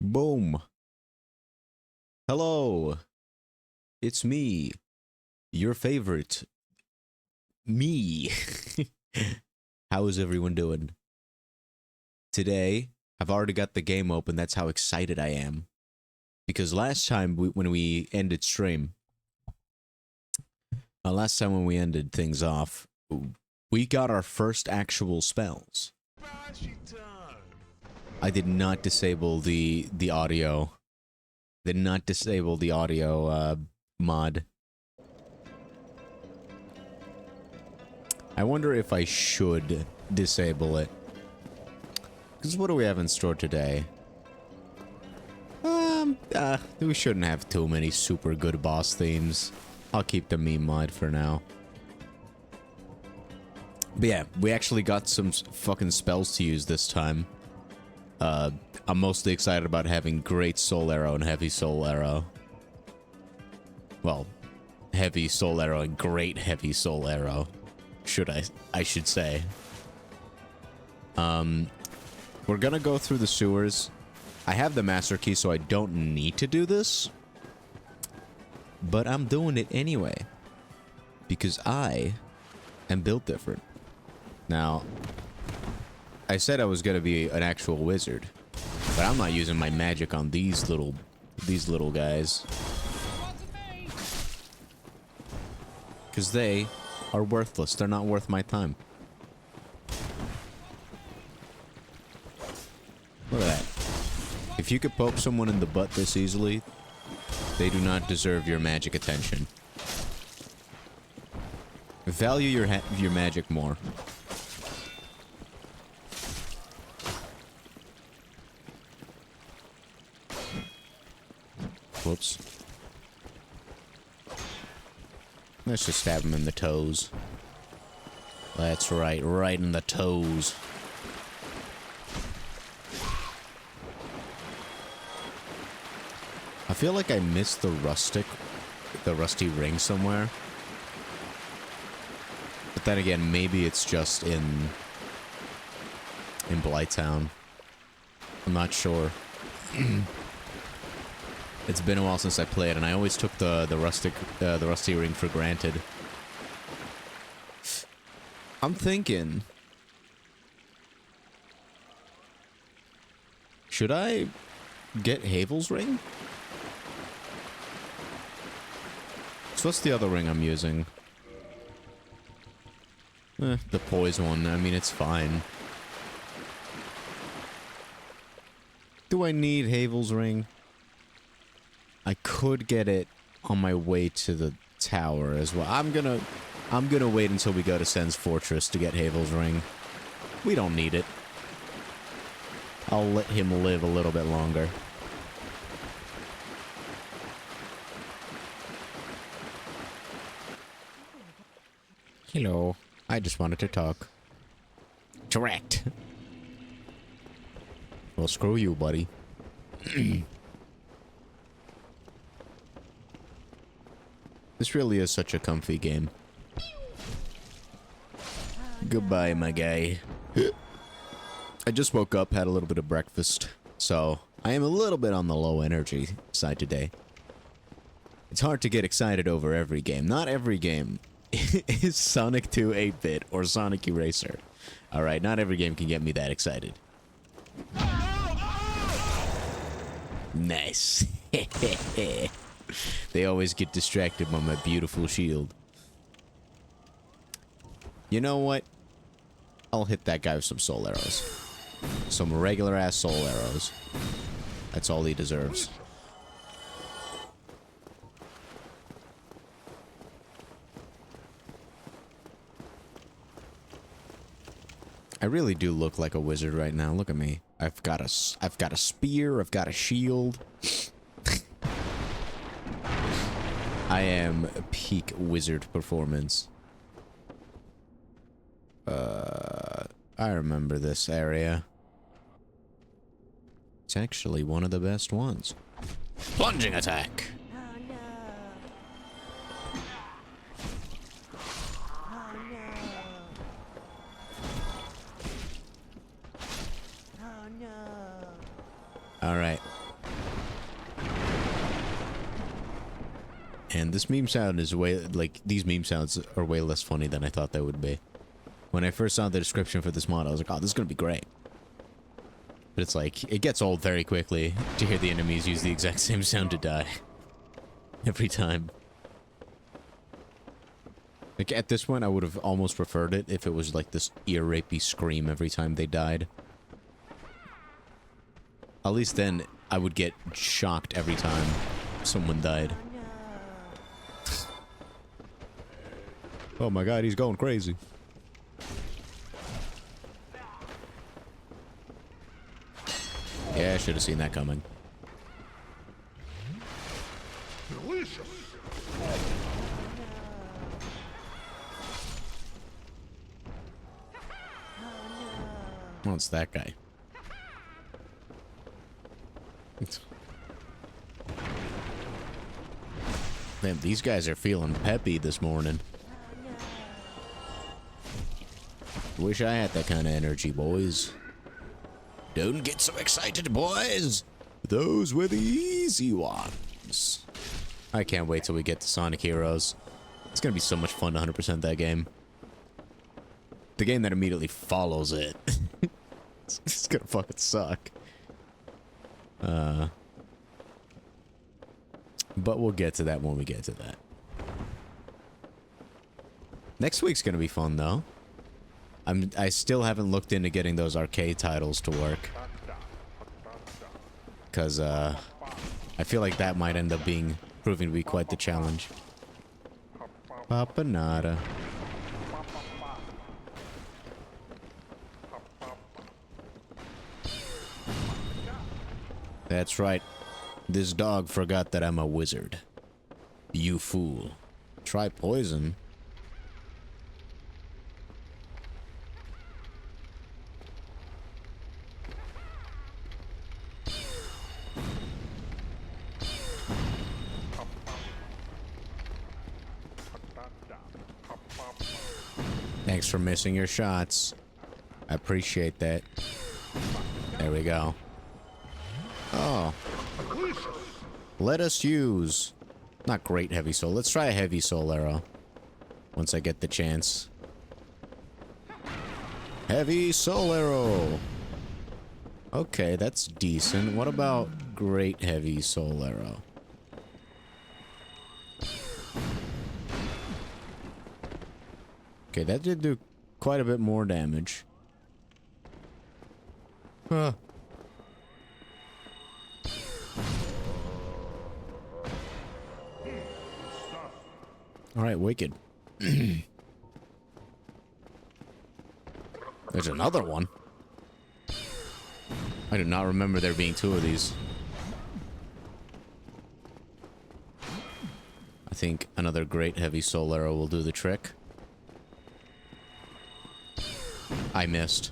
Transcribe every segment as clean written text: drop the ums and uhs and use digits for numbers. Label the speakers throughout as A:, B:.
A: Boom. Hello. It's me. Your favorite. Me. How is everyone doing? Today, I've already got the game open. That's how excited I am. Because last time when we ended stream, when we ended things off, we got our first actual spells. I did not disable the audio. Did not disable the audio mod. I wonder if I should disable it. Because what do we have in store today? We shouldn't have too many super good boss themes. I'll keep the meme mod for now. But yeah, we actually got some fucking spells to use this time. I'm mostly excited about having Great Soul Arrow and Heavy Soul Arrow. Well, Heavy Soul Arrow and Great Heavy Soul Arrow. I should say. We're gonna go through the sewers. I have the master key, so I don't need to do this. But I'm doing it anyway. Because I am built different. Now, I said I was gonna be an actual wizard. But I'm not using my magic on these little guys. Because they are worthless. They're not worth my time. Look at that. If you could poke someone in the butt this easily, they do not deserve your magic attention. Value your magic more. Whoops. Let's just stab him in the toes. That's right, right in the toes. I feel like I missed the rusty ring somewhere. But then again, maybe it's just in Blighttown. I'm not sure. It's been a while since I played, and I always took the rusty ring for granted. I'm thinking, should I get Havel's ring? So what's the other ring I'm using? The poise one. I mean, it's fine. Do I need Havel's ring? I could get it on my way to the tower as well. I'm gonna wait until we go to Sen's Fortress to get Havel's ring. We don't need it. I'll let him live a little bit longer. Hello. I just wanted to talk. Direct. Well, screw you, buddy. This really is such a comfy game. Goodbye, my guy. I just woke up, had a little bit of breakfast, so I am a little bit on the low energy side today. It's hard to get excited over every game. Not every game is Sonic 2 8-bit or Sonic Eraser. Alright, not every game can get me that excited. Nice. They always get distracted by my beautiful shield. You know what? I'll hit that guy with some soul arrows. Some regular ass soul arrows. That's all he deserves. I really do look like a wizard right now. Look at me. I've got a spear, I've got a shield. I am a peak wizard performance. I remember this area. It's actually one of the best ones. Plunging attack.
B: Oh no. Oh no. Oh no.
A: All right. And this meme sound is way, like, these meme sounds are way less funny than I thought they would be. When I first saw the description for this mod, I was like, oh, this is gonna be great. But it's like, it gets old very quickly to hear the enemies use the exact same sound to die. Every time. Like, at this point, I would have almost preferred it if it was like this ear-rapey scream every time they died. At least then, I would get shocked every time someone died. Oh my god, he's going crazy. Yeah, I should have seen that coming.
B: Delicious.
A: Oh, it's that guy. Damn, these guys are feeling peppy this morning. Wish I had that kind of energy, boys. Don't get so excited, boys. Those were the easy ones. I can't wait till we get to Sonic Heroes. It's gonna be so much fun to 100% that game. The game that immediately follows it. It's gonna fucking suck. But we'll get to that when we get to that. Next week's gonna be fun, though. I still haven't looked into getting those arcade titles to work. Because, I feel like that might end up proving to be quite the challenge. Papanada. That's right. This dog forgot that I'm a wizard. You fool. Try poison. Thanks for missing your shots. I appreciate that. There we go. Oh. Let us use... Not great heavy soul. Let's try a heavy soul arrow. Once I get the chance. Heavy soul arrow! Okay, that's decent. What about great heavy soul arrow? Okay, that did do quite a bit more damage. Huh. Alright, wicked. There's another one. I do not remember there being two of these. I think another great heavy soul arrow will do the trick. I missed.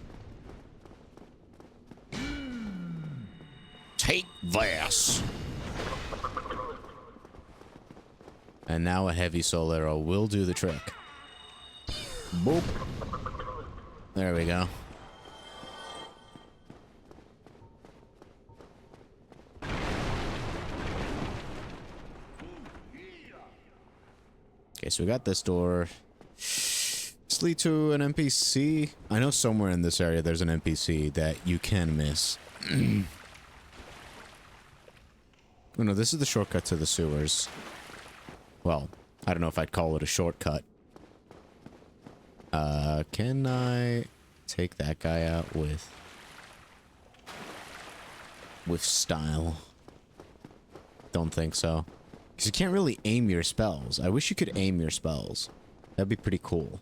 A: Take this! And now a heavy soul arrow will do the trick. Boop. There we go. Okay, so we got this door. Let's lead to an NPC. I know somewhere in this area there's an NPC that you can miss. Oh no, this is the shortcut to the sewers. Well, I don't know if I'd call it a shortcut. Can I take that guy out with style? Don't think so. Because you can't really aim your spells. I wish you could aim your spells. That'd be pretty cool.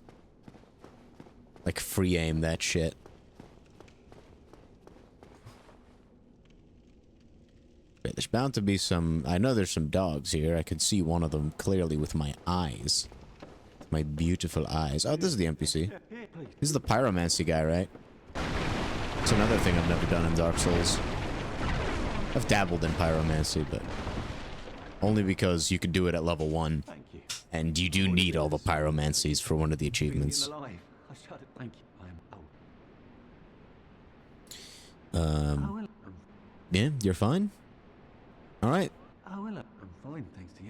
A: Like, free aim that shit. Okay, there's bound to be some... I know there's some dogs here. I could see one of them clearly with my eyes. My beautiful eyes. Oh, this is the NPC. This is the pyromancy guy, right? It's another thing I've never done in Dark Souls. I've dabbled in pyromancy, but... only because you could do it at level 1. And you do need all the pyromancies for one of the achievements. Yeah, you're fine? Alright.
C: Oh, well, I'm fine, thanks to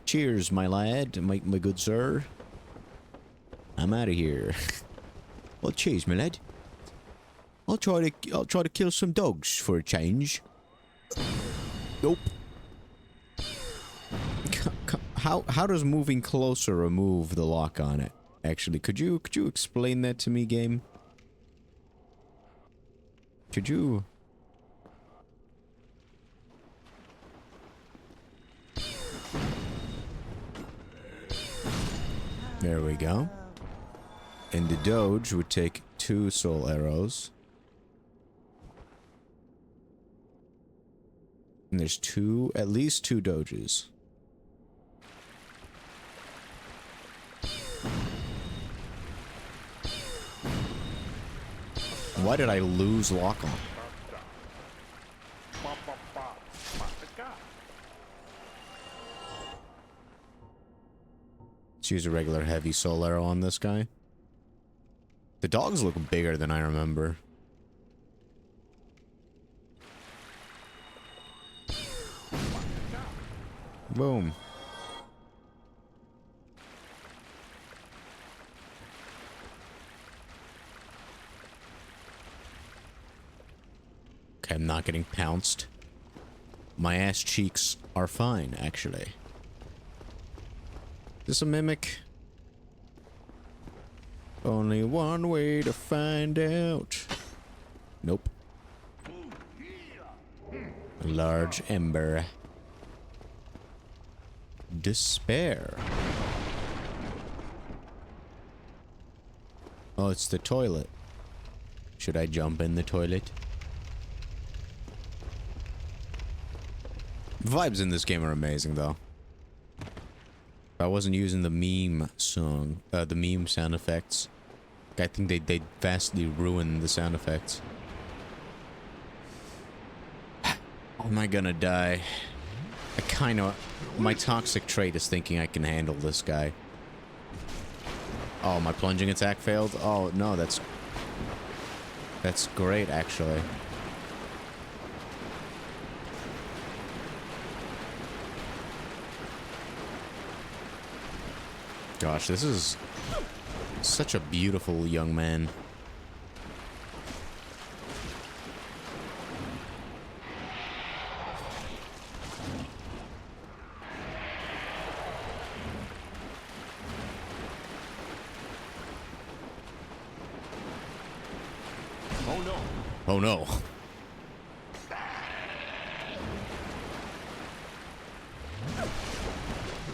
A: Cheers, my lad, my good sir. I'm out of here. Well, cheers, my lad. I'll try to kill some dogs for a change. Nope. How does moving closer remove the lock on it? Actually, could you explain that to me, game? Could you? There we go. And the Doge would take 2 soul arrows. And there's at least two Doges. Why did I lose lock on? Let's use a regular heavy soul arrow on this guy. The dogs look bigger than I remember. Boom. Okay, I'm not getting pounced. My ass cheeks are fine, actually. Is this a mimic? Only one way to find out. Nope. A large ember. Despair. Oh, it's the toilet. Should I jump in the toilet? Vibes in this game are amazing, though. If I wasn't using the meme song, the meme sound effects, I think they vastly ruin the sound effects. Am I gonna die? I kinda... My toxic trait is thinking I can handle this guy. Oh, my plunging attack failed? Oh, no, that's great, actually. Gosh, this is such a beautiful young man.
B: Oh no.
A: Oh no.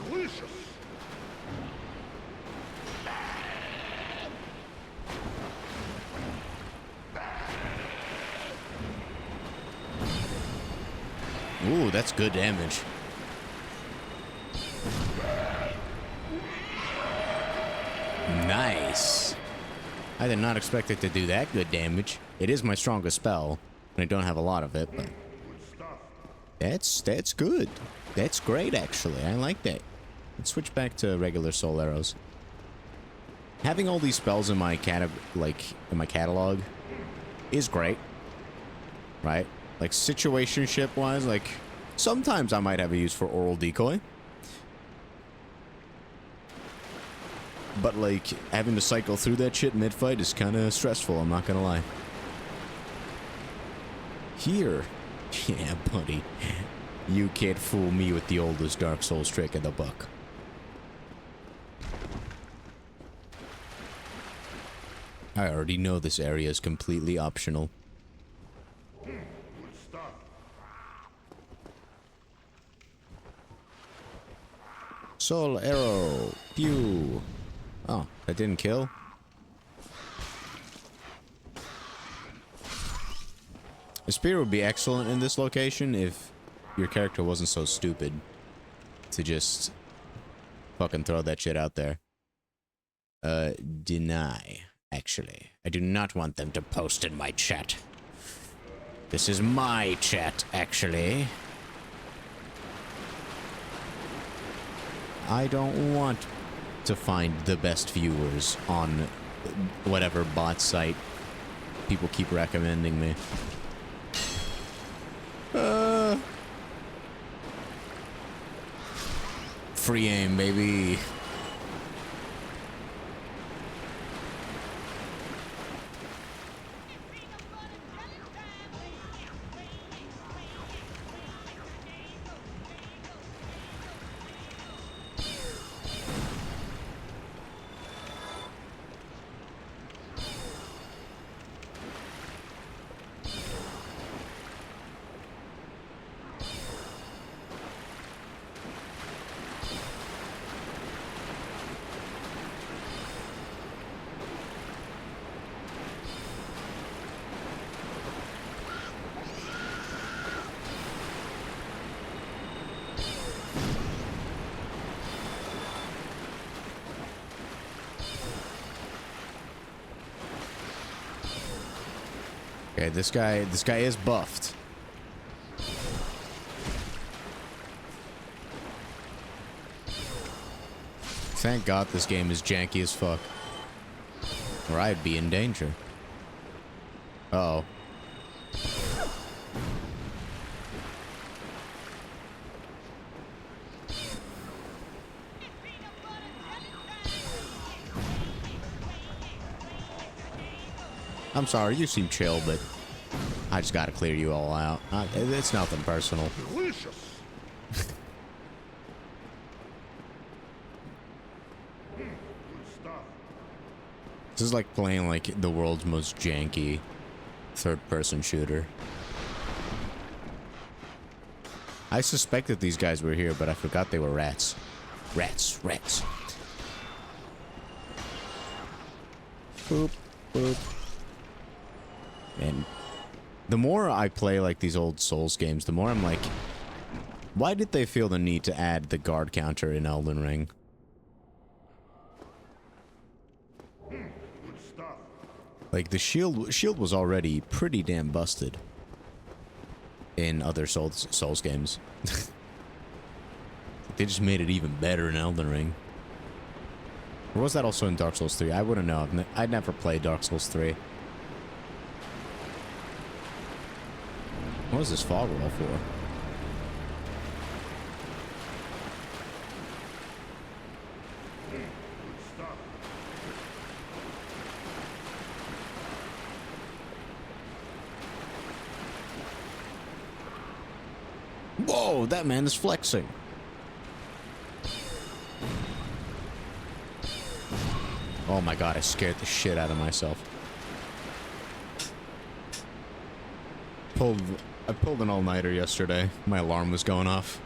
B: Delicious.
A: Ooh, that's good damage. Nice. I did not expect it to do that good damage. It is my strongest spell, and I don't have a lot of it, but that's good. That's great, actually. I like that. Let's switch back to regular soul arrows. Having all these spells in my catalog is great, right? Like situationship wise, like sometimes I might have a use for oral decoy. But like having to cycle through that shit mid-fight is kind of stressful, I'm not gonna lie. Here, yeah, buddy, you can't fool me with the oldest Dark Souls trick in the book. I already know this area is completely optional. Soul arrow. Pew. Oh, that didn't kill? A spear would be excellent in this location if your character wasn't so stupid to just fucking throw that shit out there. Deny, actually. I do not want them to post in my chat. This is my chat, actually. I don't want to find the best viewers on whatever bot site people keep recommending me. Free aim, baby. Okay, this guy is buffed. Thank God this game is janky as fuck. Or I'd be in danger. Uh-oh. I'm sorry, you seem chill, but I just gotta clear you all out. It's nothing personal.
B: Delicious. Good stuff.
A: This is like playing like the world's most janky third-person shooter. I suspected these guys were here, but I forgot they were rats. Rats, rats. Boop, boop. And the more I play like these old Souls games, the more I'm like, why did they feel the need to add the guard counter in Elden Ring?
B: Good stuff.
A: Like the shield was already pretty damn busted in other Souls games. They just made it even better in Elden Ring. Or was that also in Dark Souls 3? I wouldn't know. I'd never played Dark Souls 3. What is this fog wall for?
B: Good stuff.
A: Whoa, that man is flexing. Oh my god, I scared the shit out of myself. I pulled an all-nighter yesterday. My alarm was going off.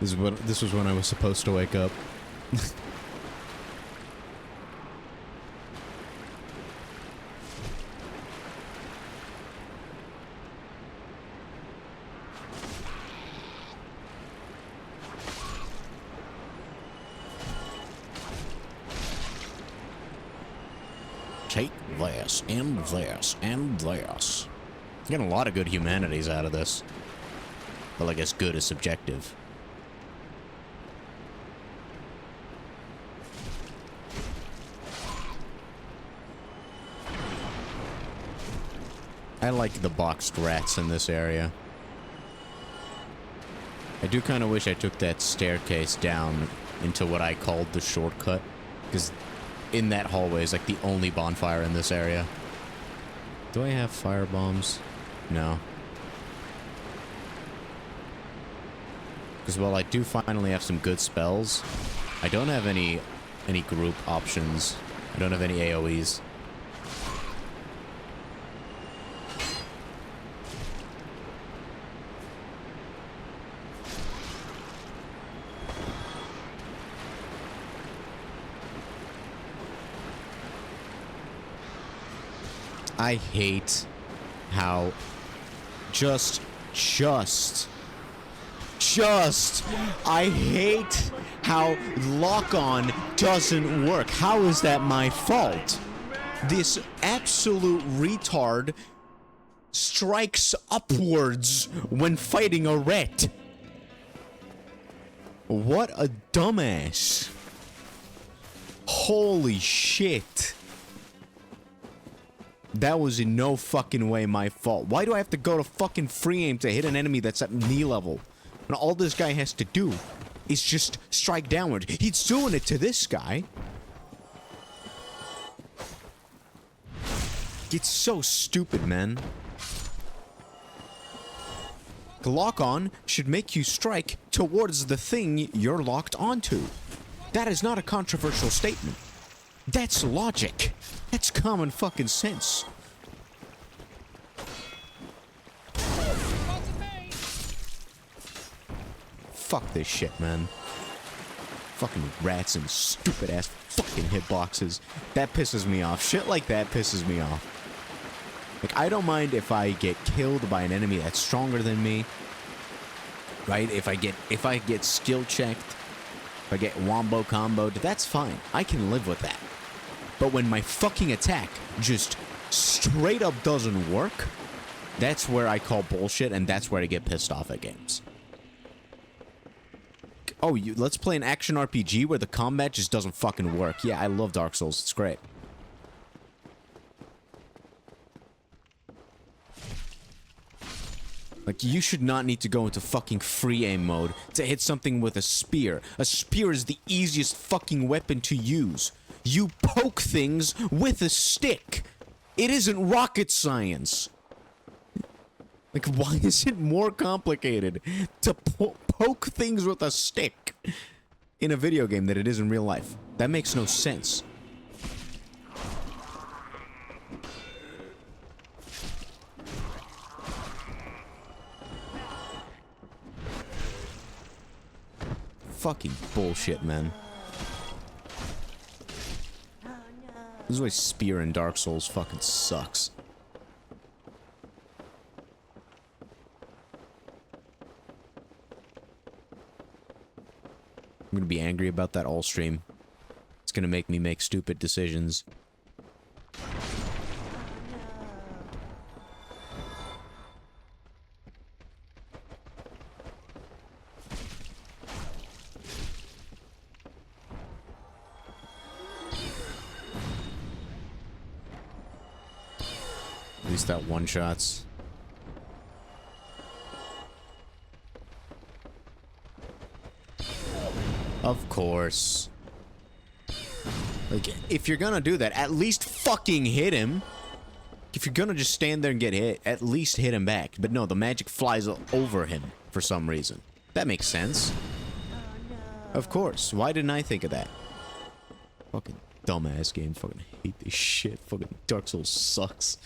A: This was when I was supposed to wake up. Take this, and this, and this. Getting a lot of good humanities out of this. But I guess good is subjective. I like the boxed rats in this area. I do kind of wish I took that staircase down into what I called the shortcut. Because in that hallway is like the only bonfire in this area. Do I have fire bombs? No. Because while I do finally have some good spells, I don't have any group options. I don't have any AoEs. I hate how I hate how lock-on doesn't work. How is that my fault? This absolute retard strikes upwards when fighting a rat. What a dumbass. Holy shit. That was in no fucking way my fault. Why do I have to go to fucking free aim to hit an enemy that's at knee level? When all this guy has to do is just strike downward. He's doing it to this guy. It's so stupid, man. The lock-on should make you strike towards the thing you're locked onto. That is not a controversial statement. That's logic. That's common fucking sense. Fuck this shit, man. Fucking rats and stupid ass fucking hitboxes. That pisses me off. Shit like that pisses me off. Like, I don't mind if I get killed by an enemy that's stronger than me. Right? If I get skill checked, if I get wombo comboed, that's fine. I can live with that. But when my fucking attack just straight up doesn't work, that's where I call bullshit, and that's where I get pissed off at games. Oh, let's play an action RPG where the combat just doesn't fucking work. Yeah, I love Dark Souls. It's great. Like, you should not need to go into fucking free aim mode to hit something with a spear. A spear is the easiest fucking weapon to use. You poke things with a stick. It isn't rocket science. Like, why is it more complicated to poke things with a stick in a video game than it is in real life? That makes no sense. Fucking bullshit, man. This is why spear in Dark Souls fucking sucks. I'm gonna be angry about that all stream. It's gonna make me make stupid decisions. At least that one shots. Of course. Like, if you're gonna do that, at least fucking hit him. If you're gonna just stand there and get hit, at least hit him back. But no, the magic flies over him for some reason. That makes sense. Of course. Why didn't I think of that? Fucking dumbass game. Fucking hate this shit. Fucking Dark Souls sucks.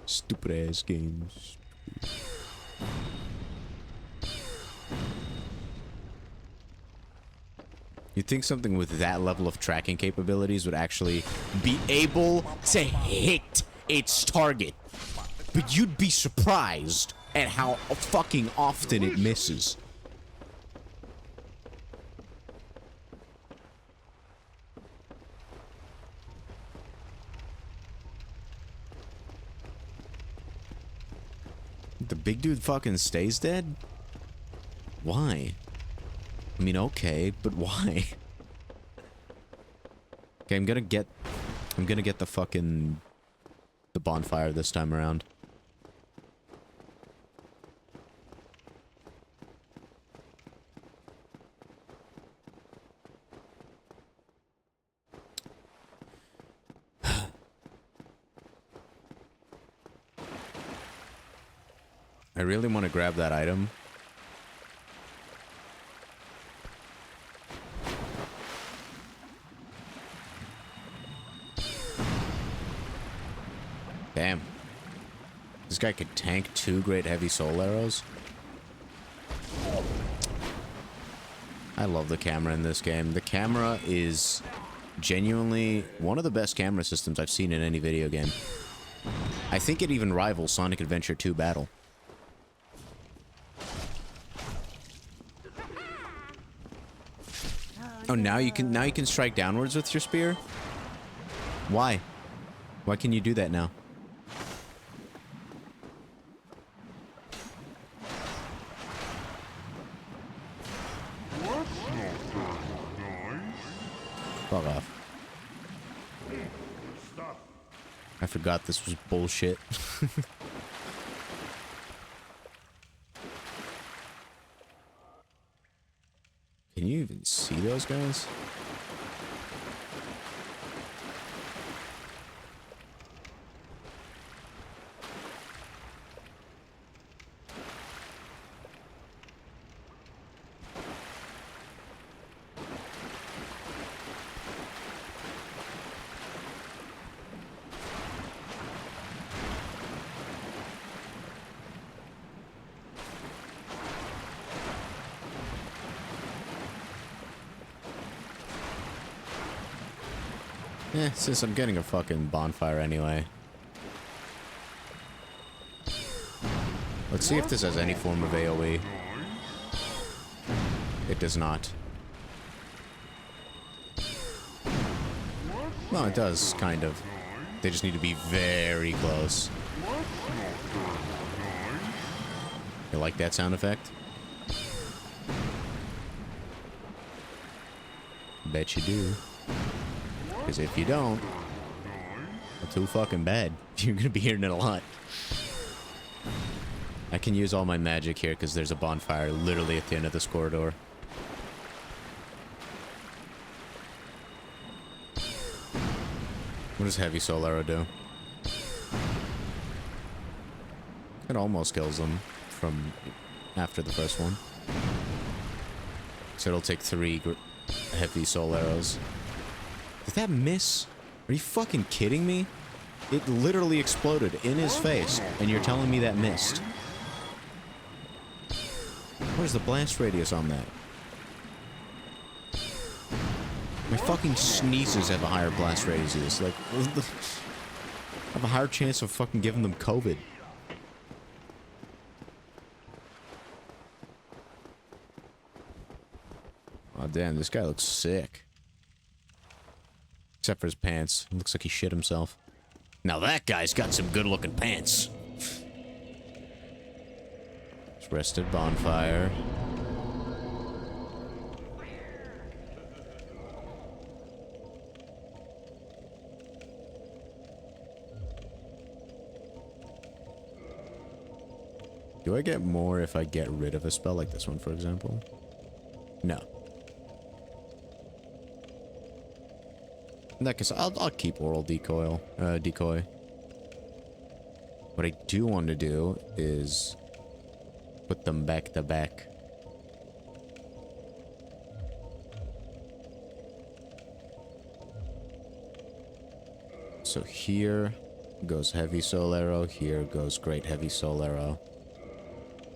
A: Stupid ass games. You'd think something with that level of tracking capabilities would actually be able to hit its target. But you'd be surprised at how fucking often it misses. The big dude fucking stays dead? Why? I mean, okay, but why? Okay, I'm gonna get the fucking... the bonfire this time around. I really want to grab that item. Damn. This guy could tank 2 great heavy soul arrows. I love the camera in this game. The camera is genuinely one of the best camera systems I've seen in any video game. I think it even rivals Sonic Adventure 2 Battle. Oh, now you can strike downwards with your spear? Why? Why can you do that now? Fuck off. I forgot this was bullshit. Can you even see those guys? Since I'm getting a fucking bonfire anyway. Let's see if this has any form of AoE. It does not. Well, it does, kind of. They just need to be very close. You like that sound effect? Bet you do. Because if you don't, it's too fucking bad. You're gonna be hearing it a lot. I can use all my magic here because there's a bonfire literally at the end of this corridor. What does Heavy Soul Arrow do? It almost kills them from after the first one. So it'll take 3 Heavy Soul Arrows. Did that miss? Are you fucking kidding me? It literally exploded in his face, and you're telling me that missed. Where's the blast radius on that? My fucking sneezes have a higher blast radius. Like, I have a higher chance of fucking giving them COVID. Oh damn, this guy looks sick. Except for his pants. Looks like he shit himself. Now that guy's got some good looking pants. Rested bonfire. Do I get more if I get rid of a spell like this one, for example? No. In that case, I'll keep Oral Decoy. What I do want to do is put them back to back. So here goes Heavy Soul Arrow, here goes Great Heavy Soul Arrow.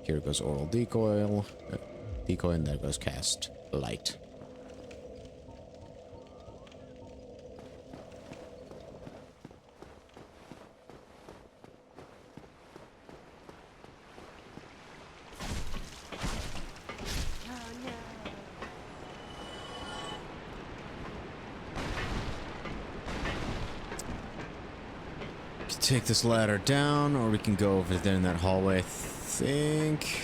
A: Here goes Oral Decoy, and there goes Cast Light. Take this ladder down, or we can go over there in that hallway. I think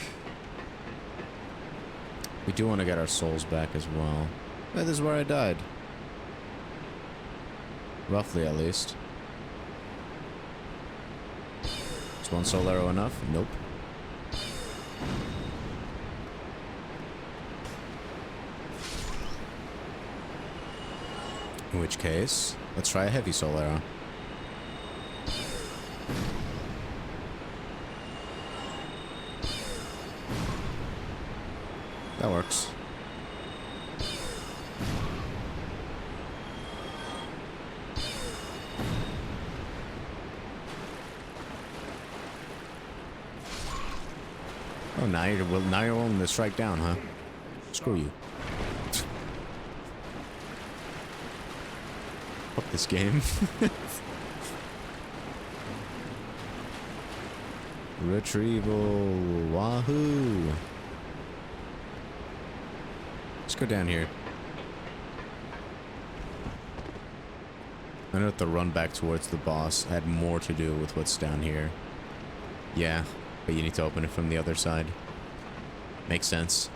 A: we do want to get our souls back as well. This is where I died. Roughly, at least. Is 1 soul arrow enough? Nope. In which case, let's try a Heavy Soul Arrow. That works. Oh, now you're willing to strike down, huh? Screw you. Fuck this game. Retrieval. Wahoo. Let's go down here. I don't have to run back towards the boss. I had more to do with what's down here. Yeah, but you need to open it from the other side. Makes sense.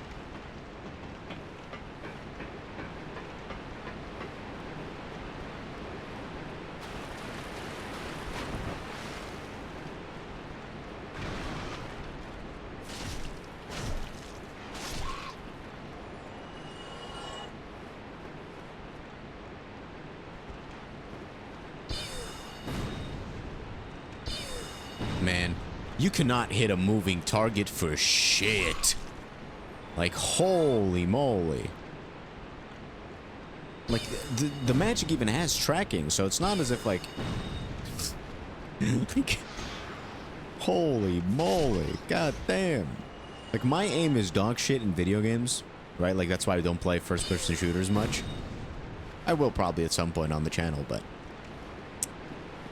A: Man, you cannot hit a moving target for shit. Like, holy moly. Like, the magic even has tracking, so it's not as if, like... holy moly, god damn. Like, my aim is dog shit in video games, right? Like, that's why I don't play first-person shooters much. I will probably at some point on the channel, but...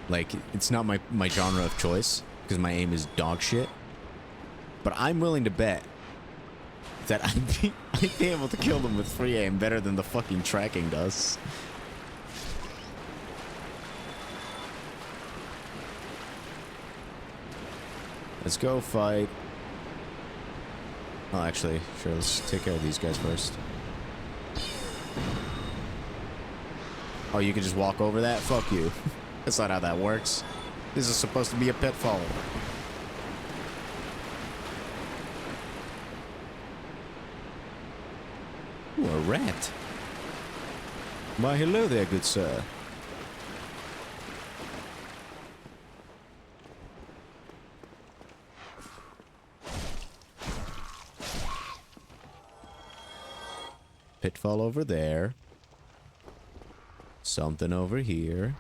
A: like, it's not my genre of choice, because my aim is dog shit. But I'm willing to bet that I'd be able to kill them with free aim better than the fucking tracking does. Let's go fight. Oh, actually, sure, let's take care of these guys first. Oh, you can just walk over that? Fuck you. That's not how that works. This is supposed to be a pitfall. Ooh, a rat. Why, hello there, good sir. Pitfall over there. Something over here.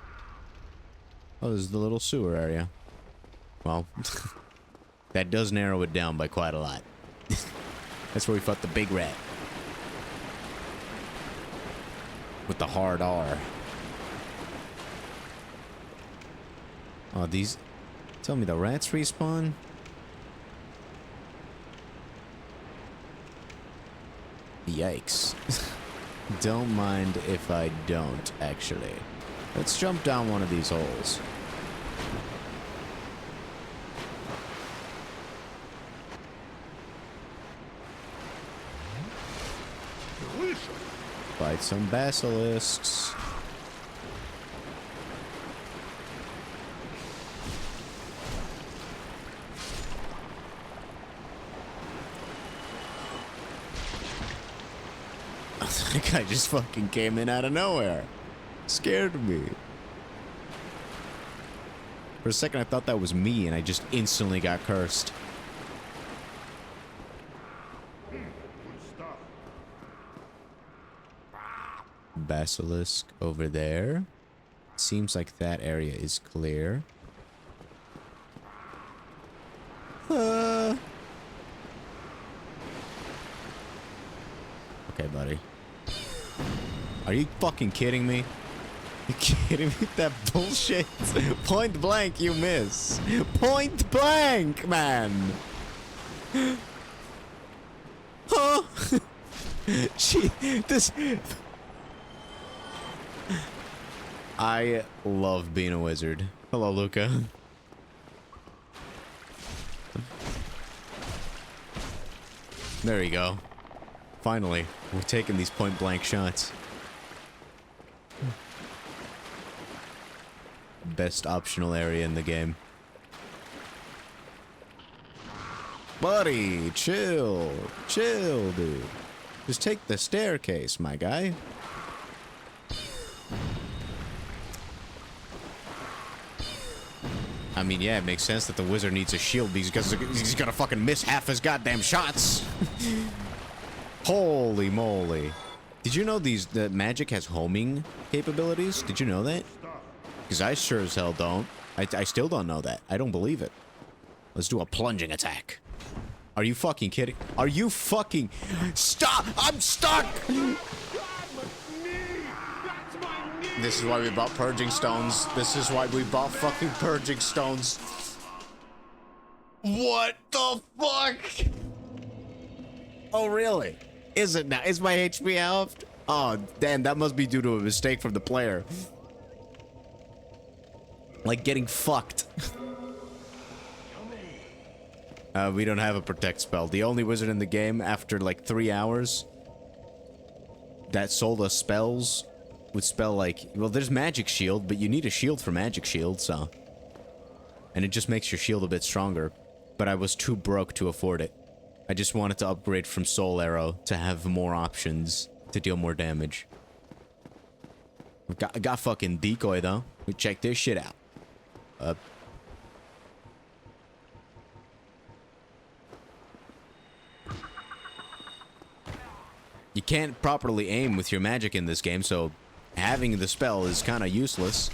A: Oh, this is the little sewer area. Well, that does narrow it down by quite a lot. That's where we fought the big rat. With the hard R. Oh, these... tell me the rats respawn? Yikes. Don't mind if I don't, actually. Let's jump down one of these holes.
B: Delicious.
A: Fight some basilisks. That guy just fucking came in out of nowhere. Scared me. For a second I thought that was me and I just instantly got cursed.
B: Good stuff.
A: Basilisk over there. Seems like that area is clear. Okay, buddy. Are you fucking kidding me? You kidding me with that bullshit? Point blank, you miss. Point blank, man. Huh? Gee, this... I love being a wizard. Hello, Luca. There you go. Finally, we're taking these point blank shots. Best optional area in the game. Buddy, chill. Chill, dude. Just take the staircase, my guy. I mean, yeah, it makes sense that the wizard needs a shield because he's gonna fucking miss half his goddamn shots. Holy moly. Did you know that magic has homing capabilities? Did you know that? Because I sure as hell don't. I still don't know that. I don't believe it. Let's do a plunging attack. Are you fucking kidding? Are you fucking... Stop! I'm stuck! This is why we bought purging stones. This is why we bought fucking purging stones. What the fuck? Oh, really? Is it now? Is my HP halved? Oh, damn, that must be due to a mistake from the player. Like getting fucked. We don't have a protect spell. The only wizard in the game after like 3 hours that sold us spells would spell like, well, there's magic shield, but you need a shield for magic shield, so. And it just makes your shield a bit stronger. But I was too broke to afford it. I just wanted to upgrade from Soul Arrow to have more options to deal more damage. I got fucking decoy though. We check this shit out. can't properly aim with your magic in this game, so having the spell is kind of useless.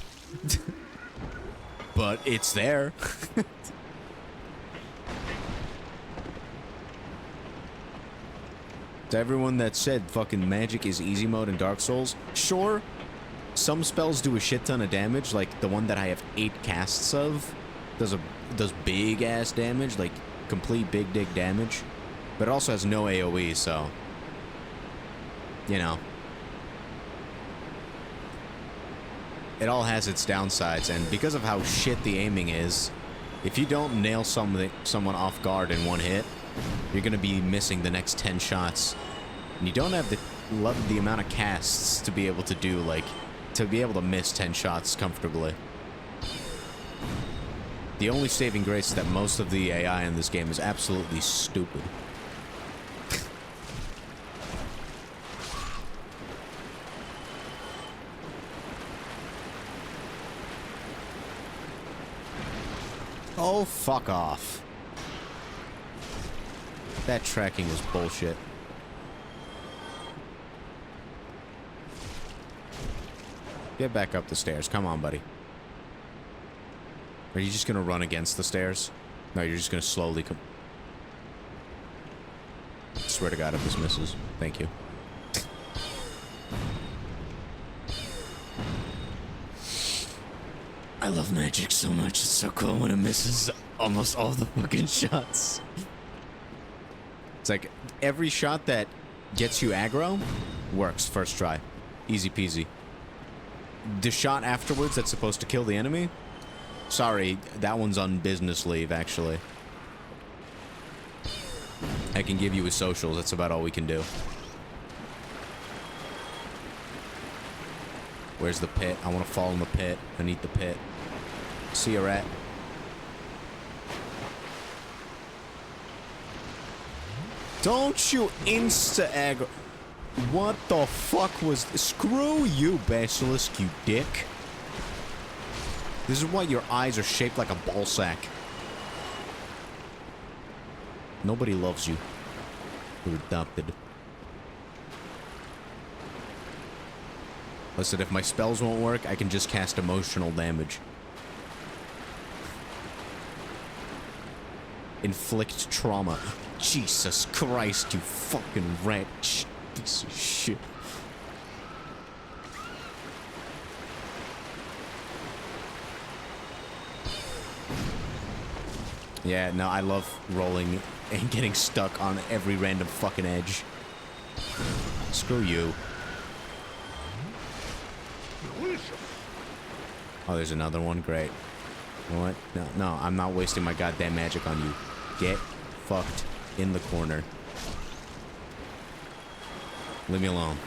A: But it's there. To everyone that said fucking magic is easy mode in Dark Souls, sure, some spells do a shit ton of damage, like the one that I have 8 casts of does big ass damage, like complete big dig damage, but it also has no AoE, so you know, it all has its downsides, and because of how shit the aiming is, if you don't nail someone off guard in one hit, you're gonna be missing the next 10 shots. And you don't have the amount of casts to be able to do, like, to be able to miss 10 shots comfortably. The only saving grace is that most of the AI in this game is absolutely stupid. Oh, fuck off. That tracking was bullshit. Get back up the stairs. Come on, buddy. Are you just gonna run against the stairs? No, you're just gonna slowly come. I swear to God if this misses. Thank you. I love magic so much. It's so cool when it misses almost all the fucking shots. It's like every shot that gets you aggro works first try. Easy peasy. The shot afterwards that's supposed to kill the enemy? Sorry, that one's on business leave, actually. I can give you his socials. That's about all we can do. Where's the pit? I want to fall in the pit and eat the pit. See a rat. Don't you insta-aggro. What the fuck was this? Screw you, Basilisk, you dick. This is why your eyes are shaped like a ball sack. Nobody loves you. You're adopted. Listen, if my spells won't work, I can just cast emotional damage. Inflict trauma. Jesus Christ, you fucking rat piece of shit. Yeah, no, I love rolling and getting stuck on every random fucking edge. Screw you.
B: Delicious.
A: Oh, there's another one? Great. You know what? No, I'm not wasting my goddamn magic on you. Get fucked in the corner. Leave me alone.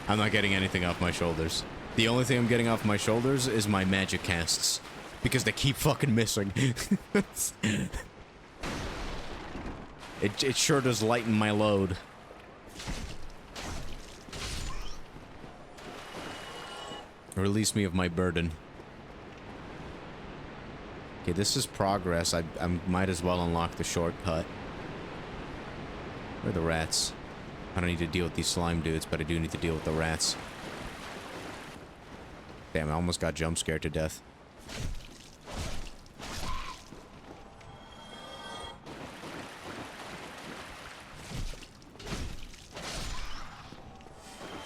A: I'm not getting anything off my shoulders. The only thing I'm getting off my shoulders is my magic casts. Because they keep fucking missing. It sure does lighten my load. Release me of my burden. Okay, this is progress. I might as well unlock the shortcut. Where are the rats? I don't need to deal with these slime dudes, but I do need to deal with the rats. Damn, I almost got jump scared to death.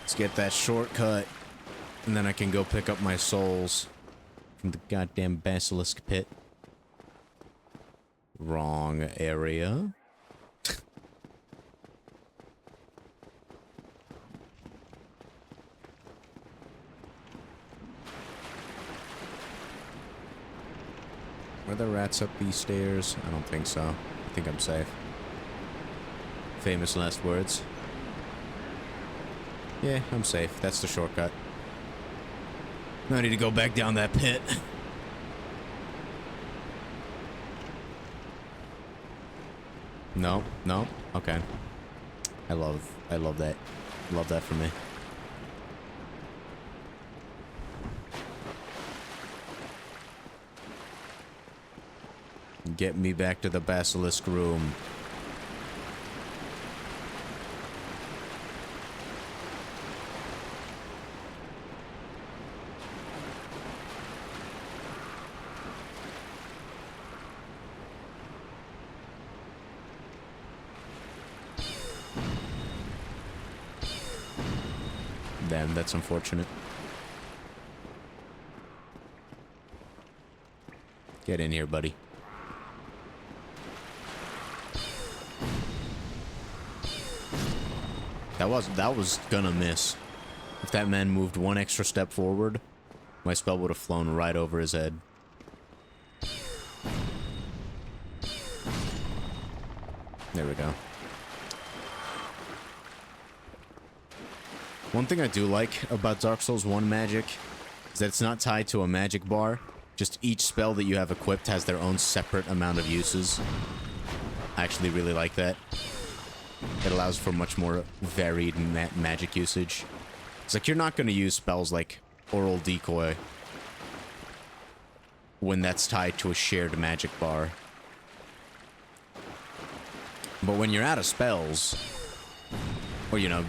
A: Let's get that shortcut, and then I can go pick up my souls from the goddamn basilisk pit. Wrong area. Are there rats up these stairs? I don't think so. I think I'm safe. Famous last words. Yeah, I'm safe. That's the shortcut. Now I need to go back down that pit. No, no, okay. I love that. Love that for me. Get me back to the basilisk room. Damn, that's unfortunate. Get in here, buddy. That was gonna miss. If that man moved one extra step forward, my spell would have flown right over his head. There we go. One thing I do like about Dark Souls 1 magic is that it's not tied to a magic bar. Just each spell that you have equipped has their own separate amount of uses. I actually really like that. It allows for much more varied magic usage. It's like you're not going to use spells like Oral Decoy when that's tied to a shared magic bar. But when you're out of spells, or, you know,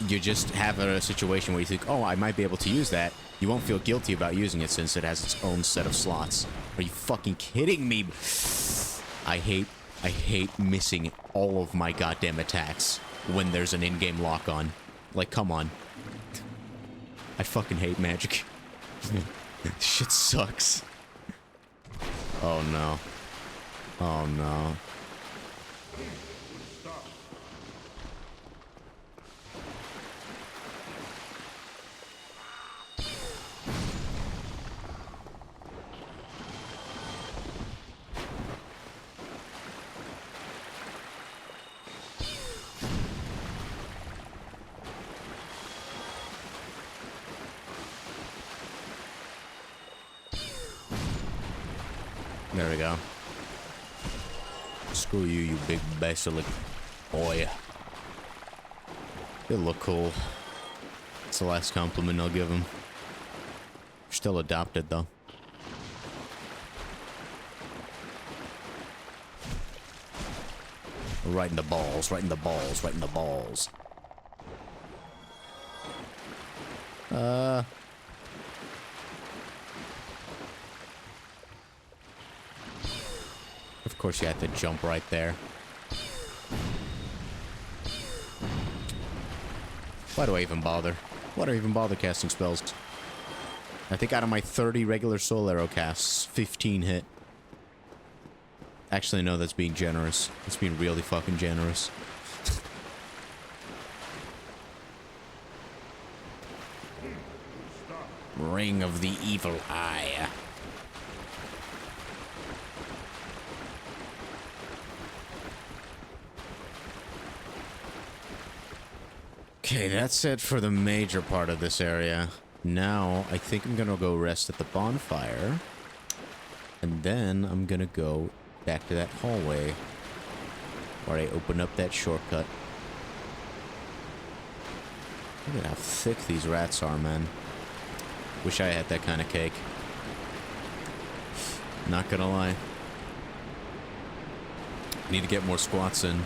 A: you just have a situation where you think, oh, I might be able to use that, you won't feel guilty about using it since it has its own set of slots. Are you fucking kidding me? I hate missing all of my goddamn attacks when there's an in-game lock-on. Like, come on. I fucking hate magic. Shit sucks. Oh no. Oh no. There we go. Screw you, you big basilic boy. You look cool. It's the last compliment I'll give him. You're still adopted, though. Right in the balls, right in the balls, right in the balls. Of course you had to jump right there. Why do I even bother? Why do I even bother casting spells? I think out of my 30 regular soul arrow casts, 15 hit. Actually, no, that's being generous. That's being really fucking generous. Ring of the Evil Eye. Okay, that's it for the major part of this area. Now, I think I'm gonna go rest at the bonfire. And then I'm gonna go back to that hallway where I open up that shortcut. Look at how thick these rats are, man. Wish I had that kind of cake. Not gonna lie. Need to get more squats in.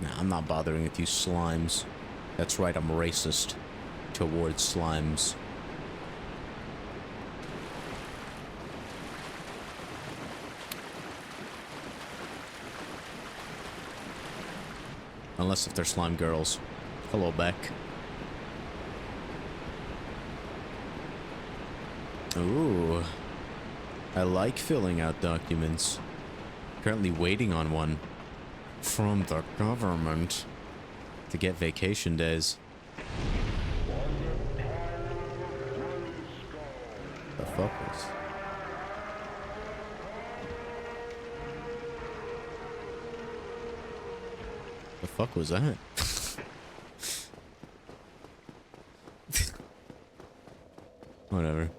A: Nah, I'm not bothering with you slimes. That's right, I'm racist towards slimes. Unless if they're slime girls. Hello, Beck. Ooh. I like filling out documents. Currently waiting on one. From the government. To get vacation days. The fuck was... The fuck was that? Whatever.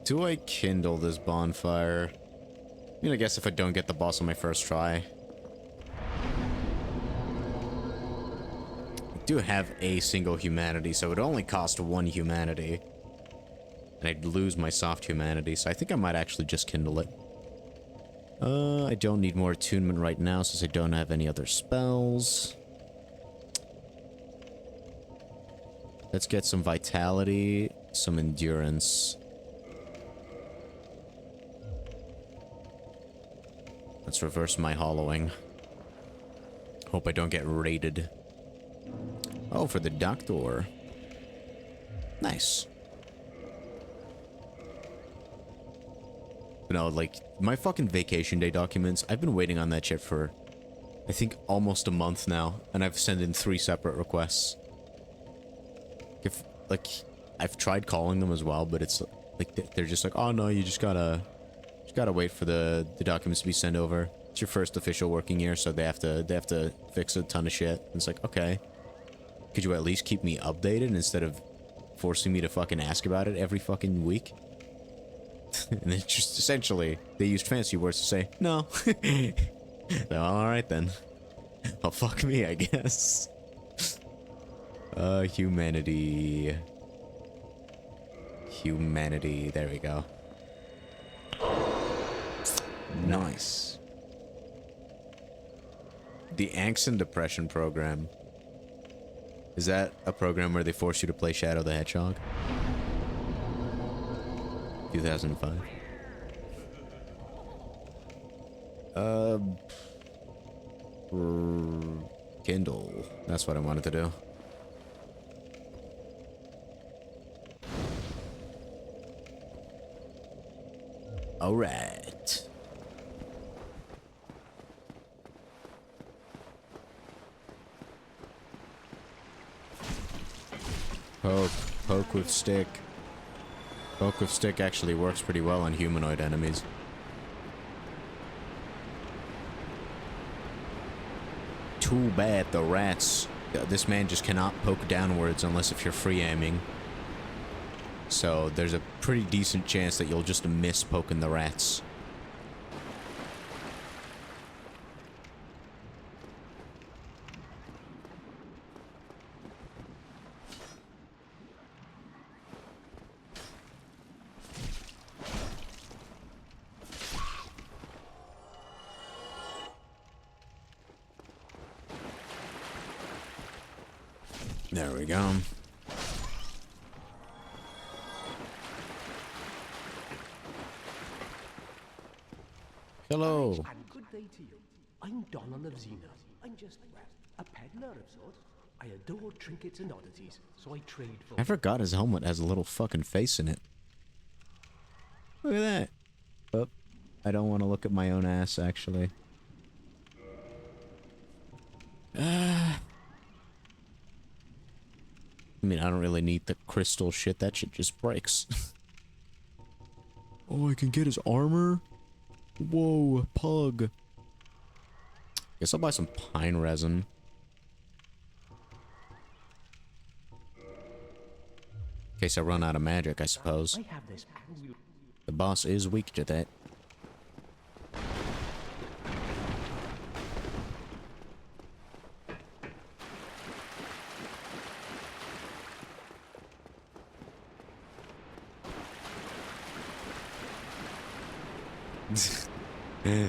A: Do I kindle this bonfire? I mean, I guess if I don't get the boss on my first try. I do have a single humanity, so it would only cost 1 humanity. And I'd lose my soft humanity, so I think I might actually just kindle it. I don't need more attunement right now since I don't have any other spells. Let's get some vitality, some endurance. Let's reverse my hollowing. Hope I don't get raided. Oh, for the doctor. Nice. No, like, my fucking vacation day documents, I've been waiting on that shit for, I think, almost a month now, and I've sent in 3 separate requests. If, like, I've tried calling them as well, but it's, like, they're just like, oh no, you just gotta wait for the documents to be sent over. It's your first official working year, so they have to fix a ton of shit. And it's like, okay. Could you at least keep me updated instead of forcing me to fucking ask about it every fucking week? And it's just essentially, they used fancy words to say, no. So, alright then. Well, fuck me, I guess. Humanity. Humanity, there we go. Nice. The Angst and Depression program. Is that a program where they force you to play Shadow the Hedgehog? 2005. Kindle. That's what I wanted to do. All right. Poke with stick. Poke with stick actually works pretty well on humanoid enemies. Too bad the rats. This man just cannot poke downwards unless if you're free aiming. So there's a pretty decent chance that you'll just miss poking the rats. There we go. Hello.
C: And good day to you. I'm Donald of Xena. I'm just, well, a peddler of sorts. I adore trinkets and oddities, so I trade for...
A: I forgot his helmet has a little fucking face in it. Look at that. Oh, I don't want to look at my own ass, actually. I mean, I don't really need the crystal shit. That shit just breaks. Oh, I can get his armor? Whoa, pug. Guess I'll buy some pine resin. In case I run out of magic, I suppose.
C: I have this...
A: The boss is weak to that.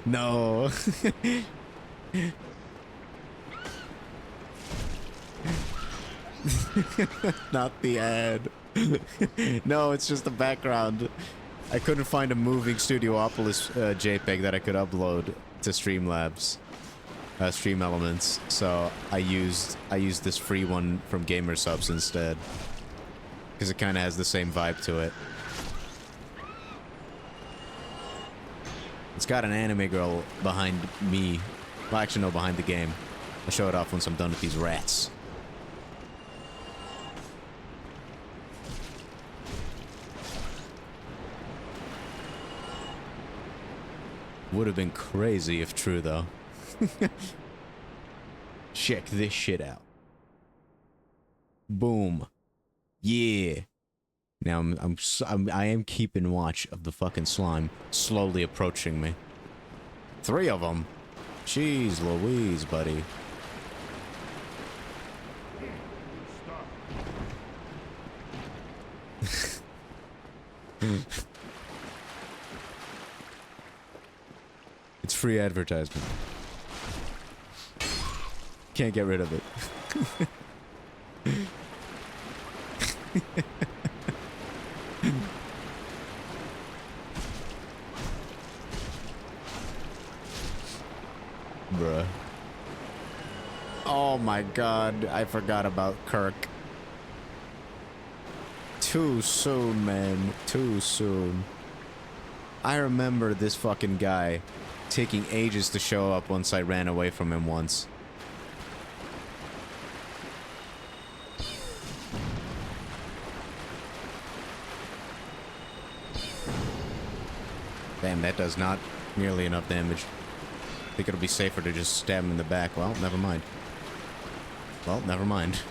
A: No. Not the ad. No, it's just the background. I couldn't find a moving Studiopolis JPEG that I could upload to Streamlabs, Stream Elements. So I used this free one from Gamersubs instead, because it kind of has the same vibe to it. It's got an anime girl behind me. Well, actually, no, behind the game. I'll show it off once I'm done with these rats. Would have been crazy if true, though. Check this shit out. Boom. Yeah. Now I am keeping watch of the fucking slime slowly approaching me. 3 of them. Jeez Louise, buddy. It's free advertisement. Can't get rid of it. Bruh. Oh my god, I forgot about Kirk. Too soon, man. Too soon. I remember this fucking guy taking ages to show up once I ran away from him once. Damn, that does not nearly enough damage. I think it'll be safer to just stab him in the back. Well, never mind. Well, never mind.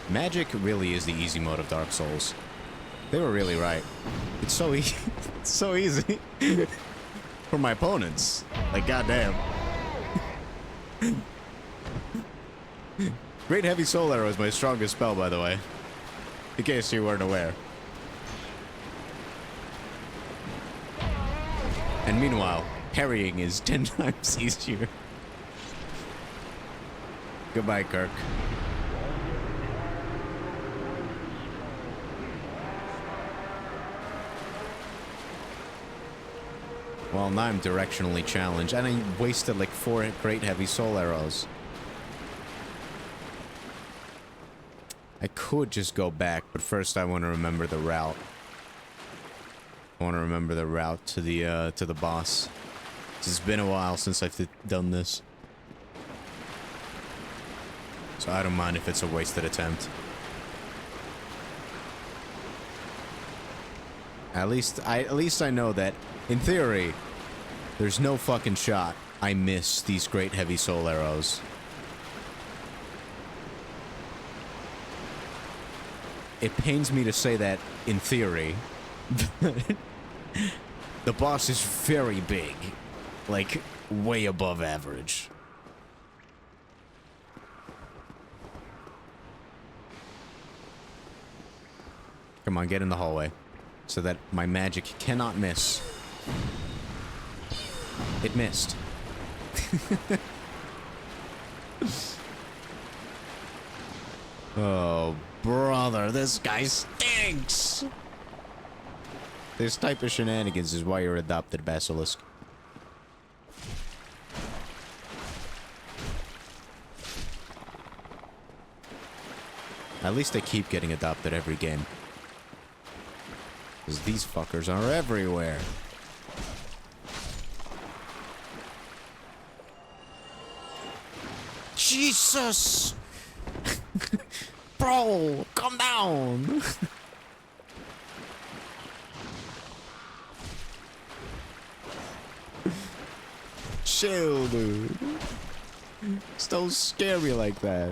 A: Magic really is the easy mode of Dark Souls. They were really right. It's so easy. It's so easy. For my opponents. Like, goddamn. Great Heavy Soul Arrow is my strongest spell, by the way. In case you weren't aware. And meanwhile, parrying is 10 times easier. Goodbye, Kirk. Well, now I'm directionally challenged, and I wasted like 4 Great Heavy Soul Arrows. I could just go back, but first I want to remember the route. I want to remember the route to the boss. It's been a while since I've done this. So I don't mind if it's a wasted attempt. At least I know that, in theory, there's no fucking shot I miss these Great Heavy Soul Arrows. It pains me to say that, in theory. The boss is very big. Like, way above average. Come on, get in the hallway. So that my magic cannot miss. It missed. Oh, brother, this guy stinks! This type of shenanigans is why you're adopted, Basilisk. At least I keep getting adopted every game. Because these fuckers are everywhere. Jesus! Bro, calm down! Chill, dude. Just don't scare me like that.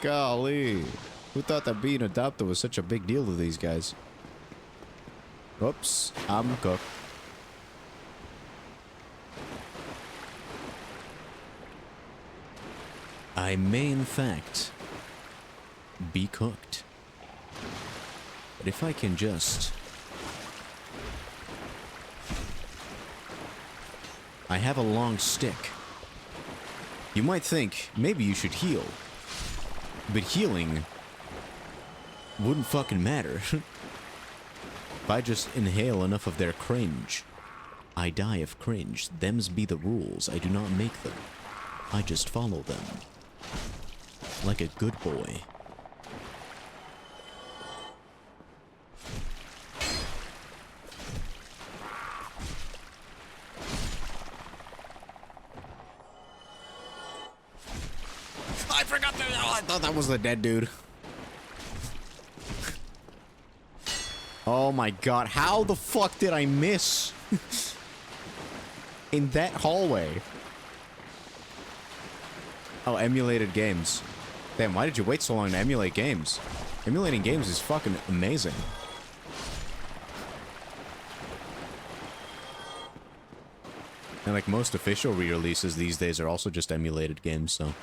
A: Golly. Who thought that being adopted was such a big deal to these guys? Oops, I'm cooked. I may, in fact, be cooked. But if I can just... I have a long stick. You might think, maybe you should heal. But healing wouldn't fucking matter. If I just inhale enough of their cringe, I die of cringe. Them's be the rules. I do not make them. I just follow them. Like a good boy. I forgot that. Oh, I thought that was the dead dude. Oh my god, how the fuck did I miss? In that hallway. Oh, emulated games. Damn, why did you wait so long to emulate games? Emulating games is fucking amazing. And like most official re-releases these days are also just emulated games, so...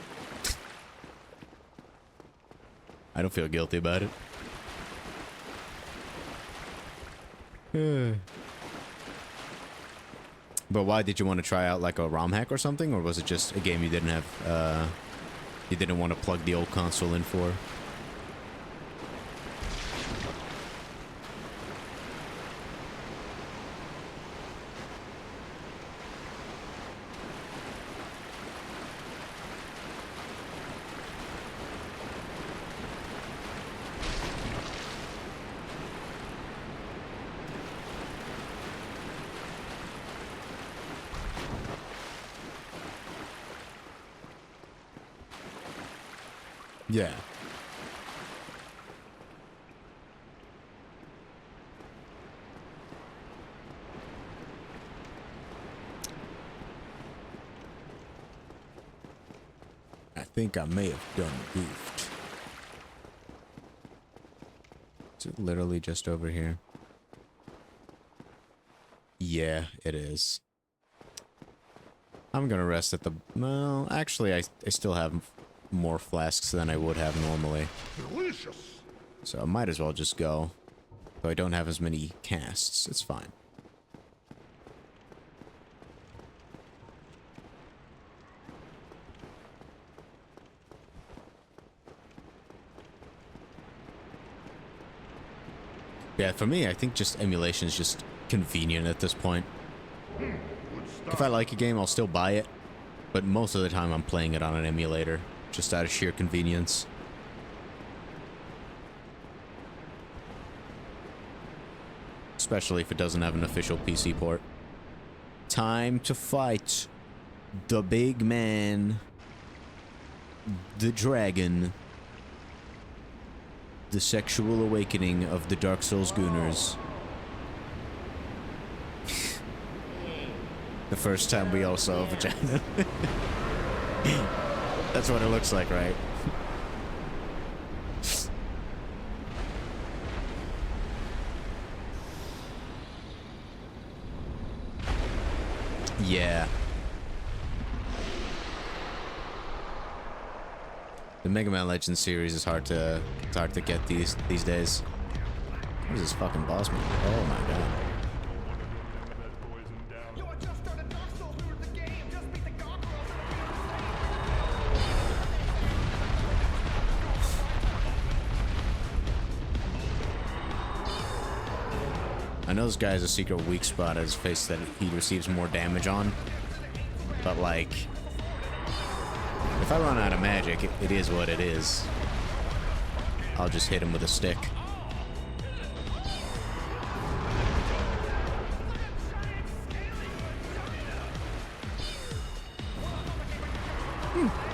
A: I don't feel guilty about it. But why did you want to try out like a ROM hack or something, or was it just a game you didn't have? You didn't want to plug the old console in for? Yeah. I think I may have done goofed. Is it literally just over here? Yeah, it is. I'm gonna rest at the... Well, actually, I still have more flasks than I would have normally.
B: Delicious.
A: So I might as well just go. Though I don't have as many casts. It's fine. Yeah, for me, I think just emulation is just convenient at this point.
B: Good stuff.
A: If I like a game, I'll still buy it. But most of the time, I'm playing it on an emulator. Just out of sheer convenience. Especially if it doesn't have an official PC port. Time to fight the big man, the dragon, the sexual awakening of the Dark Souls Gooners. The first time we all saw a vagina. That's what it looks like, right? Yeah. The Mega Man Legends series is hard to get these days. Who's this fucking boss man? Oh my god. I know this guy has a secret weak spot at his face that he receives more damage on. But like, if I run out of magic, it is what it is. I'll just hit him with a stick.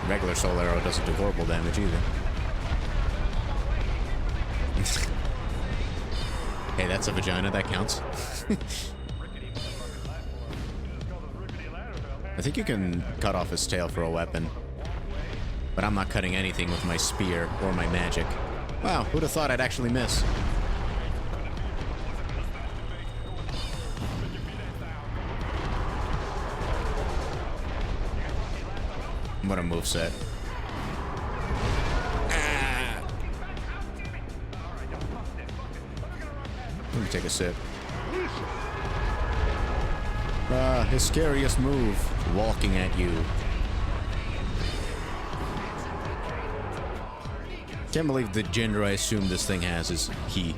A: Regular soul arrow doesn't do horrible damage either. Hey, that's a vagina, that counts. I think you can cut off his tail for a weapon. But I'm not cutting anything with my spear or my magic. Wow, who'd have thought I'd actually miss? What a moveset. Let me take a sip. His scariest move, walking at you. Can't believe the gender I assume this thing has is he.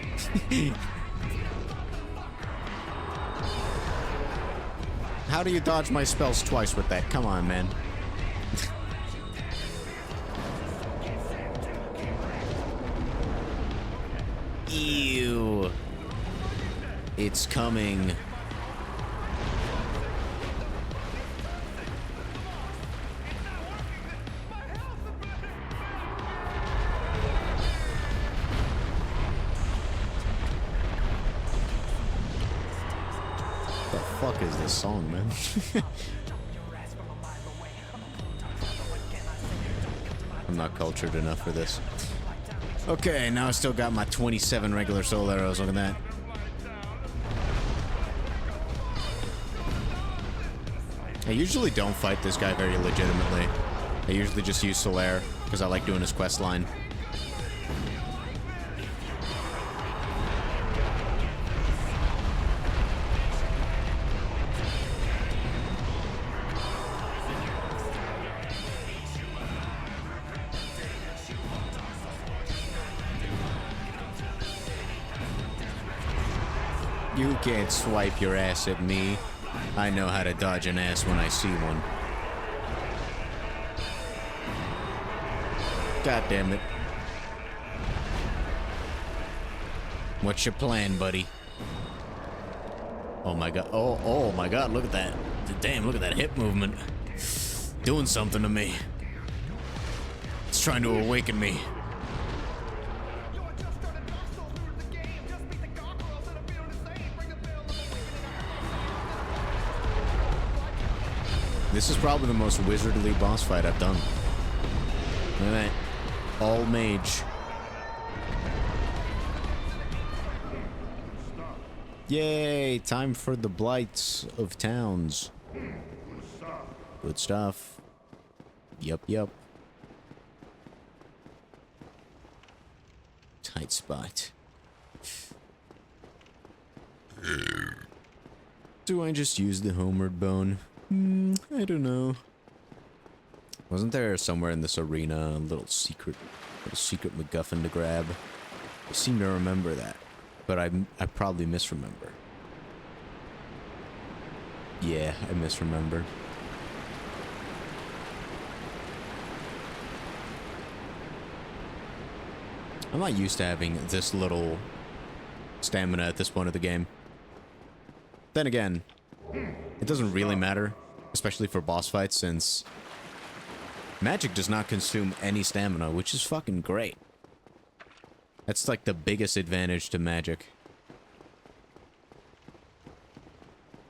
A: How do you dodge my spells twice with that? Come on, man. Ew. It's coming. The fuck is this song, man? I'm not cultured enough for this. Okay, now I still got my 27 regular soul arrows. Look at that. I usually don't fight this guy very legitimately. I usually just use Solaire because I like doing his quest line. You can't swipe your ass at me. I know how to dodge an ass when I see one. God damn it. What's your plan, buddy? Oh my god. Oh my god, look at that. Damn, look at that hip movement. Doing something to me. It's trying to awaken me. This is probably the most wizardly boss fight I've done. Look at that. All mage. Yay! Time for the blights of towns. Good stuff. Yup. Tight spot. Do I just use the homeward bone? I don't know. Wasn't there somewhere in this arena a little secret MacGuffin to grab? I seem to remember that, but I probably misremember. Yeah, I misremember. I'm not used to having this little stamina at this point of the game. Then again, it doesn't really matter, especially for boss fights, since magic does not consume any stamina, which is fucking great. That's like the biggest advantage to magic.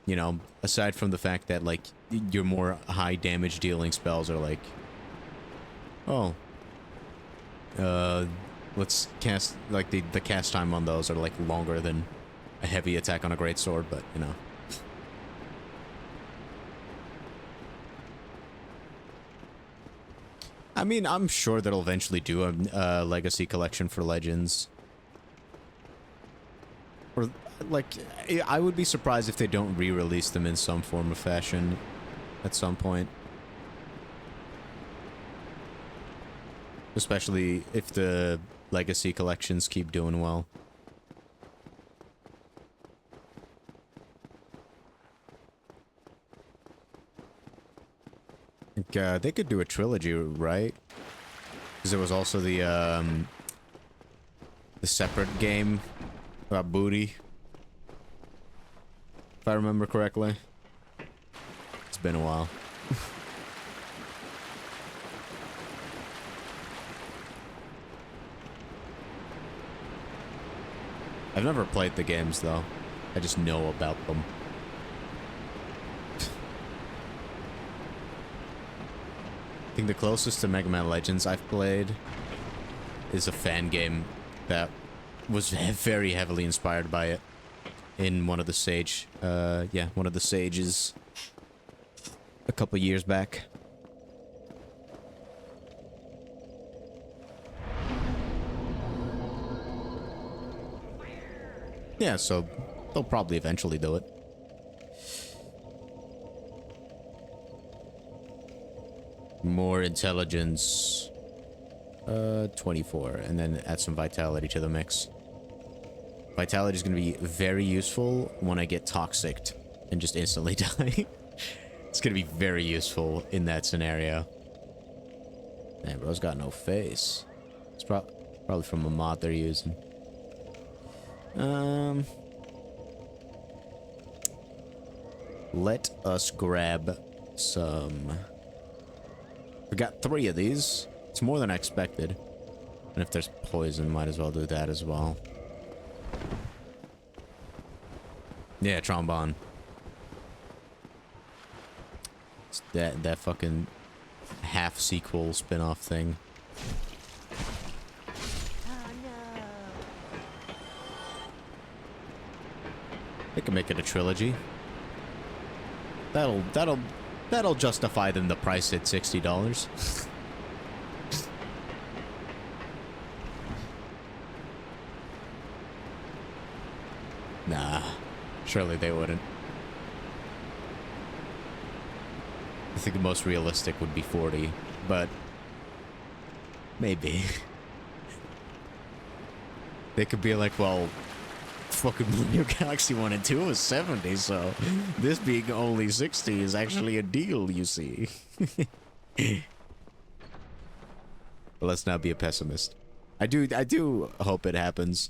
A: You know, aside from the fact that, like, your more high damage dealing spells are like, oh, let's cast, like, the cast time on those are like longer than a heavy attack on a greatsword, but you know. I mean, I'm sure they'll eventually do a legacy collection for Legends. Or, like, I would be surprised if they don't re-release them in some form or fashion at some point. Especially if the legacy collections keep doing well. They could do a trilogy, right? Because there was also the separate game about booty, if I remember correctly. It's been a while. I've never played the games, though. I just know about them. I think the closest to Mega Man Legends I've played is a fan game that was very heavily inspired by it in one of the one of the Sages a couple years back. Yeah, so they'll probably eventually do it. More intelligence. 24, and then add some vitality to the mix. Vitality is going to be very useful when I get toxicked and just instantly die. It's going to be very useful in that scenario. Man, bro's got no face. It's probably from a mod they're using. Let us grab some. We got 3 of these. It's more than I expected. And if there's poison, might as well do that as well. Yeah, trombone. It's that fucking half sequel spin-off thing.
D: Oh no.
A: They can make it a trilogy. That'll justify them the price at $60. Nah, surely they wouldn't. I think the most realistic would be 40, but maybe. They could be like, well, fucking Mario Galaxy 1 and 2 was 70, so this being only 60 is actually a deal, you see. But let's not be a pessimist. I do hope it happens.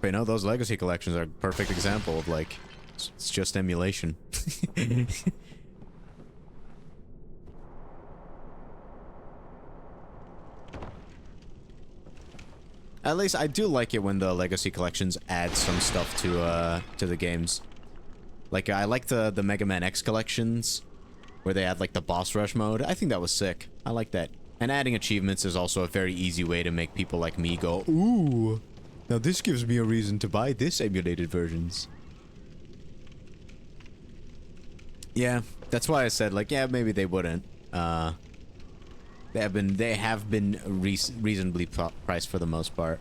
A: But you know, those Legacy collections are a perfect example of, like, it's just emulation. At least I do like it when the Legacy collections add some stuff to the games. Like, I like the Mega Man X collections, where they add, like, the boss rush mode. I think that was sick. I like that. And adding achievements is also a very easy way to make people like me go, ooh, now this gives me a reason to buy this emulated versions. Yeah, that's why I said, like, yeah, maybe they wouldn't. They have been reasonably priced for the most part.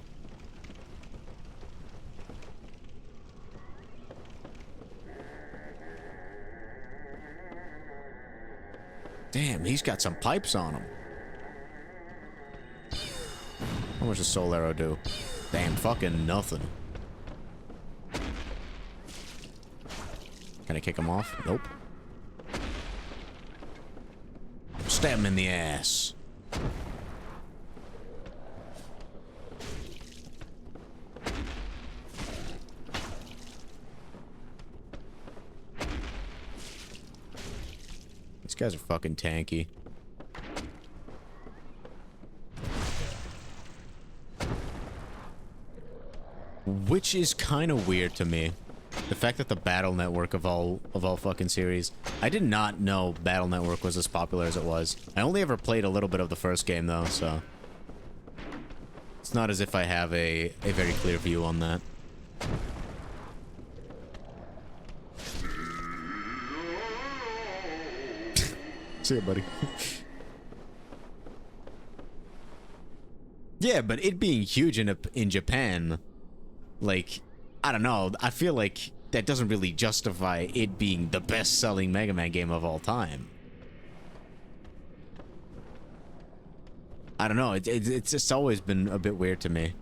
A: Damn, he's got some pipes on him. How much does Soul Arrow do? Damn, fucking nothing. Can I kick him off? Nope. Stab him in the ass. These guys are fucking tanky. Which is kind of weird to me. The fact that the Battle Network of all fucking series. I did not know Battle Network was as popular as it was. I only ever played a little bit of the first game though, so it's not as if I have a very clear view on that. See ya, buddy. Yeah, but it being huge in Japan, like, I don't know, I feel like that doesn't really justify it being the best-selling Mega Man game of all time. I don't know, it's just always been a bit weird to me.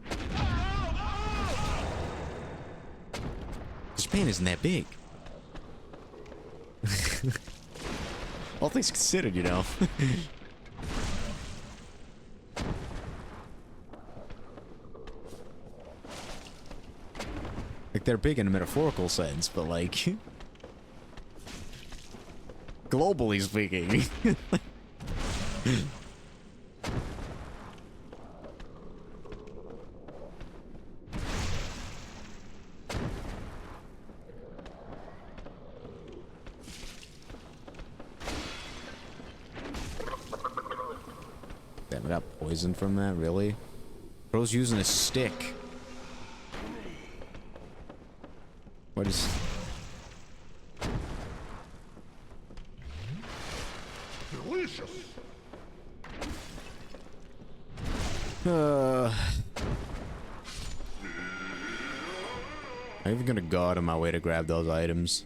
A: Japan isn't that big. All things considered, you know. Like, they're big in a metaphorical sense, but, like, globally speaking. Damn, I got poisoned from that, really? Bro's using a stick. What is...
B: Delicious.
A: I'm even gonna go out of my way to grab those items.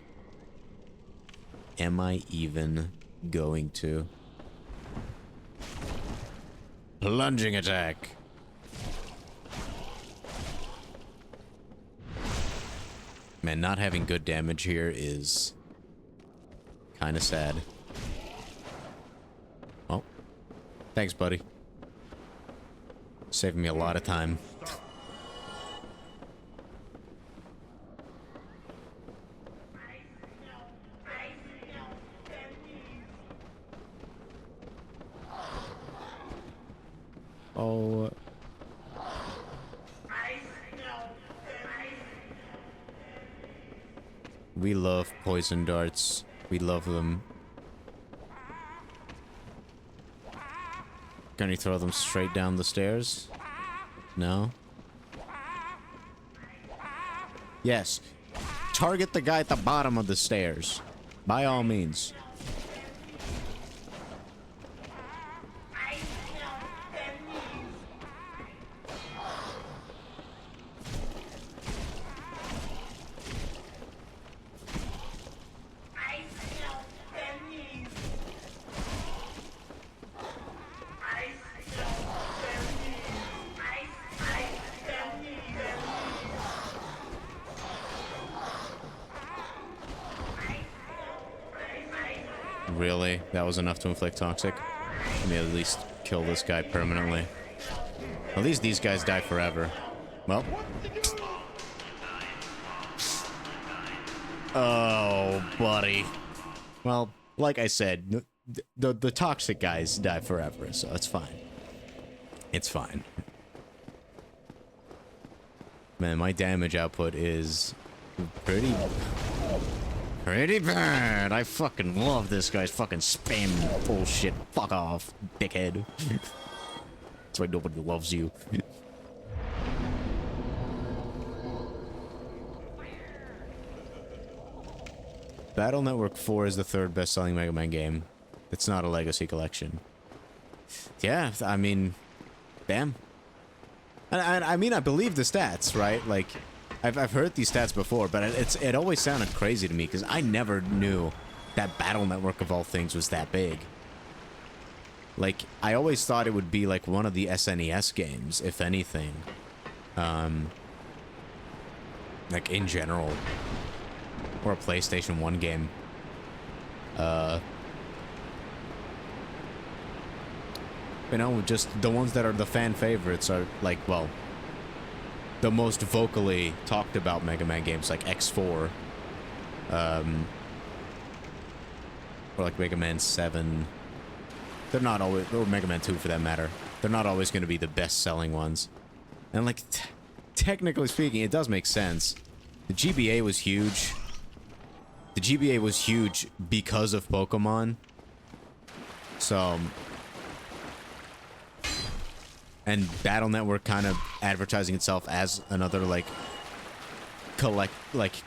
A: Am I even going to? Plunging attack. Man, not having good damage here is kind of sad. Oh. Thanks, buddy. Saving me a lot of time. Oh. We love poison darts. We love them. Can you throw them straight down the stairs? No? Yes. Target the guy at the bottom of the stairs. By all means. Really? That was enough to inflict toxic? Let me at least kill this guy permanently. At least these guys die forever. Well. Oh, buddy. Well, like I said, the toxic guys die forever, so it's fine. It's fine. Man, my damage output is pretty bad. I fucking love this guy's fucking spam bullshit. Fuck off, dickhead. That's why nobody loves you. Battle Network 4 is the third best-selling Mega Man game. It's not a Legacy Collection. Yeah, I mean, damn. And I mean, I believe the stats, right? Like, I've heard these stats before, but it always sounded crazy to me because I never knew that Battle Network of all things was that big. Like, I always thought it would be like one of the SNES games, if anything. Like in general. Or a PlayStation 1 game. You know, just the ones that are the fan favorites are like, well, the most vocally talked about Mega Man games like X4. Or like Mega Man 7. They're not always, or Mega Man 2 for that matter. They're not always going to be the best selling ones. And like, technically speaking, it does make sense. The GBA was huge. The GBA was huge because of Pokemon. So, and Battle Network kind of advertising itself as another like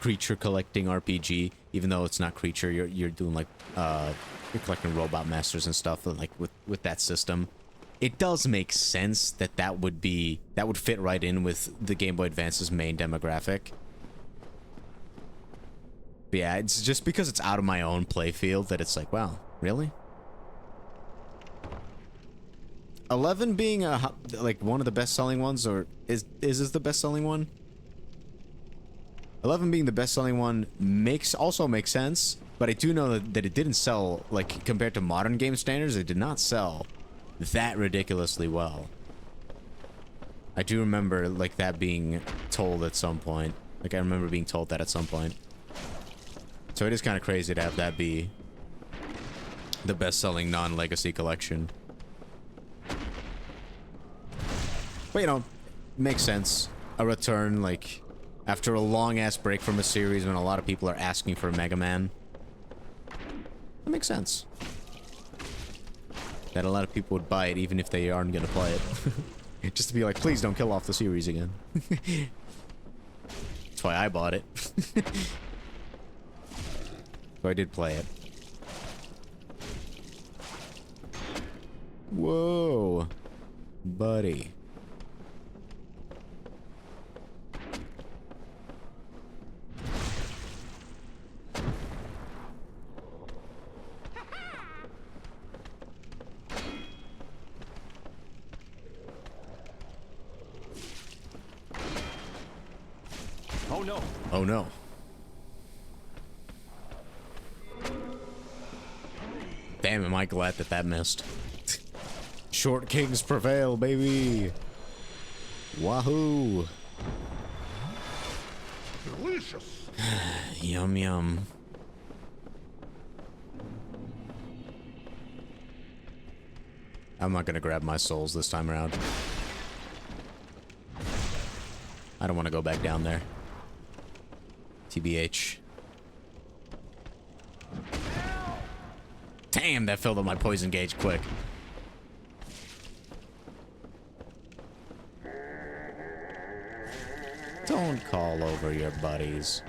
A: creature collecting RPG, even though it's not creature. You're doing like you're collecting robot masters and stuff like with that system. It does make sense that that would fit right in with the Game Boy Advance's main demographic. But yeah, it's just because it's out of my own playfield that it's like, wow, really? 11 being like one of the best-selling ones, or is this the best-selling one? 11 being the best-selling one also makes sense, but I do know that it didn't sell, like, compared to modern game standards, it did not sell that ridiculously well. I do remember, like, that being told at some point. Like, I remember being told that at some point. So it is kind of crazy to have that be the best-selling non-legacy collection. But, you know, makes sense. A return, like, after a long-ass break from a series when a lot of people are asking for a Mega Man. That makes sense. That a lot of people would buy it even if they aren't going to play it. Just to be like, please don't kill off the series again. That's why I bought it. So I did play it. Whoa. Buddy.
C: Oh no.
A: Oh no. Damn, am I glad that that missed. Short kings prevail, baby. Wahoo.
B: Delicious.
A: Yum yum. I'm not gonna grab my souls this time around. I don't want to go back down there. TBH. Damn, that filled up my poison gauge quick. Don't call over your buddies.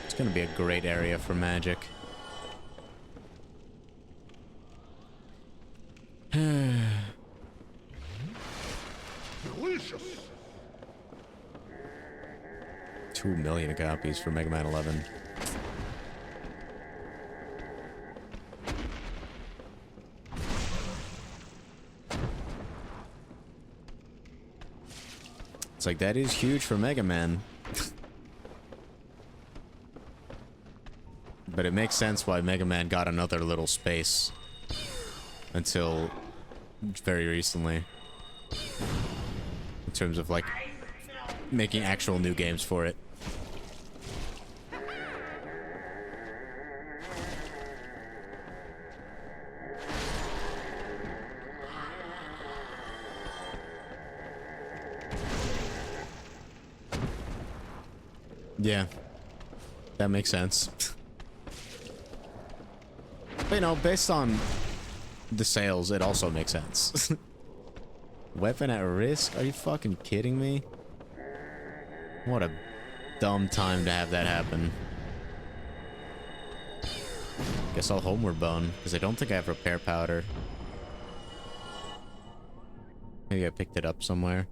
A: It's gonna be a great area for magic.
B: Delicious.
A: 2 million copies for Mega Man 11. It's like, that is huge for Mega Man. But it makes sense why Mega Man got another little space. Until very recently. In terms of, like, making actual new games for it. Yeah, that makes sense. But, you know, based on the sales, it also makes sense. Weapon at risk? Are you fucking kidding me? What a dumb time to have that happen. Guess I'll homeward bone, because I don't think I have repair powder. Maybe I picked it up somewhere.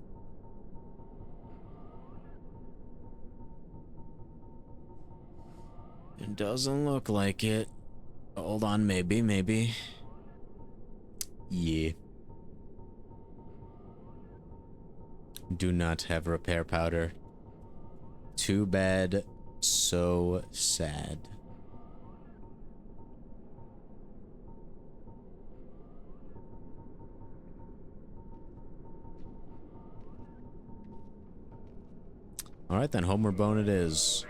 A: It doesn't look like it. Hold on, maybe. Yeah. Do not have repair powder. Too bad. So sad. Alright then, homeward bone it is.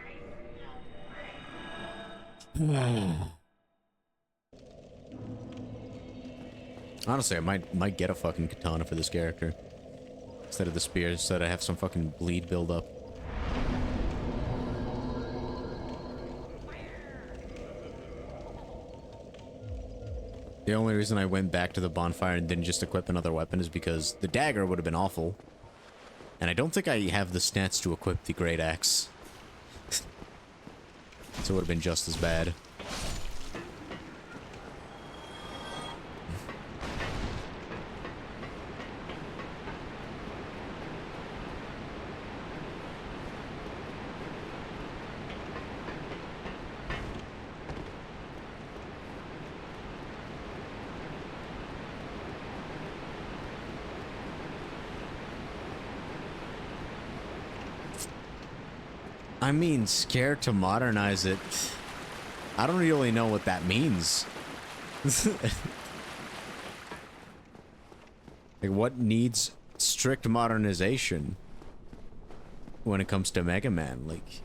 A: Honestly, I might get a fucking katana for this character. Instead of the spear, so that I have some fucking bleed build up. The only reason I went back to the bonfire and didn't just equip another weapon is because the dagger would have been awful. And I don't think I have the stats to equip the great axe. So it would have been just as bad. I mean, scared to modernize it. I don't really know what that means. Like, what needs strict modernization when it comes to Mega Man? Like,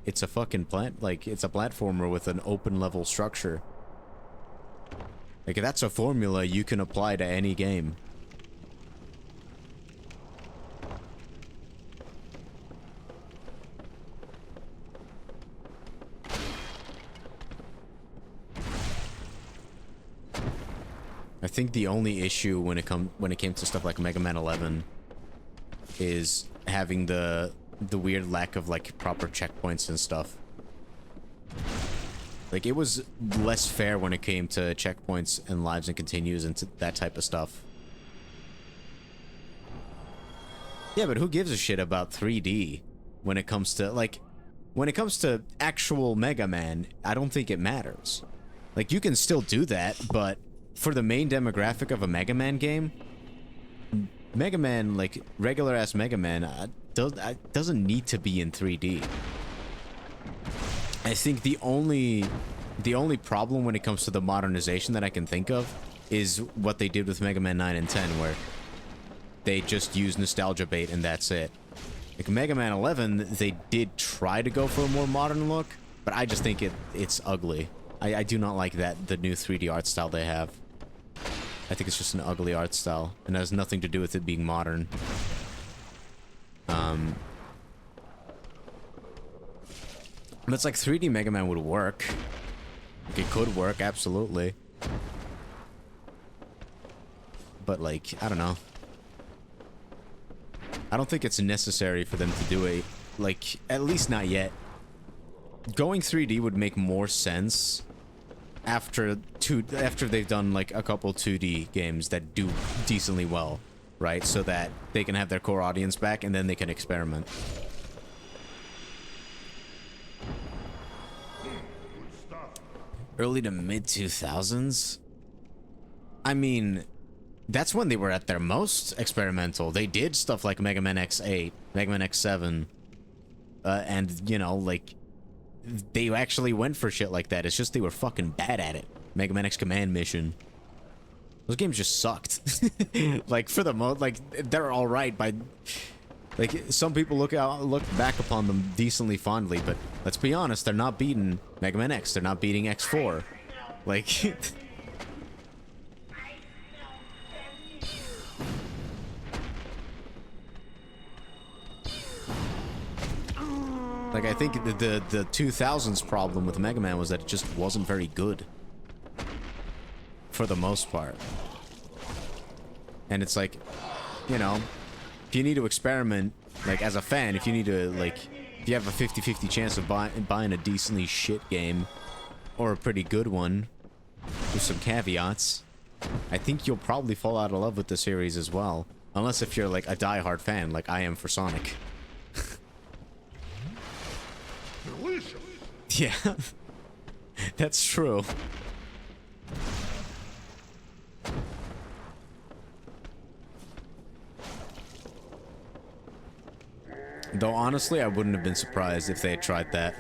A: it's a fucking it's a platformer with an open level structure. Like, that's a formula you can apply to any game. I think the only issue when it came to stuff like Mega Man 11 is having the weird lack of like proper checkpoints and stuff. Like, it was less fair when it came to checkpoints and lives and continues and that type of stuff. Yeah, but who gives a shit about 3D when it comes to actual Mega Man? I don't think it matters. Like, you can still do that, but for the main demographic of a Mega Man game, Mega Man, like regular ass Mega Man, doesn't need to be in 3D. I think the only problem when it comes to the modernization that I can think of is what they did with Mega Man 9 and 10, where they just use nostalgia bait and that's it. Like Mega Man 11, they did try to go for a more modern look, but I just think it's ugly. I do not like the new 3D art style they have. I think it's just an ugly art style, and it has nothing to do with it being modern. But it's like 3D Mega Man would work. Like, it could work, absolutely. But, like, I don't know. I don't think it's necessary for them to do it. Like, at least not yet. Going 3D would make more sense after they've done like a couple 2D games that do decently well, right? So that they can have their core audience back and then they can experiment. Early to mid 2000s? I mean, That's when they were at their most experimental. They did stuff like Mega Man X8, Mega Man X7, and, you know, like, they actually went for shit like that. It's just they were fucking bad at it. Mega Man X Command Mission. Those games just sucked. Like, for the most, like, they're alright by... Like, some people look back upon them decently fondly, but let's be honest, they're not beating Mega Man X. They're not beating X4. Like... Like, I think the 2000s problem with Mega Man was that it just wasn't very good. For the most part. And it's like, you know, if you need to experiment, like, as a fan, if you need to, like, if you have a 50-50 chance of buying a decently shit game, or a pretty good one, with some caveats, I think you'll probably fall out of love with the series as well. Unless if you're, like, a die-hard fan, like I am for Sonic.
B: Delicious.
A: Yeah, that's true. Though honestly, I wouldn't have been surprised if they had tried that.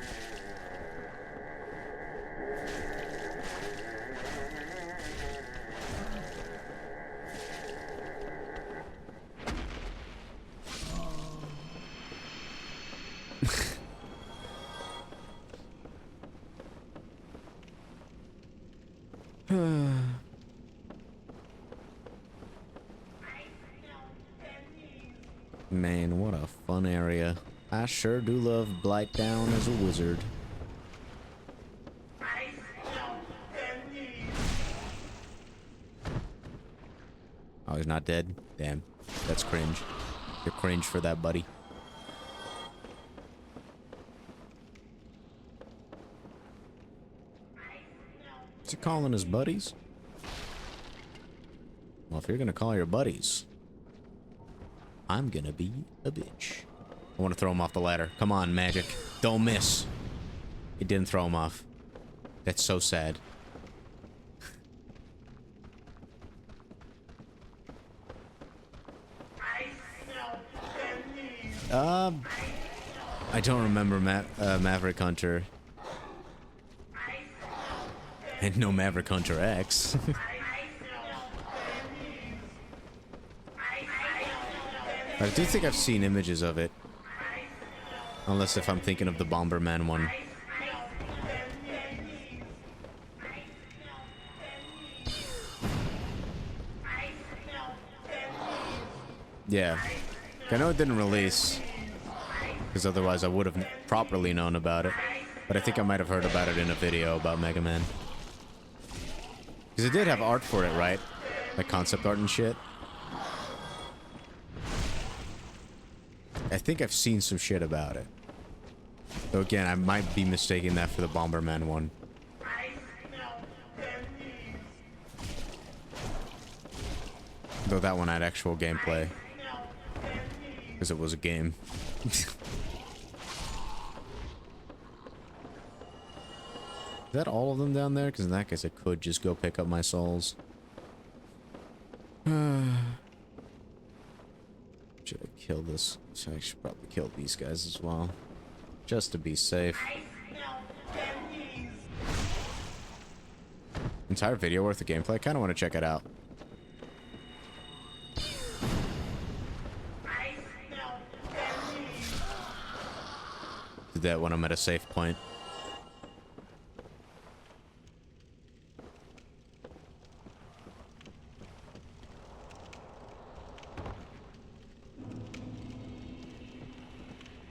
A: Man, what a fun area. I sure do love Blighttown as a wizard. Oh, he's not dead? Damn. That's cringe. You're cringe for that, buddy. Is he calling his buddies? Well, if you're gonna call your buddies, I'm gonna be a bitch. I want to throw him off the ladder. Come on, Magic. Don't miss. It didn't throw him off. That's so sad. I don't remember Maverick Hunter. And no Maverick Hunter X. I do think I've seen images of it. Unless if I'm thinking of the Bomberman one. Yeah. I know it didn't release. Because otherwise I would have properly known about it. But I think I might have heard about it in a video about Mega Man. Because it did have art for it, right? Like concept art and shit. I think I've seen some shit about it. Though again, I might be mistaking that for the Bomberman one. Though that one had actual gameplay. Because it was a game. Is that all of them down there? Because in that case I could just go pick up my souls. Should I kill this? So I should probably kill these guys as well. Just to be safe. Entire video worth of gameplay? I kind of want to check it out. Do that when I'm at a safe point.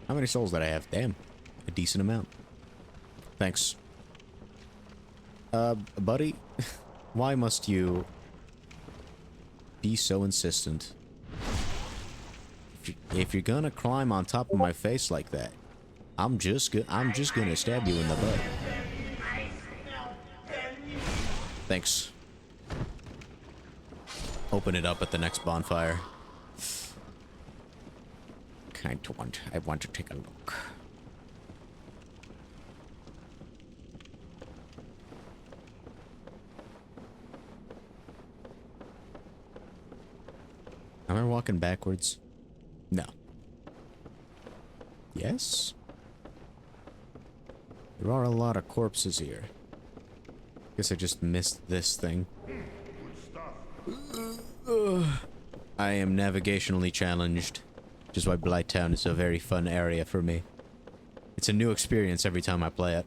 A: How many souls did I have? Damn. A decent amount. Thanks. Buddy? Why must you be so insistent? If you're gonna climb on top of my face like that, I'm just gonna stab you in the butt. Thanks. Open it up at the next bonfire. I want to take a look. Am I walking backwards? No. Yes? There are a lot of corpses here. Guess I just missed this thing. I am navigationally challenged, which is why Blighttown is a very fun area for me. It's a new experience every time I play it.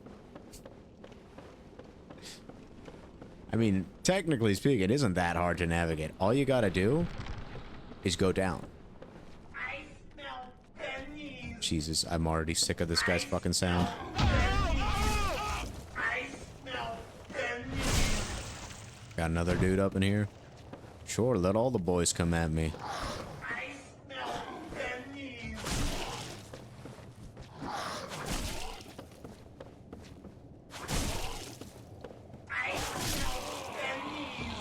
A: I mean, technically speaking, it isn't that hard to navigate. All you gotta do is go down.
D: I smell pennies.
A: Jesus, I'm already sick of this guy's fucking sound.
D: I smell pennies.
A: Got another dude up in here? Sure, let all the boys come at me.
D: I smell pennies. I smell pennies.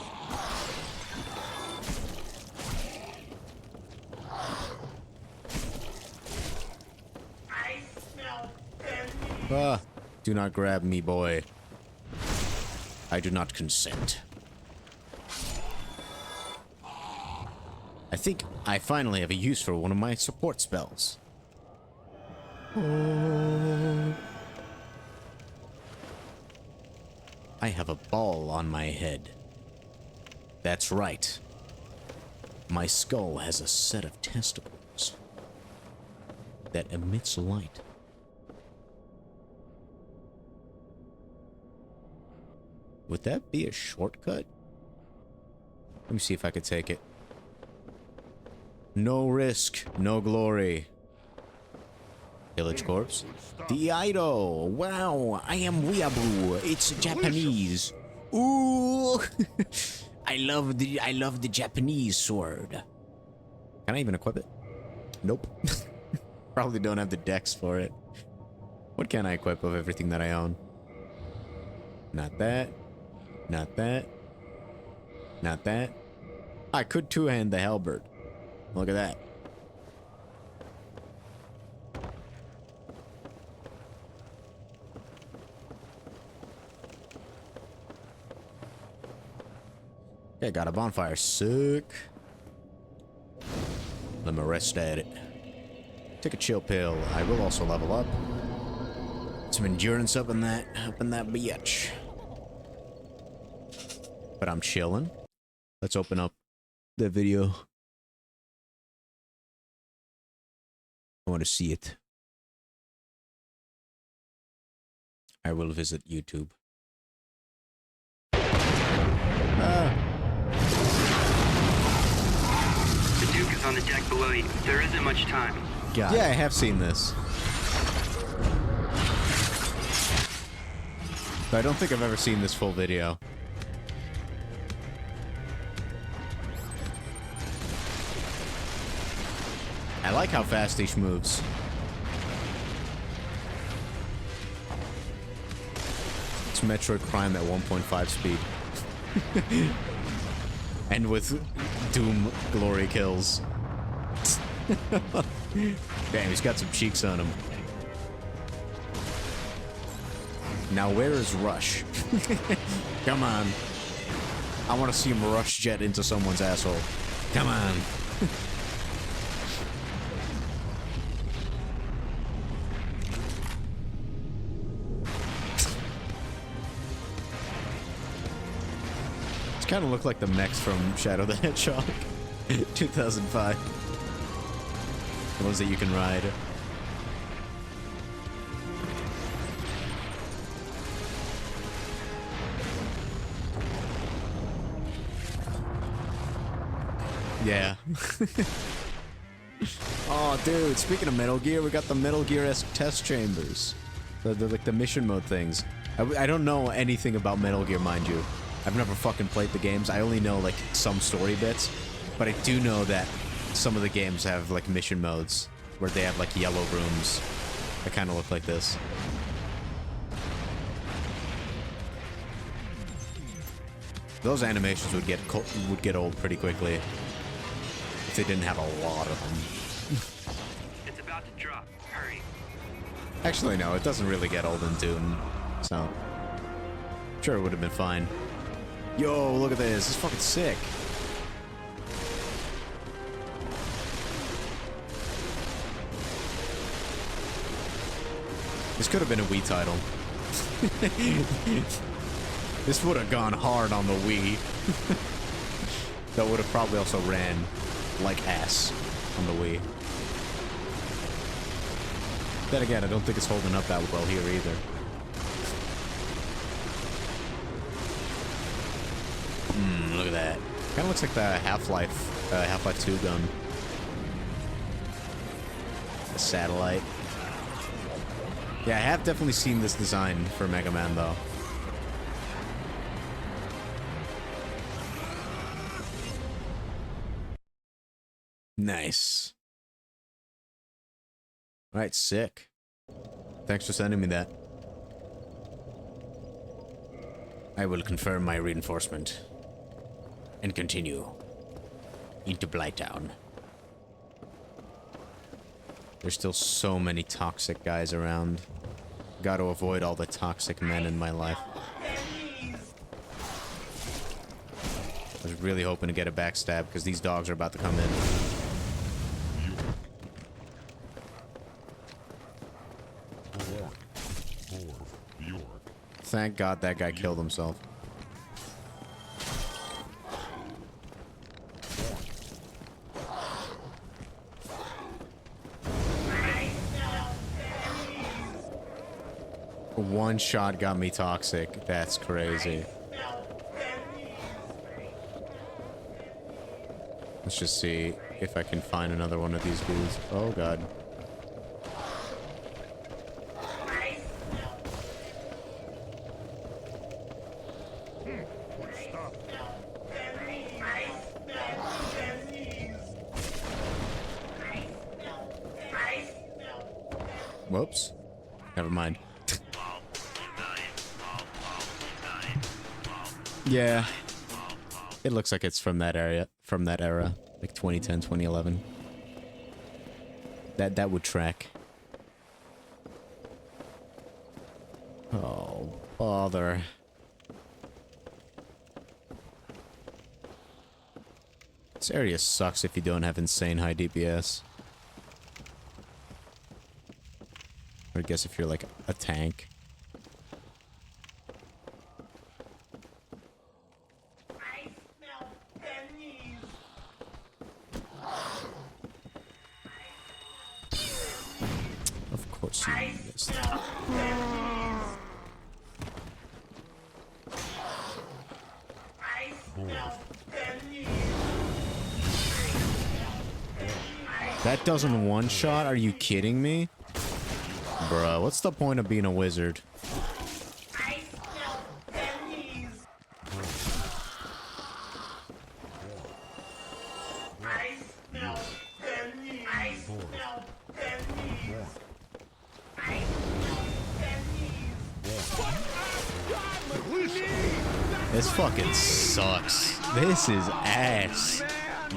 D: I smell pennies.
A: Ah, do not grab me, boy. I do not consent. I think I finally have a use for one of my support spells. I have a ball on my head. That's right. My skull has a set of testicles that emits light. Would that be a shortcut? Let me see if I could take it. No risk, no glory. Village corpse. The idol. Wow, I am Weeaboo. It's Japanese. Ooh, I love the Japanese sword. Can I even equip it? Nope. Probably don't have the dex for it. What can I equip of everything that I own? Not that. Not that. Not that. I could two-hand the halberd. Look at that. Okay, got a bonfire. Sick. Let me rest at it. Take a chill pill. I will also level up. Some endurance up in that bitch. But I'm chilling. Let's open up the video. I want to see it. I will visit YouTube.
E: The Duke is on the deck below you. There isn't much time.
A: God. Yeah, I have seen this. But I don't think I've ever seen this full video. I like how fast each moves. It's Metroid Prime at 1.5 speed. And with Doom glory kills. Damn, he's got some cheeks on him. Now where is Rush? Come on. I want to see him rush jet into someone's asshole. Come on. Kind of look like the mechs from Shadow the Hedgehog 2005. The ones that you can ride. Yeah. Oh, dude, speaking of Metal Gear, we got the Metal Gear-esque test chambers. Like the mission mode things. I don't know anything about Metal Gear, mind you. I've never fucking played the games. I only know, like, some story bits. But I do know that some of the games have, like, mission modes where they have, like, yellow rooms that kind of look like this. Those animations would get old pretty quickly if they didn't have a lot of them.
E: It's about to drop. Hurry.
A: Actually, no, it doesn't really get old in Doom, so I'm sure it would have been fine. Yo, look at this. This is fucking sick. This could have been a Wii title. This would have gone hard on the Wii. That would have probably also ran like ass on the Wii. Then again, I don't think it's holding up that well here either. Look at that. Kind of looks like the Half-Life 2 gun. The satellite. Yeah, I have definitely seen this design for Mega Man, though. Nice. Alright, sick. Thanks for sending me that. I will confirm my reinforcement. And continue. Into Blighttown. There's still so many toxic guys around. Gotta avoid all the toxic men in my life. I was really hoping to get a backstab because these dogs are about to come in. Thank God that guy killed himself. One shot got me toxic. That's crazy. Let's just see if I can find another one of these dudes. Oh God. Whoops. Never mind. Yeah. It looks like it's from that era, like 2010, 2011. That would track. Oh, bother. This area sucks if you don't have insane high DPS. Or I guess if you're like a tank. Of course you missed. That doesn't one-shot? Are you kidding me? Bruh, what's the point of being a wizard? This fucking sucks. This is ass.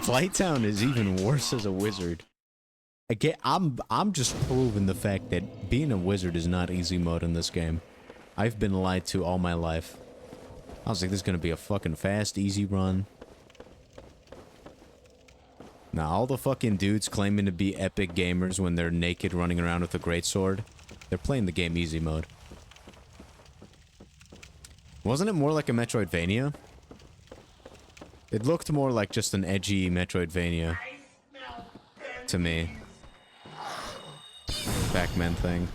A: Blighttown is even worse as a wizard. I'm just proving the fact that being a wizard is not easy mode in this game. I've been lied to all my life. I was like, this is gonna be a fucking fast, easy run. Now, all the fucking dudes claiming to be epic gamers when they're naked running around with a greatsword, they're playing the game easy mode. Wasn't it more like a Metroidvania? It looked more like just an edgy Metroidvania. To me. Pac-Man thing.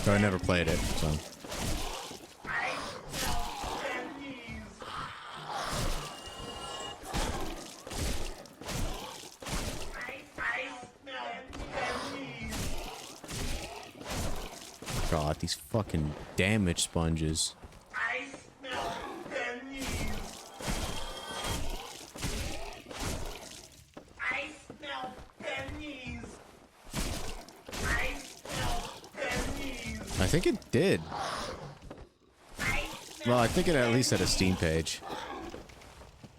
A: But I never played it, so... God, these fucking damage sponges. I think it did. Well, I think it at least had a Steam page.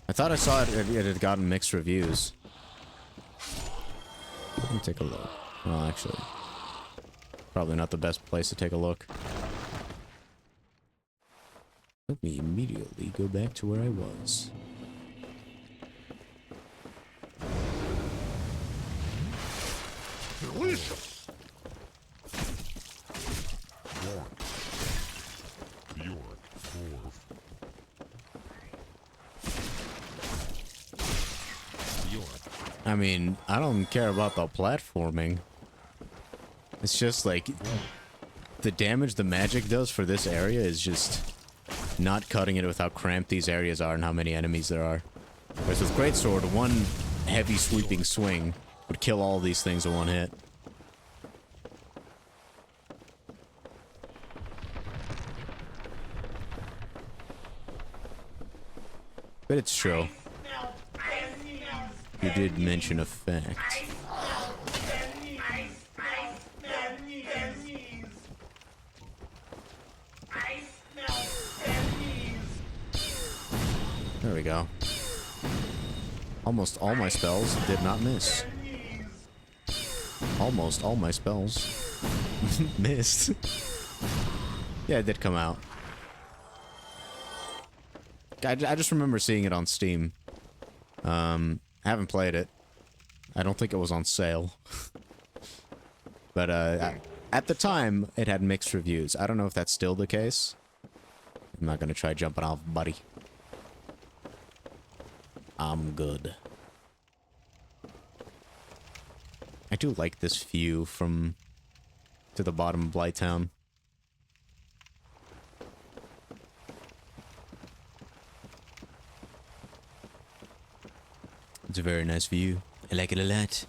A: I thought I saw it had gotten mixed reviews. Let me take a look. Well, actually, probably not the best place to take a look. Let me immediately go back to where I was.
B: Delicious.
A: I mean, I don't care about the platforming. It's just like the damage the magic does for this area is just not cutting it with how cramped these areas are and how many enemies there are. Whereas with Greatsword, one heavy sweeping swing would kill all these things in one hit. But it's true. You did mention a fact. There we go. Almost all my spells did not miss. Almost all my spells missed. Yeah, it did come out. I just remember seeing it on Steam. I haven't played it. I don't think it was on sale. But at the time, it had mixed reviews. I don't know if that's still the case. I'm not gonna try jumping off, buddy. I'm good. I do like this view from to the bottom of Blighttown. It's a very nice view. I like it a lot.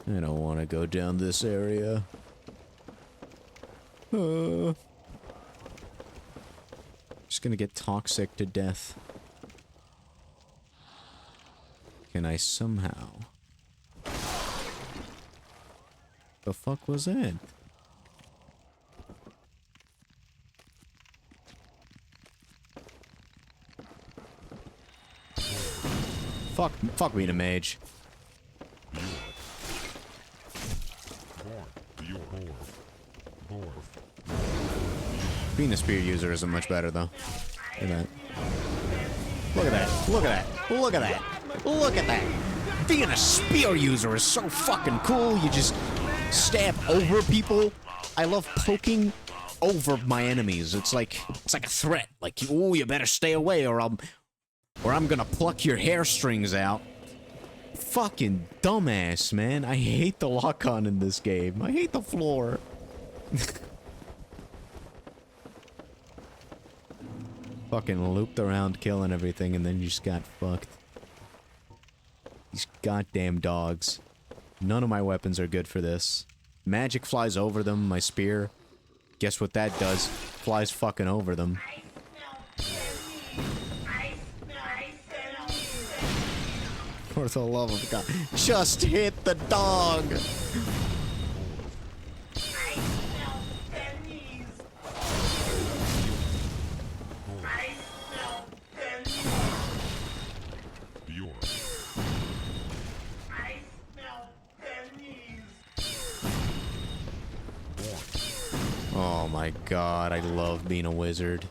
A: I don't want to go down this area. Just gonna get toxic to death. Can I somehow... The fuck was that? Fuck me to mage. Being a spear user isn't much better though. Look at that. Look at that. Look at that. Look at that. Look at that. Being a spear user is so fucking cool. You just stab over people. I love poking over my enemies. It's like a threat. Like, oh, you better stay away or I'm gonna pluck your hair strings out. Fucking dumbass, man. I hate the lock-on in this game. I hate the floor. Fucking looped around killing everything and then you just got fucked. These goddamn dogs. None of my weapons are good for this. Magic flies over them, my spear. Guess what that does? Flies fucking over them. For the love of God. Just hit the dog! Oh my god, I love being a wizard.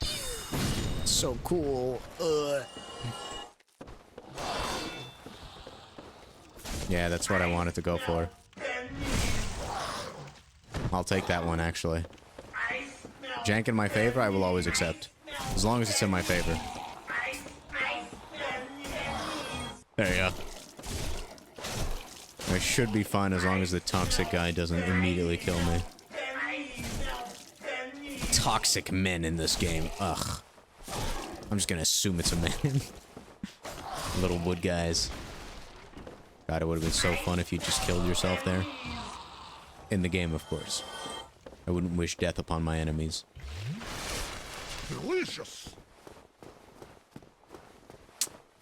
A: It's so cool. Ugh. Yeah, that's what I wanted to go for. I'll take that one, actually. Jank in my favor, I will always accept. As long as it's in my favor. There you go. I should be fine as long as the toxic guy doesn't immediately kill me. Toxic men in this game. Ugh. I'm just gonna assume it's a man. Little wood guys. God, it would have been so fun if you just killed yourself there. In the game, of course. I wouldn't wish death upon my enemies.
B: Delicious.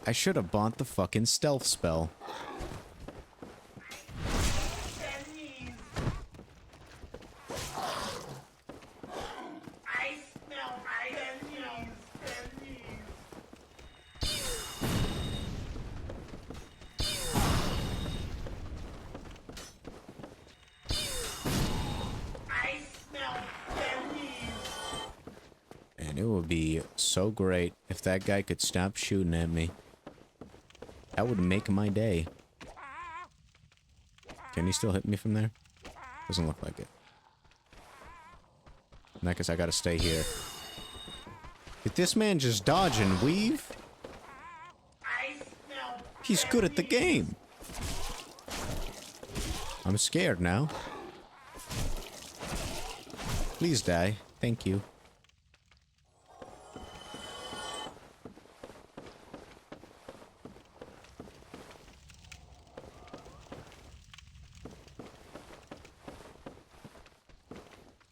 A: I should have bought the fucking stealth spell. And it would be so great if that guy could stop shooting at me. That would make my day. Can he still hit me from there? Doesn't look like it. In that case, I gotta stay here. Did this man just dodge and weave?
D: I smell
A: He's good at the game. I'm scared now. Please die. Thank you.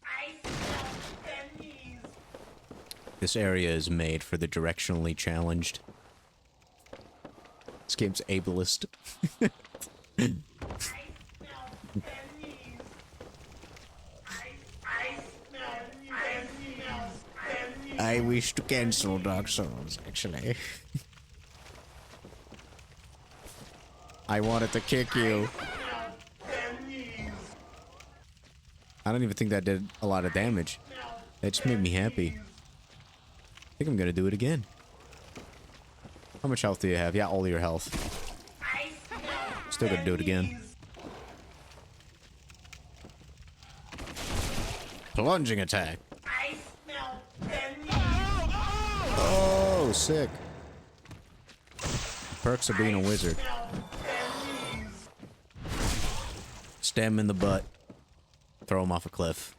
D: I smell pennies.
A: This area is made for the directionally challenged. This game's ableist.
D: I smell pennies. I smell pennies.
A: I wish to cancel Dark Souls, actually. I wanted to kick you.
D: Pennies.
A: I don't even think that did a lot of damage. That just made me happy. I think I'm gonna do it again. How much health do you have? Yeah, all your health.
D: I smell
A: Still gonna do it again.
D: pennies.
A: Plunging attack.
D: I smell pennies.
A: Oh, sick. Perks of being a wizard.
D: Smell pennies.
A: Stab him in the butt. Throw him off a cliff.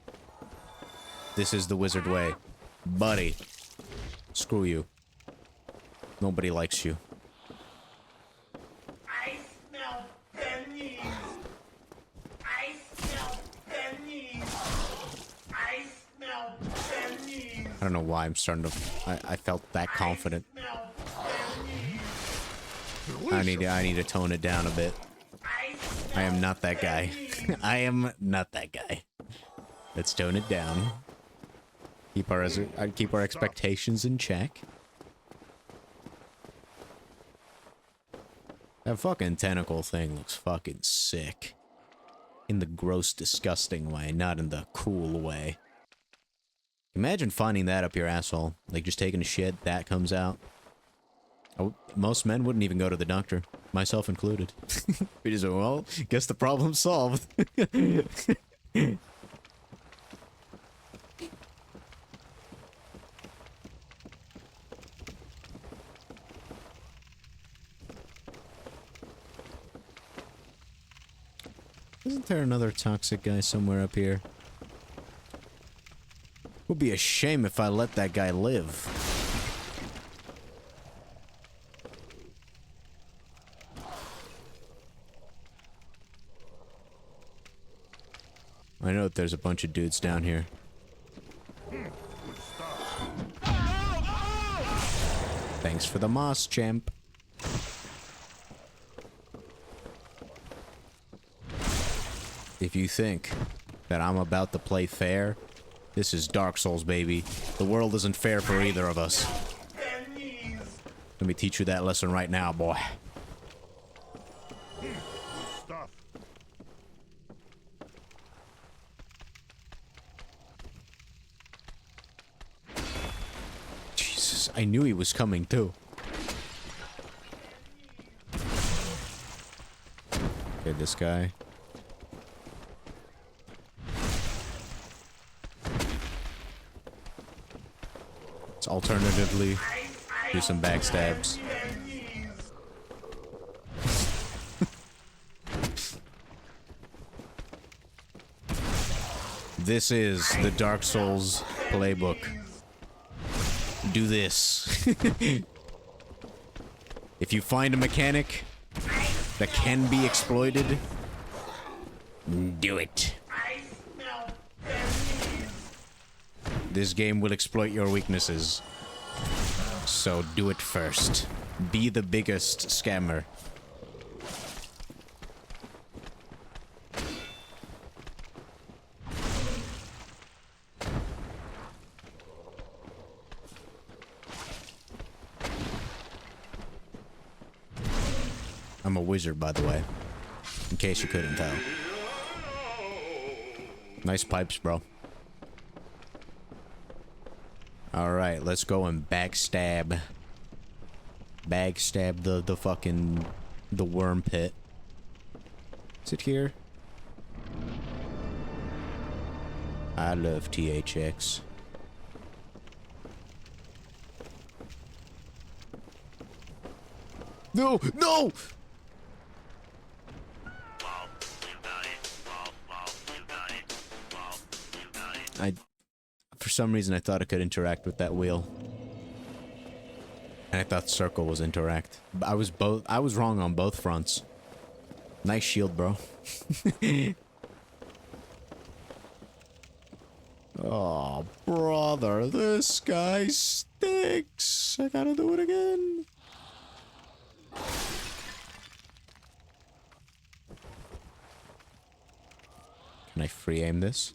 A: This is the wizard way. Buddy. Screw you. Nobody likes you.
D: I smell pennies. I smell pennies. I smell pennies.
A: I don't know why I'm starting to... I felt that confident.
D: Smell pennies.
A: I need to tone it down a bit.
D: I
A: I am not that guy. I am not that guy. Let's tone it down. Keep our expectations in check. That fucking tentacle thing looks fucking sick. In the gross, disgusting way, not in the cool way. Imagine finding that up your asshole. Like, just taking a shit, that comes out. Most men wouldn't even go to the doctor. Myself included. We just, well, guess the problem's solved. Isn't there another toxic guy somewhere up here? Would be a shame if I let that guy live. I know that there's a bunch of dudes down here. Thanks for the moss, champ. If you think that I'm about to play fair, this is Dark Souls, baby. The world isn't fair for either of us.
D: pennies.
A: Let me teach you that lesson right now, boy.
B: Stuff.
A: Jesus, I knew he was coming too. Okay, this guy. Let's alternatively do some backstabs. This is the Dark Souls playbook. Do this. If you find a mechanic that can be exploited, do it.
D: I smell pennies.
A: This game will exploit your weaknesses. So do it first. Be the biggest scammer. I'm a wizard, by the way. In case you couldn't tell. Nice pipes, bro. Alright, let's go and backstab. Backstab the fucking... the worm pit. Is it here? I love THX. No! No! For some reason, I thought I could interact with that wheel. And I thought circle was interact. But I was wrong on both fronts. Nice shield, bro. Oh, brother, this guy stinks. I gotta do it again. Can I free aim this?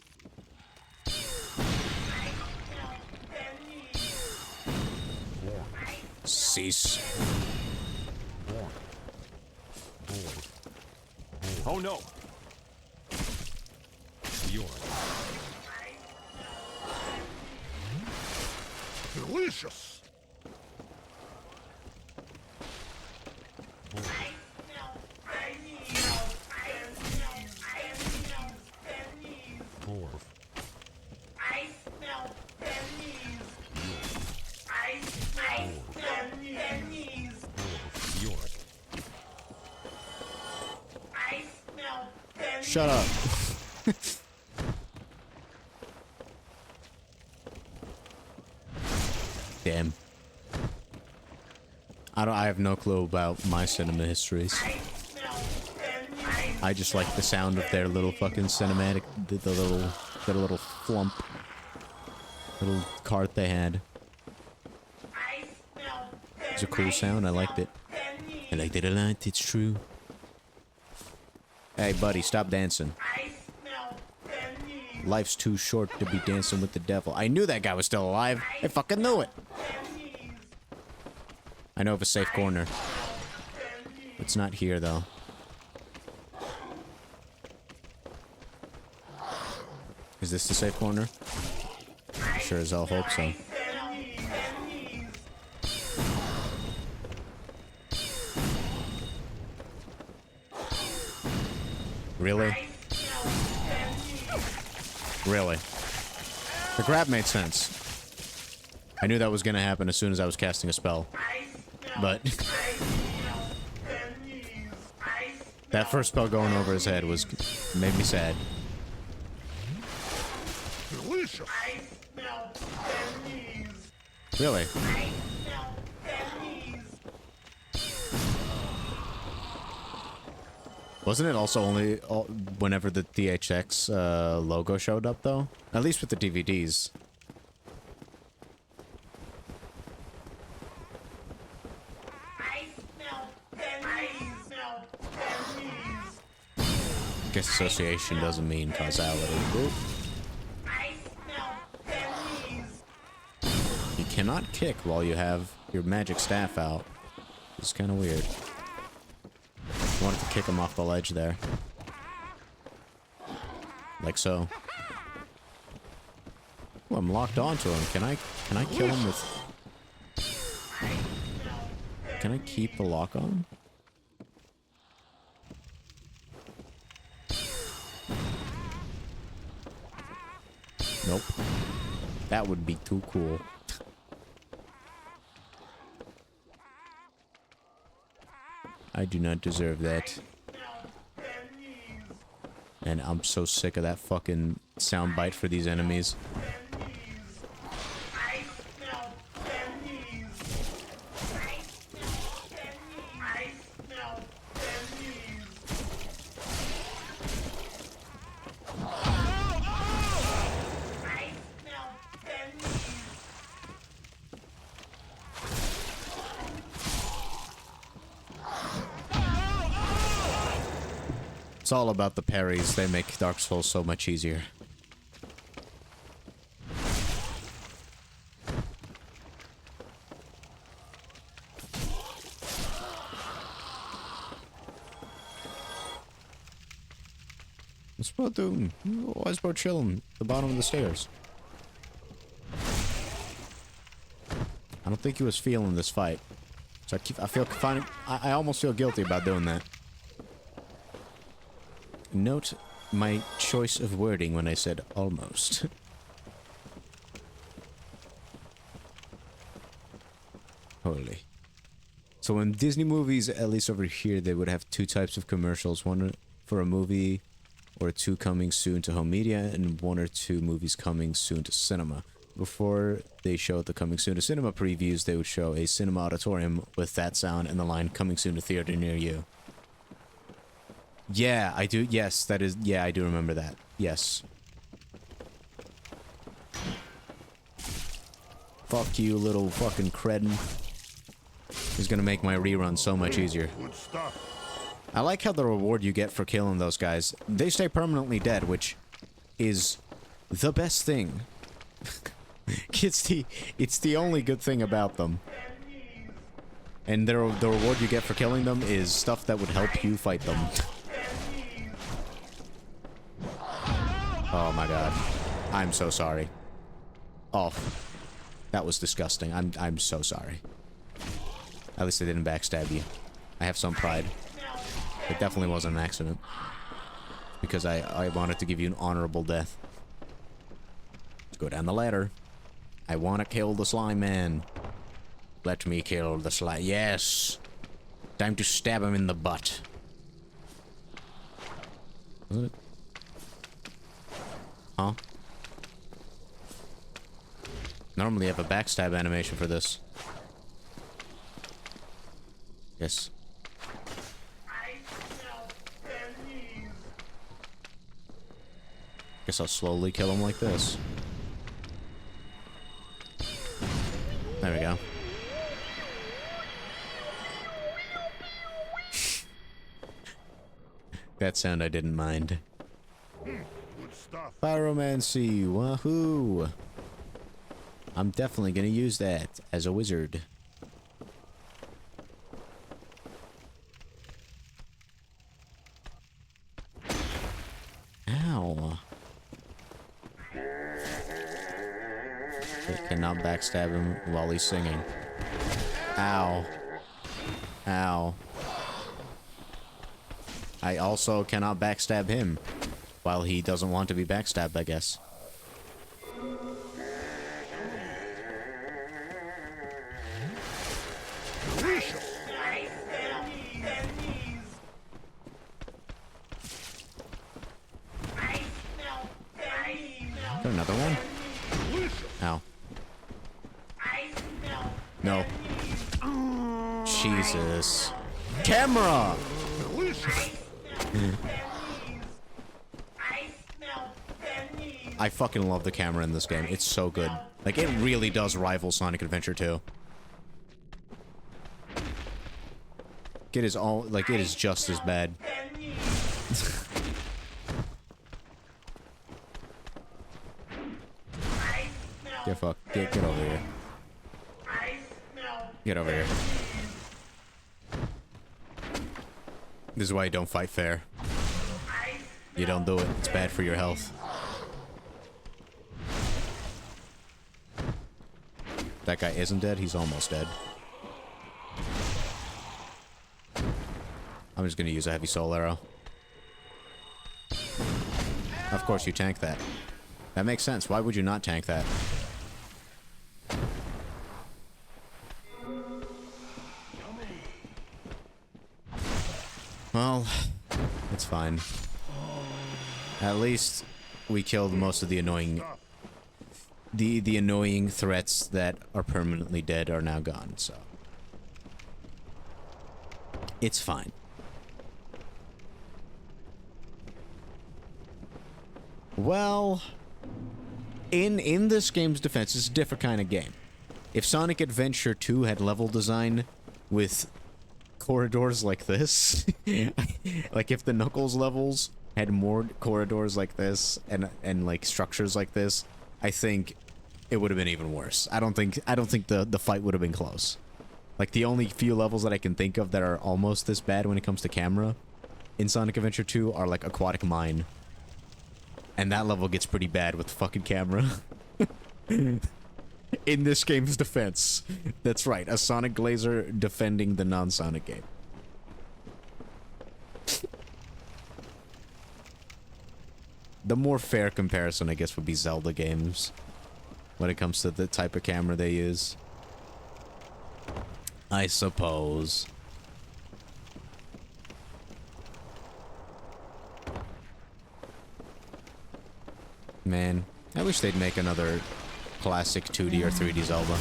A: Cease.
B: Oh no! Delicious!
A: Shut up. Damn. I have no clue about my cinema histories. I just like the sound of their little fucking cinematic, the little flump, little cart they had. It's a cool sound. I liked it. I liked it a lot. It's true. Hey, buddy, stop dancing. Life's too short to be dancing with the devil. I knew that guy was still alive. I fucking knew it. I know of a safe corner. It's not here, though. Is this the safe corner? Sure as hell hope so. Really? Really? The grab made sense. I knew that was gonna happen as soon as I was casting a spell. But that first spell going over his head made me sad.
B: Delicious!
A: Really? Wasn't it also only whenever the THX logo showed up, though? At least with the DVDs. I guess association doesn't mean causality. Oop. You cannot kick while you have your magic staff out. It's kind of weird. I wanted to kick him off the ledge there. Like so. Oh, I'm locked onto him. Can I kill him with... Can I keep the lock on? Nope. That would be too cool. I do not deserve that. And I'm so sick of that fucking soundbite for these enemies. It's all about the parries. They make Dark Souls so much easier. What's about doing? What's about chilling at the bottom of the stairs? I don't think he was feeling this fight. So I almost feel guilty about doing that. Note my choice of wording when I said almost. Holy. So in Disney movies, at least over here, they would have two types of commercials. One for a movie or two coming soon to home media, and one or two movies coming soon to cinema. Before they showed the coming soon to cinema previews, they would show a cinema auditorium with that sound and the line coming soon to theater near you. Yeah, I do. Yes, that is. Yeah, I do remember that. Yes. Fuck you, little fucking cretin. He's gonna make my rerun so much easier.
B: Good stuff.
A: I like how the reward you get for killing those guys, they stay permanently dead, which is the best thing. It's the only good thing about them. And the reward you get for killing them is stuff that would help you fight them. Oh my god. I'm so sorry. Oh. That was disgusting. I'm so sorry. At least I didn't backstab you. I have some pride. It definitely wasn't an accident. Because I wanted to give you an honorable death. Let's go down the ladder. I want to kill the slime man. Let me kill the slime. Yes! Time to stab him in the butt. Was it? Huh? Normally I have a backstab animation for this. Yes. Guess I'll slowly kill him like this. There we go. That sound I didn't mind.
B: Good stuff.
A: Pyromancy, wahoo! I'm definitely gonna use that as a wizard. Ow. I cannot backstab him while he's singing. Ow. Ow. I also cannot backstab him while he doesn't want to be backstabbed, I guess. Got another one? Ow. No. Jesus. Camera! I fucking love the camera in this game. It's so good. Like, it really does rival Sonic Adventure 2. It is all, like, it is just as bad. Get fuck. Get over here. Get over here. This is why you don't fight fair. You don't do it. It's bad for your health. That guy isn't dead. He's almost dead. I'm just gonna use a heavy soul arrow. Of course you tank that. That makes sense. Why would you not tank that? Well, it's fine. At least we killed most of the annoying... The annoying threats that are permanently dead are now gone, so... It's fine. Well... In this game's defense, it's a different kind of game. If Sonic Adventure 2 had level design with corridors like this, like if the Knuckles levels had more corridors like this and like structures like this, I think it would have been even worse. I don't think the fight would have been close. Like the only few levels that I can think of that are almost this bad when it comes to camera in Sonic Adventure 2 are like Aquatic Mine. And that level gets pretty bad with the fucking camera. In this game's defense. That's right, a Sonic Glazer defending the non-Sonic game. The more fair comparison, I guess, would be Zelda games. When it comes to the type of camera they use. I suppose. Man, I wish they'd make another classic 2D or 3D Zelda.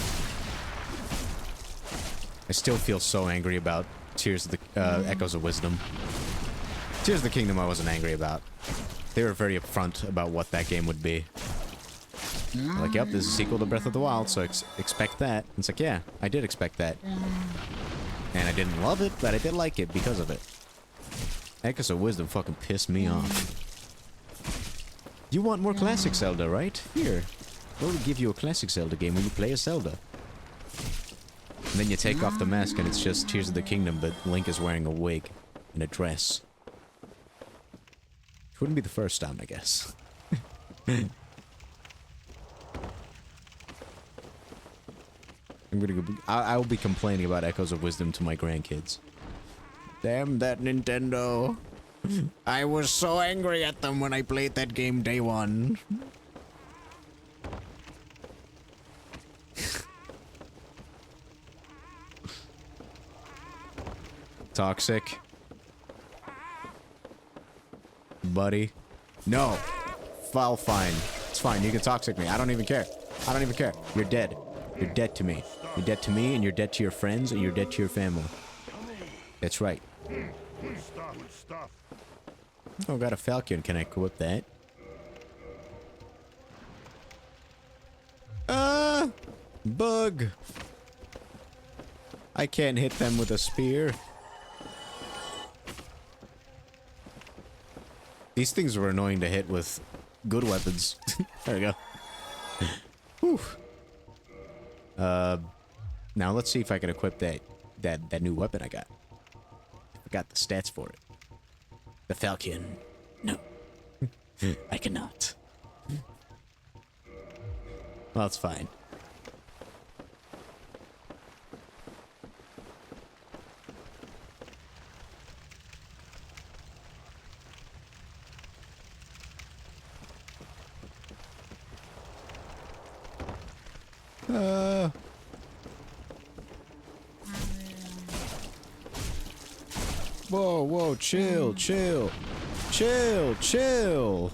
A: I still feel so angry about Tears of the Echoes of Wisdom. Tears of the Kingdom I wasn't angry about. They were very upfront about what that game would be. Like, yep, this is a sequel to Breath of the Wild, so expect that. It's like, yeah, I did expect that. And I didn't love it, but I did like it because of it. Echoes of Wisdom fucking pissed me off. You want more classic Zelda, right? Here. We'll give you a classic Zelda game when you play a Zelda. And then you take off the mask and it's just Tears of the Kingdom, but Link is wearing a wig and a dress. It wouldn't be the first time, I guess. I will be complaining about Echoes of Wisdom to my grandkids. Damn that Nintendo. I was so angry at them when I played that game day one. Toxic. Buddy. No. Well, fine. It's fine. You can toxic me. I don't even care. I don't even care. You're dead. You're dead to me. You're dead to me, and you're dead to your friends, and you're dead to your family. That's right.
B: Good stuff. Good stuff.
A: Oh, got a falcon. Can I equip that? Bug. I can't hit them with a spear. These things were annoying to hit with good weapons. There we go. Whew. Now let's see if I can equip that new weapon I got. I got the stats for it. The Falcon. No. I cannot. Well, it's fine. Whoa, whoa, chill, chill. Chill, chill.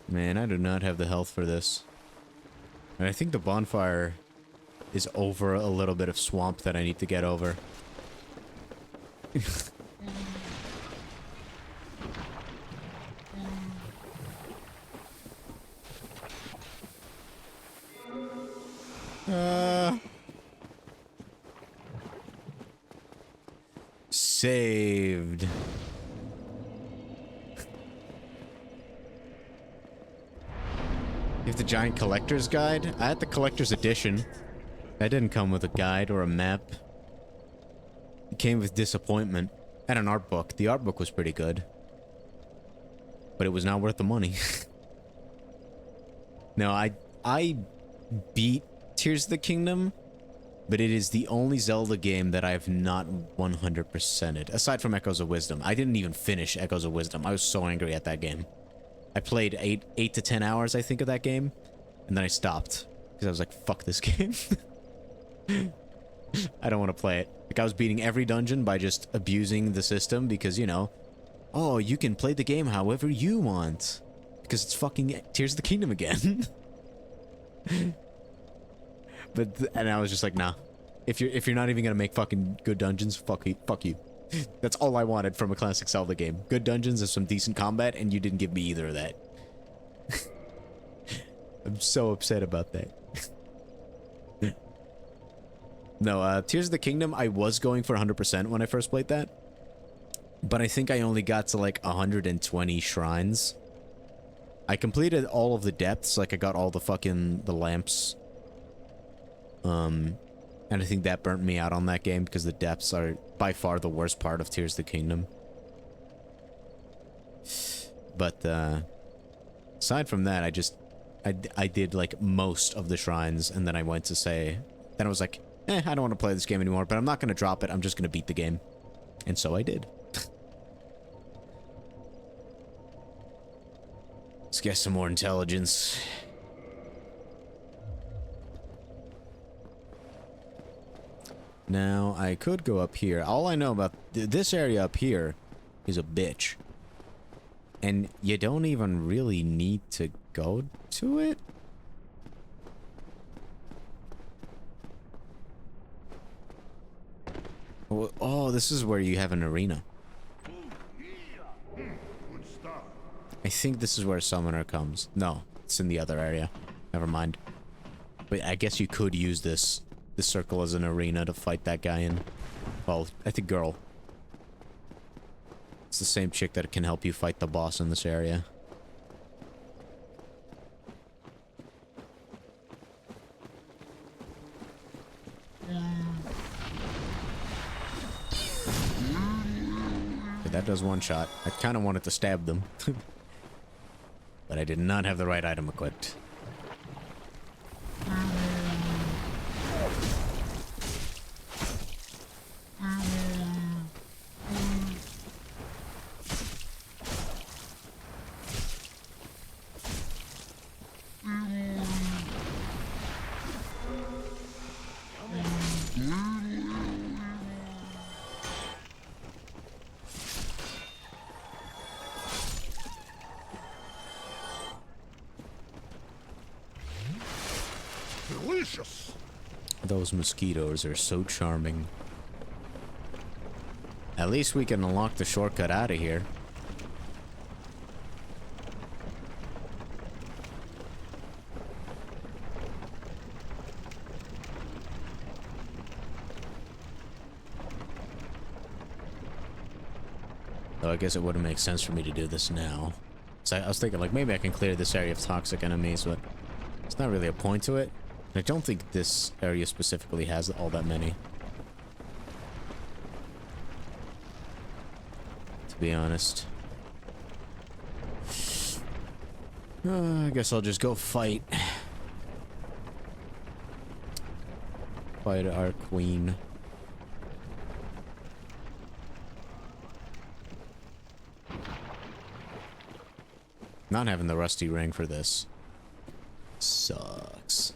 A: Man, I do not have the health for this. And I think the bonfire is over a little bit of swamp that I need to get over. Saved. You have the giant collector's guide? I had the collector's edition. That didn't come with a guide or a map. It came with disappointment. And an art book. The art book was pretty good. But it was not worth the money. No, I beat Tears of the Kingdom, but it is the only Zelda game that I have not 100%ed. Aside from Echoes of Wisdom. I didn't even finish Echoes of Wisdom. I was so angry at that game. I played 8 to 10 hours, I think, of that game. And then I stopped. Because I was like, fuck this game. I don't want to play it. Like, I was beating every dungeon by just abusing the system because, you know, oh, you can play the game however you want. Because it's fucking Tears of the Kingdom again. And I was just like, nah. If you're not even gonna make fucking good dungeons, fuck you. That's all I wanted from a classic Zelda game. Good dungeons and some decent combat, and you didn't give me either of that. I'm so upset about that. No, Tears of the Kingdom, I was going for 100% when I first played that. But I think I only got to like 120 shrines. I completed all of the depths, like I got all the fucking the lamps. And I think that burnt me out on that game because the depths are by far the worst part of Tears of the Kingdom. But aside from that, I did like most of the shrines, and then I went to say, then I was like, I don't want to play this game anymore, but I'm not going to drop it. I'm just going to beat the game. And so I did. Let's get some more intelligence. Now, I could go up here. All I know about this area up here is a bitch. And you don't even really need to go to it? Oh, this is where you have an arena.
B: Good stuff.
A: I think this is where a summoner comes. No, it's in the other area. Never mind. But I guess you could use this circle as an arena to fight that guy in. Well, I think girl. It's the same chick that can help you fight the boss in this area. Okay, that does one shot. I kind of wanted to stab them. But I did not have the right item equipped.
B: Delicious.
A: Those mosquitoes are so charming. At least we can unlock the shortcut out of here. Though I guess it wouldn't make sense for me to do this now. So I was thinking, like, maybe I can clear this area of toxic enemies, but there's not really a point to it. I don't think this area specifically has all that many. To be honest. I guess I'll just go fight. Fight our queen. Not having the rusty ring for this sucks.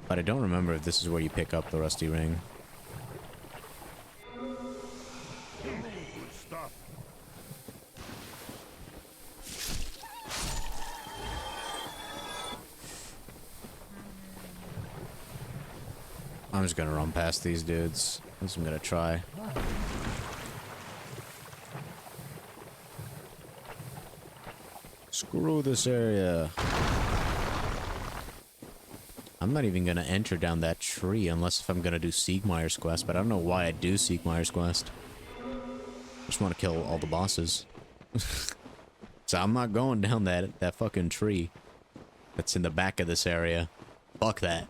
A: But I don't remember if this is where you pick up the rusty ring.
B: Good stuff.
A: I'm just gonna run past these dudes. That's what I'm gonna try. Screw this area. I'm not even gonna enter down that tree unless if I'm gonna do Siegmeyer's quest, but I don't know why I'd do Siegmeyer's quest. I just want to kill all the bosses. So I'm not going down that fucking tree that's in the back of this area. Fuck that.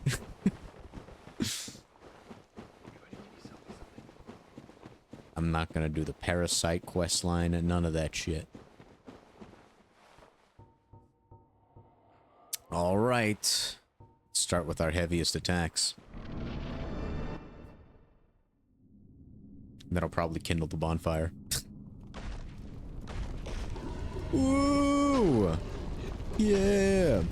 A: I'm not gonna do the parasite quest line and none of that shit. Alright. Start with our heaviest attacks. That'll probably kindle the bonfire. Woo! Yeah!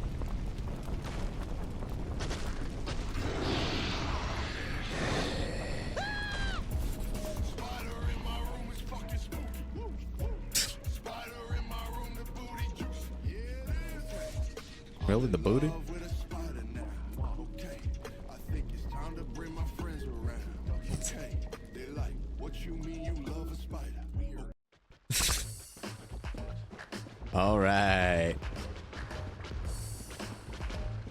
A: Really, the booty? All right.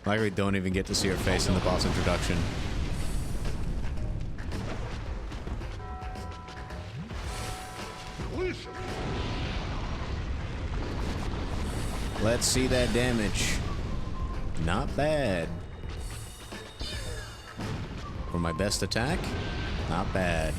A: Like we don't even get to see her face in the boss introduction.
B: Delicious.
A: Let's see that damage. Not bad. For my best attack, not bad.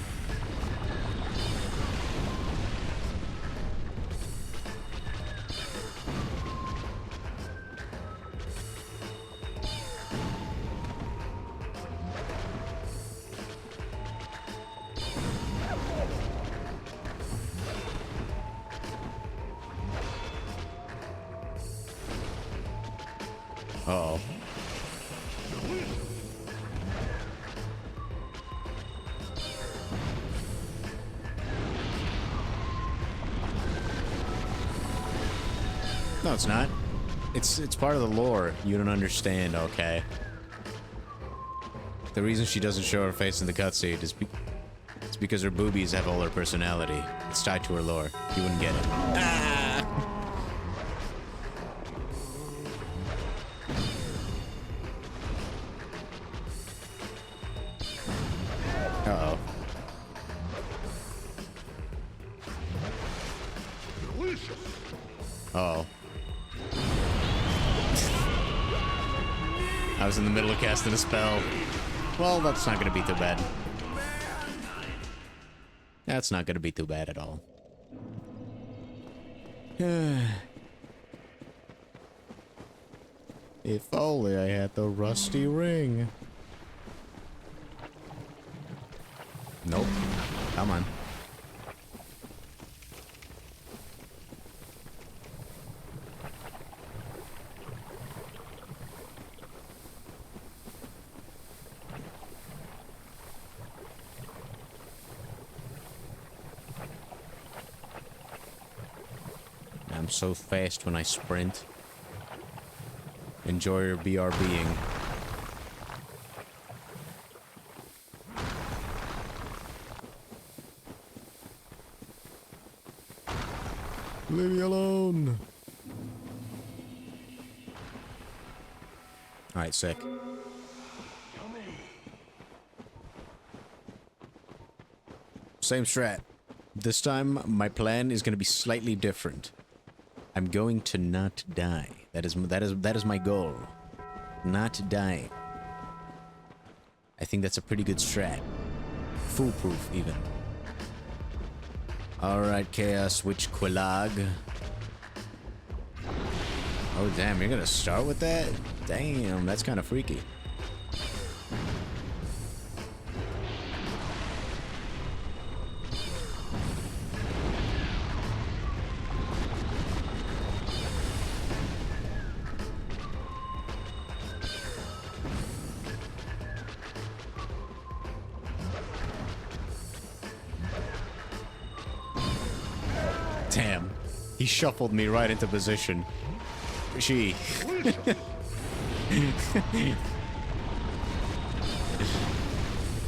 A: Uh-oh. No, it's not. It's part of the lore. You don't understand, okay? The reason she doesn't show her face in the cutscene is it's because her boobies have all her personality. It's tied to her lore. You wouldn't get it. Ah! Uh-oh.
B: Delicious.
A: Uh-oh. I was in the middle of casting a spell. Well, that's not gonna be too bad. That's not gonna be too bad at all. If only I had the rusty ring. Nope. Come on. I'm so fast when I sprint. Enjoy your BRBing. Leave me alone. Alright, sick. Same strat. This time, my plan is going to be slightly different. I'm going to not die. That is my goal. Not die. I think that's a pretty good strat. Foolproof, even. Alright, Chaos Witch Quillag. Oh, damn, you're gonna start with that? Damn, that's kind of freaky. Damn. He shuffled me right into position. She.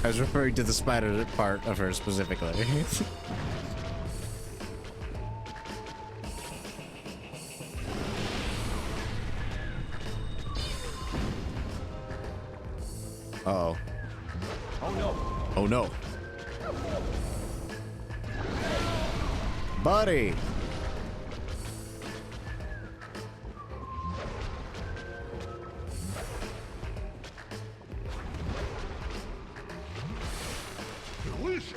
A: I was referring to the spider part of her specifically. Uh-oh.
C: Oh no.
A: Oh no. Buddy!
B: Delicious.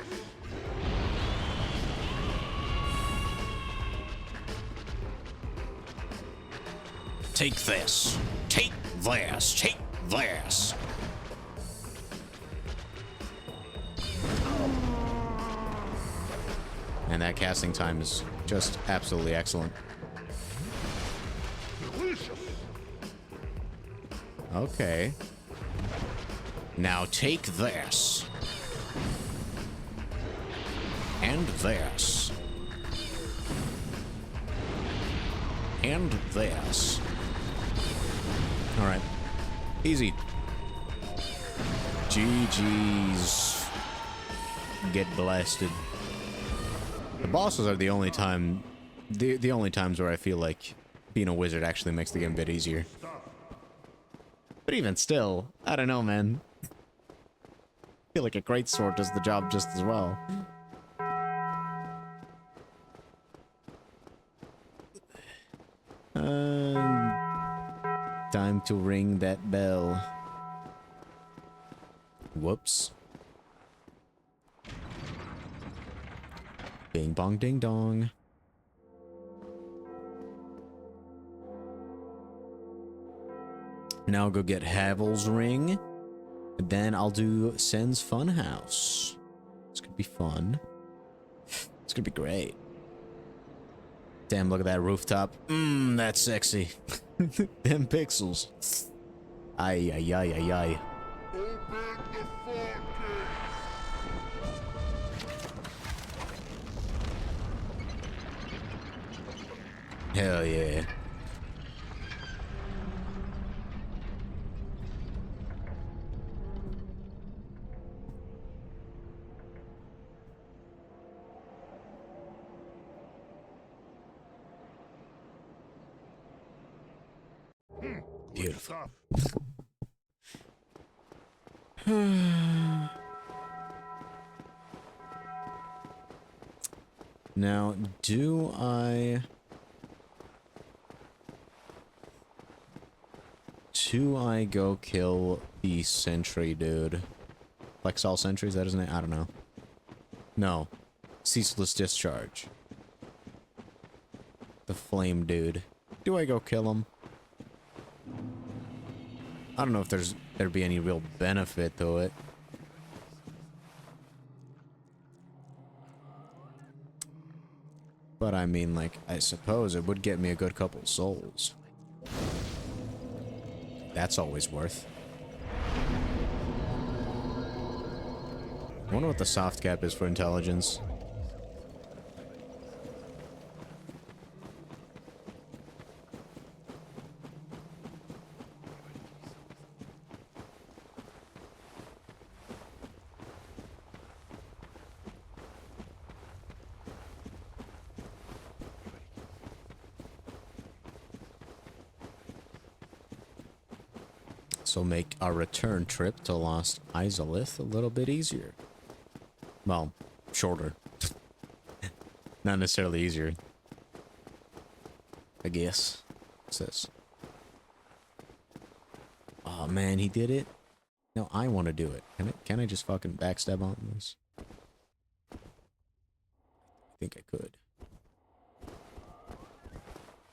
A: Take this. Take this. Take this. And that casting time is just absolutely excellent.
B: Delicious.
A: Okay. Now take this. And this. And this. Alright. Easy. GG's. Get blasted. The bosses are the only time... The only times where I feel like being a wizard actually makes the game a bit easier. But even still, I don't know, man. I feel like a greatsword does the job just as well. Time to ring that bell. Whoops. Bing bong ding dong. Now I'll go get Havel's ring. And then I'll do Sen's Funhouse. It's gonna be fun. It's gonna be great. Damn, look at that rooftop. That's sexy. Them pixels. Ay, ay, ay, ay, ay.
B: Open the floodgates.
A: Hell yeah. Beautiful.
B: Stuff.
A: Now, do I go kill the sentry dude? Flexall sentry, is that his name? I don't know. No. Ceaseless discharge. The flame dude. Do I go kill him? I don't know if there'd be any real benefit to it. But I mean, like, I suppose it would get me a good couple souls. That's always worth. I wonder what the soft cap is for intelligence. So make our return trip to Lost Izalith a little bit easier. Well, shorter. Not necessarily easier. I guess. What's this? Oh man, he did it? No, I want to do it. Can I just fucking backstab on this? I think I could.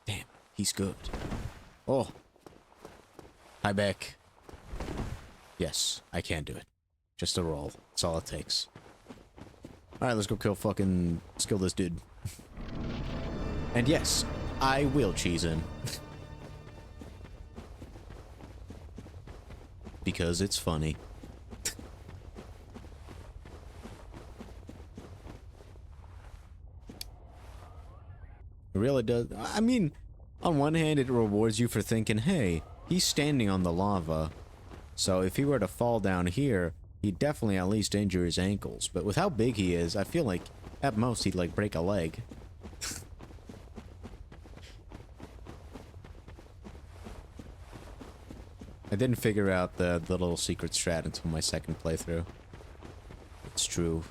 A: Damn, he's good. Oh. Hi, Beck. Yes, I can do it. Just a roll. That's all it takes. Alright, let's go let's kill this dude. And yes, I will cheese in. Because it's funny. It really does. I mean, on one hand, it rewards you for thinking, hey, he's standing on the lava. So if he were to fall down here, he'd definitely at least injure his ankles. But with how big he is, I feel like at most he'd like break a leg. I didn't figure out the little secret strat until my second playthrough. It's true.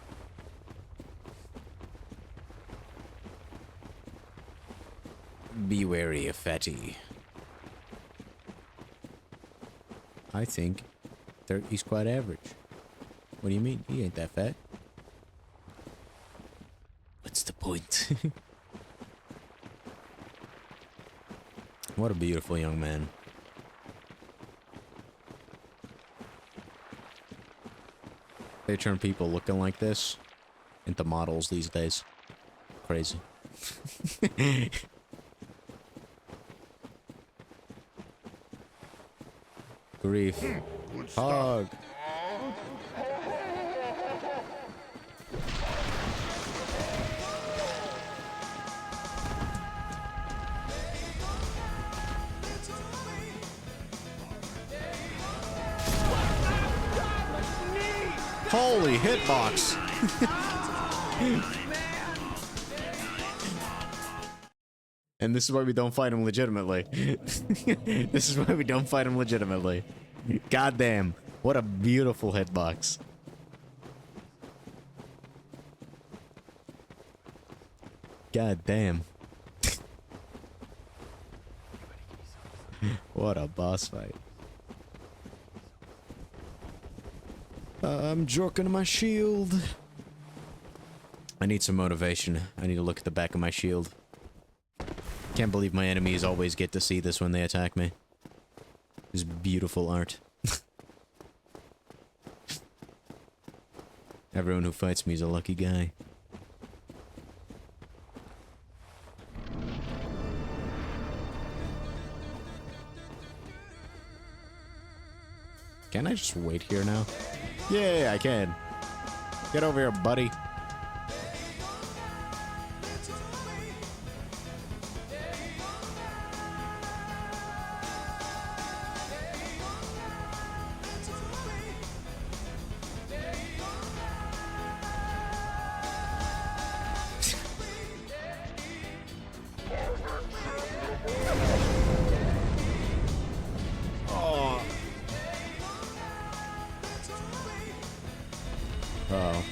A: Be wary of Fatty. I think he's quite average. What do you mean? He ain't that fat. What's the point? What a beautiful young man. They turn people looking like this into models these days. Crazy. Grief. Hog. Holy hitbox. And this is why we don't fight him legitimately. This is why we don't fight him legitimately. Goddamn. What a beautiful hitbox. God damn. What a boss fight. I'm jerking my shield. I need some motivation. I need to look at the back of my shield. Can't believe my enemies always get to see this when they attack me. This beautiful art. Everyone who fights me is a lucky guy. Can I just wait here now? Yeah, I can. Get over here, buddy. Uh-oh.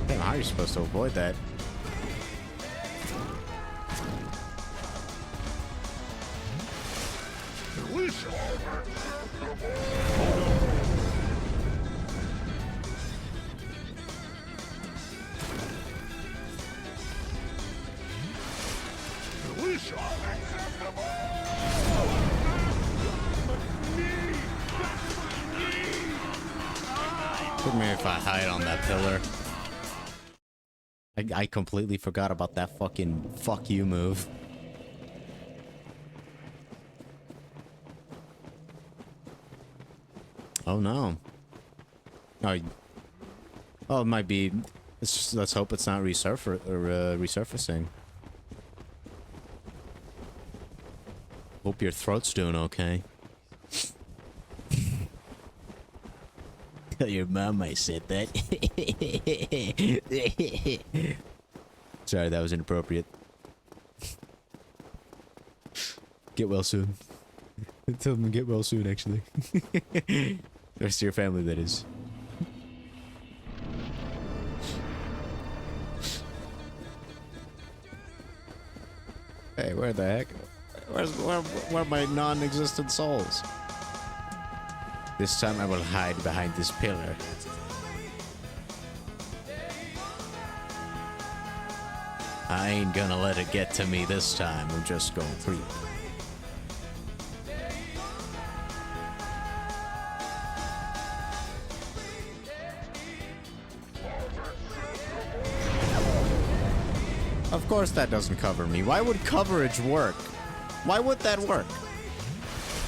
A: Damn, how are you supposed to avoid that? Look at me if I hide on that pillar. I completely forgot about that fucking fuck you move. Oh no. Oh, oh, it might be. It's just, let's hope it's not resurfacing. Hope your throat's doing okay. Tell your mom I said that. Sorry, that was inappropriate. Get well soon. Tell them to get well soon, actually. The rest of your family, that is. Hey, where the heck? Where are my non-existent souls? This time I will hide behind this pillar. I ain't gonna let it get to me this time. I'm just gonna creep. Of course that doesn't cover me. Why would coverage work? Why would that work?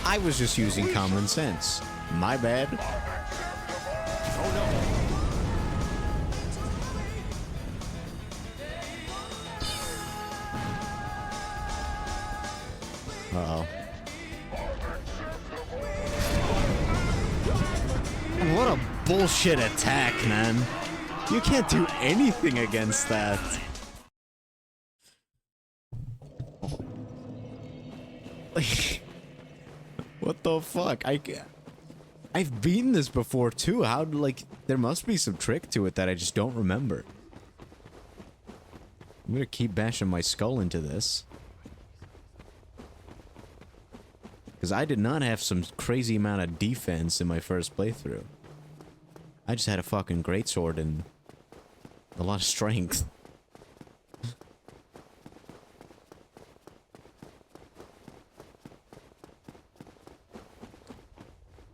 A: I was just using common sense. My bad. Uh-oh. What a bullshit attack, man. You can't do anything against that. What the fuck? I've beaten this before too. How, like, there must be some trick to it that I just don't remember. I'm gonna keep bashing my skull into this. Because I did not have some crazy amount of defense in my first playthrough. I just had a fucking greatsword and a lot of strength.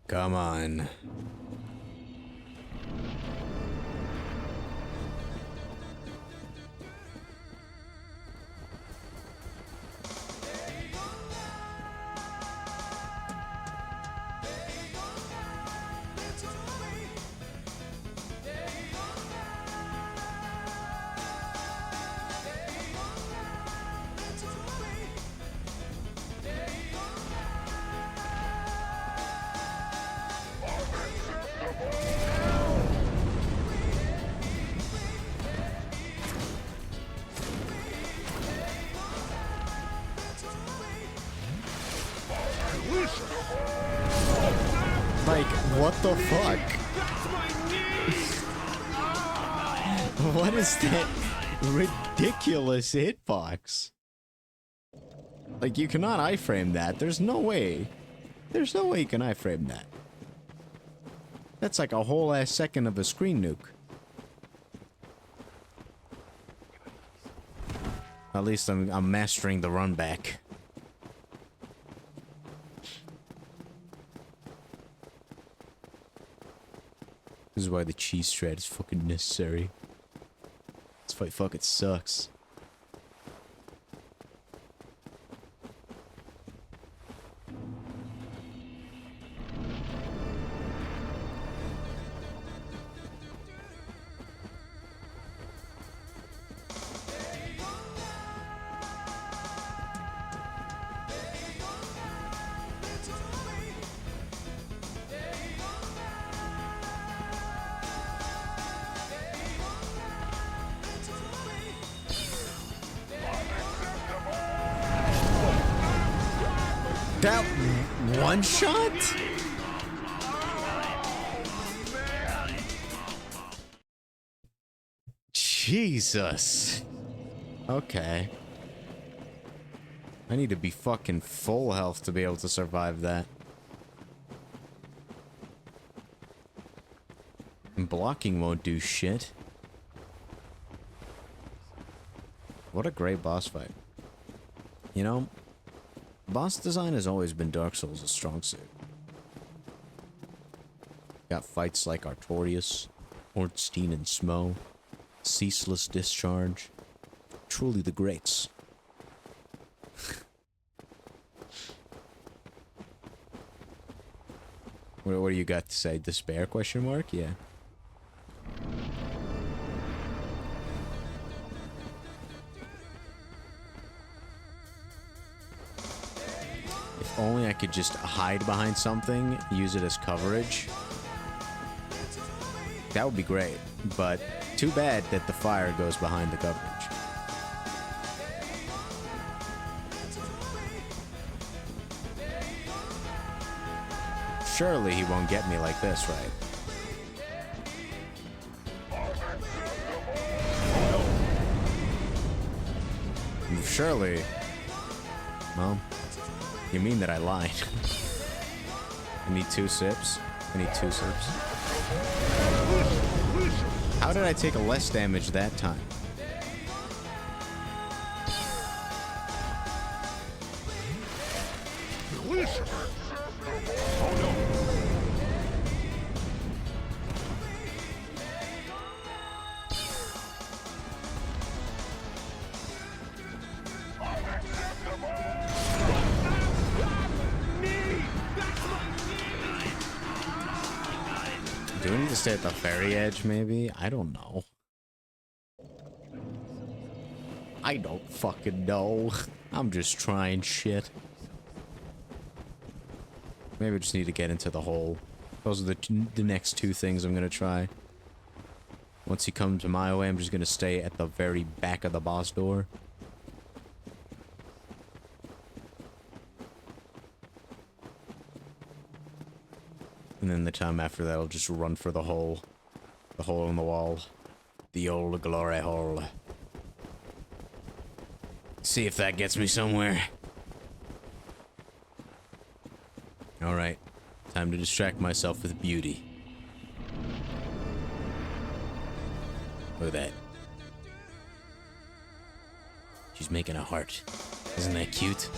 A: Come on. Like, what the fuck? What is that ridiculous hitbox? Like, you cannot iframe that. There's no way. There's no way you can iframe that. That's like a whole ass second of a screen nuke. At least I'm mastering the run back. This is why the cheese strat is fucking necessary. This fight fucking sucks. That one shot? Jesus. Okay. I need to be fucking full health to be able to survive that. And blocking won't do shit. What a great boss fight. You know, boss design has always been Dark Souls' strong suit. Got fights like Artorias, Ornstein and Smough, Ceaseless Discharge. Truly the greats. What do you got to say? Despair? Question mark? Yeah. If only I could just hide behind something, use it as coverage. That would be great, but too bad that the fire goes behind the coverage. Surely he won't get me like this, right? Surely. Well, you mean that I lied. I need 2 sips. I need 2 sips. How did I take less damage that time? Do we need to stay at the very edge, maybe? I don't know. I don't fucking know. I'm just trying shit. Maybe I just need to get into the hole. Those are the next 2 things I'm gonna try. Once he comes my way, I'm just gonna stay at the very back of the boss door. And then the time after that, I'll just run for the hole. The hole in the wall. The old glory hole. See if that gets me somewhere. Alright. Time to distract myself with beauty. Look at that. She's making a heart. Isn't that cute?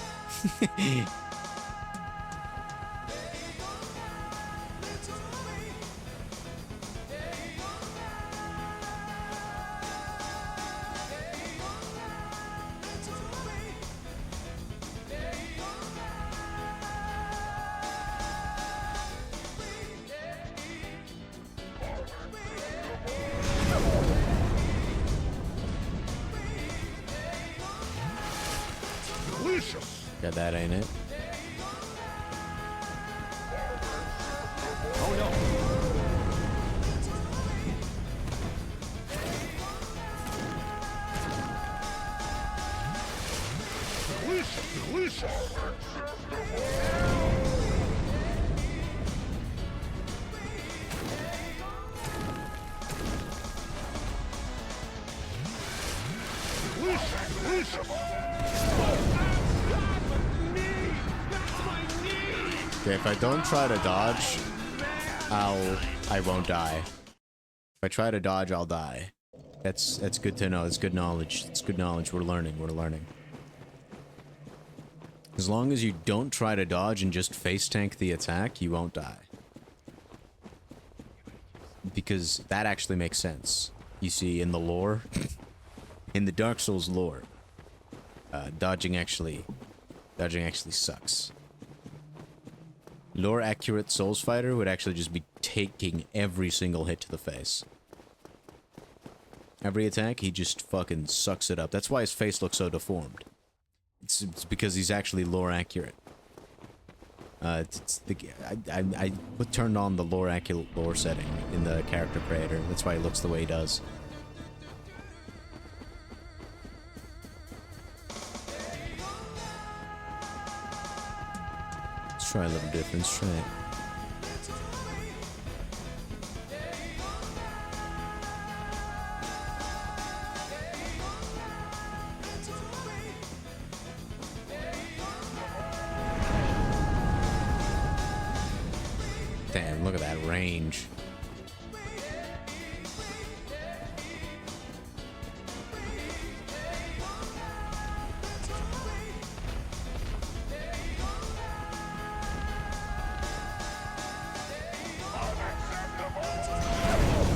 A: Got that, ain't it?
C: Oh no!
A: Okay, if I don't try to dodge, I won't die. If I try to dodge, I'll die. That's good to know. It's good knowledge. It's good knowledge. We're learning. We're learning. As long as you don't try to dodge and just face tank the attack, you won't die. because that actually makes sense. You see, in the lore, in the Dark Souls lore, dodging actually sucks. Lore accurate Souls fighter would actually just be taking every single hit to the face. Every attack, he just fucking sucks it up. That's why his face looks so deformed. It's because he's actually lore accurate. I turned on the lore accurate lore setting in the character creator. That's why he looks the way he does. Let's try a little different. Let's try it. Damn, look at that range.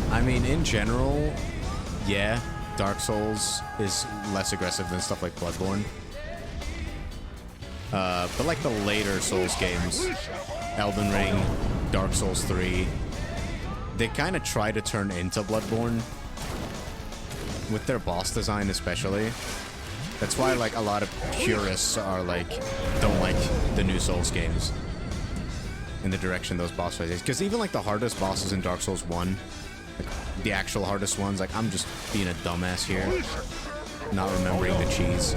A: I mean, in general, yeah, Dark Souls is less aggressive than stuff like Bloodborne. But like the later Souls games, Elden Ring, Dark Souls 3, they kind of try to turn into Bloodborne with their boss design especially. That's why like a lot of purists are like don't like the new Souls games in the direction those boss fights, because even like the hardest bosses in Dark Souls 1, like, the actual hardest ones, like I'm just being a dumbass here, not remembering the cheese.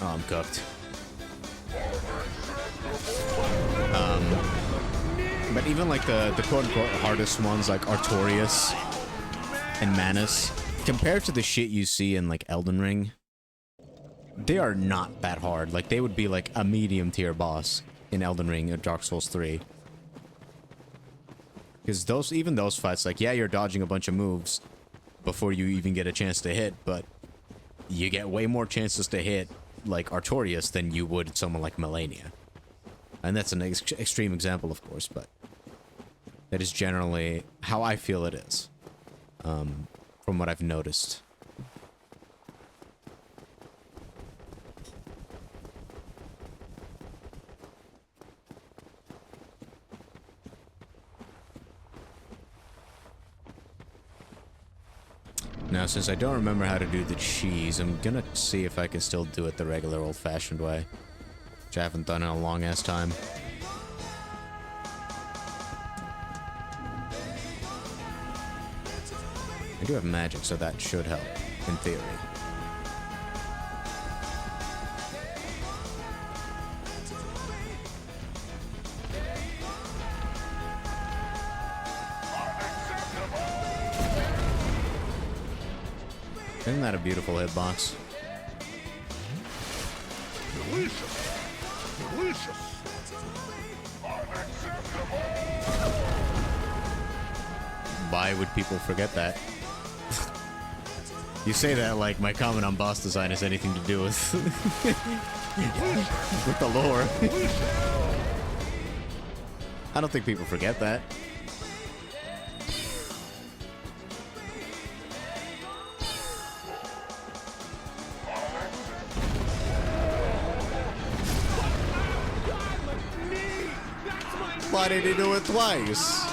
A: Oh, I'm cooked. But even like the quote-unquote hardest ones, like Artorias and Manus, compared to the shit you see in like Elden Ring, they are not that hard. Like they would be like a medium tier boss in Elden Ring or Dark Souls 3. Because even those fights, like, yeah, you're dodging a bunch of moves before you even get a chance to hit, but you get way more chances to hit like Artorias than you would someone like Malenia. And that's an extreme example, of course, but that is generally how I feel it is, from what I've noticed. Now, since I don't remember how to do the cheese, I'm gonna see if I can still do it the regular old-fashioned way, which I haven't done in a long-ass time. I do have magic, so that should help, in theory. Isn't that a beautiful hitbox?
B: Delicious! Delicious! Unacceptable!
A: Why would people forget that? You say that like my comment on boss design has anything to do with with the lore. I don't think people forget that. Why did he do it twice?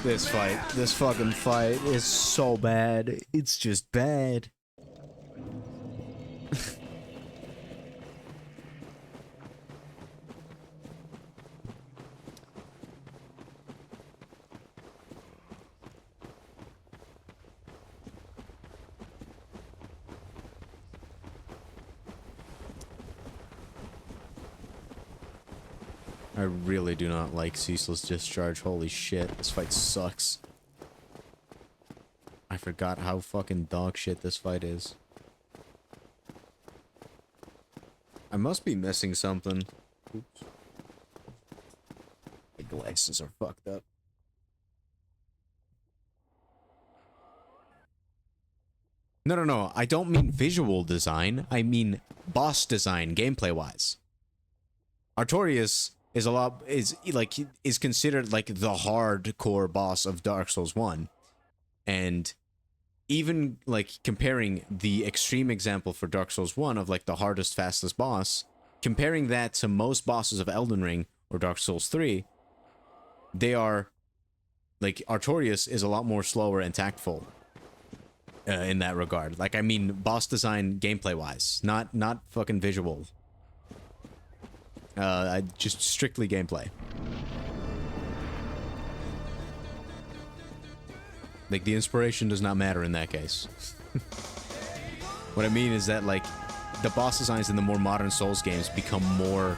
A: This fucking fight is so bad. It's just bad. I really do not like Ceaseless Discharge. Holy shit, this fight sucks. I forgot how fucking dog shit this fight is. I must be missing something. Oops. My glasses are fucked up. No, I don't mean visual design. I mean boss design, gameplay-wise. Artorias is a lot is considered like the hardcore boss of Dark Souls 1. And even like comparing the extreme example for Dark Souls 1 of like the hardest, fastest boss, comparing that to most bosses of Elden Ring or Dark Souls 3, they are like Artorias is a lot more slower and tactful in that regard. Like, I mean, boss design gameplay wise, not fucking visual. Just strictly gameplay. Like, the inspiration does not matter in that case. What I mean is that, like, the boss designs in the more modern Souls games become more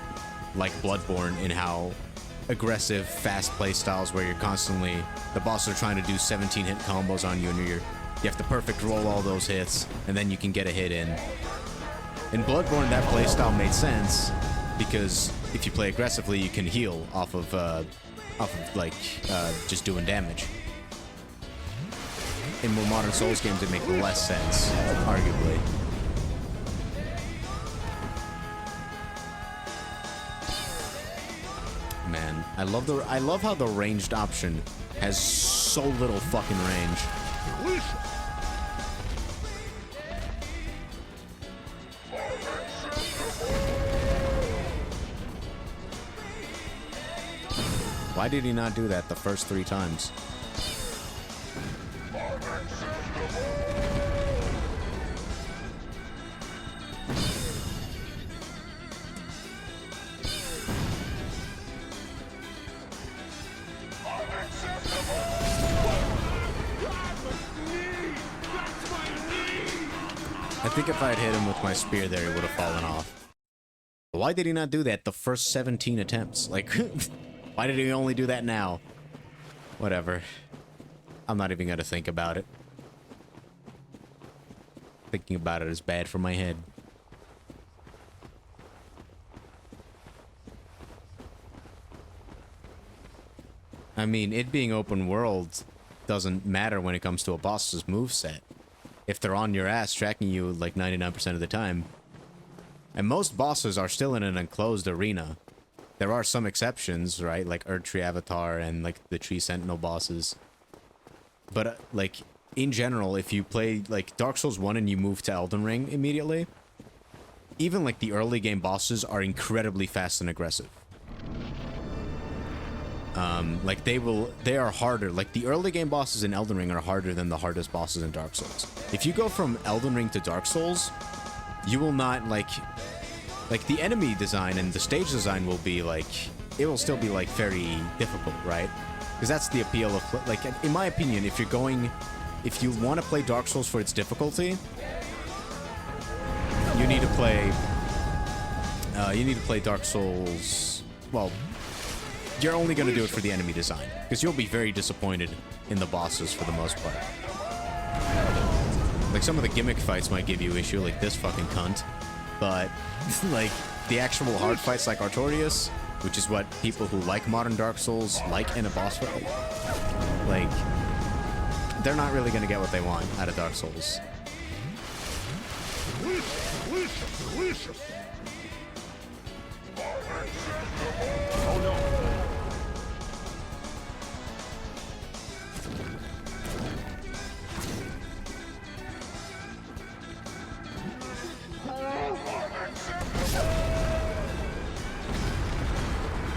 A: like Bloodborne in how aggressive, fast play styles where you're constantly... The bosses are trying to do 17-hit combos on you, and you have to perfect roll all those hits, and then you can get a hit in. In Bloodborne, that play style made sense, because if you play aggressively, you can heal off of just doing damage. In more modern Souls games, it makes less sense, arguably. Man, I love how the ranged option has so little fucking range.
B: Delicious.
A: Why did he not do that the first 3 times? I think if I had hit him with my spear there, he would have fallen off. Why did he not do that the first 17 attempts? Like, why did he only do that now? Whatever. I'm not even gonna think about it. Thinking about it is bad for my head. I mean, it being open world doesn't matter when it comes to a boss's moveset. If they're on your ass, tracking you like 99% of the time. And most bosses are still in an enclosed arena. There are some exceptions, right? Like Erdtree Avatar and like the Tree Sentinel bosses. But like, in general, if you play like Dark Souls 1 and you move to Elden Ring immediately, even like the early game bosses are incredibly fast and aggressive. Like they are harder. Like the early game bosses in Elden Ring are harder than the hardest bosses in Dark Souls. If you go from Elden Ring to Dark Souls, you will not like the enemy design and the stage design will be like, it will still be like very difficult, right? Because that's the appeal of, like, in my opinion, if you want to play Dark Souls for its difficulty, you need to play Dark Souls, well, you're only going to do it for the enemy design, because you'll be very disappointed in the bosses for the most part. Like, some of the gimmick fights might give you issue, like this fucking cunt, but, like, the actual hard fights like Artorias, which is what people who like modern Dark Souls like in a boss fight, like, they're not really going to get what they want out of Dark Souls.
B: Delicious, delicious, delicious.
C: Oh no.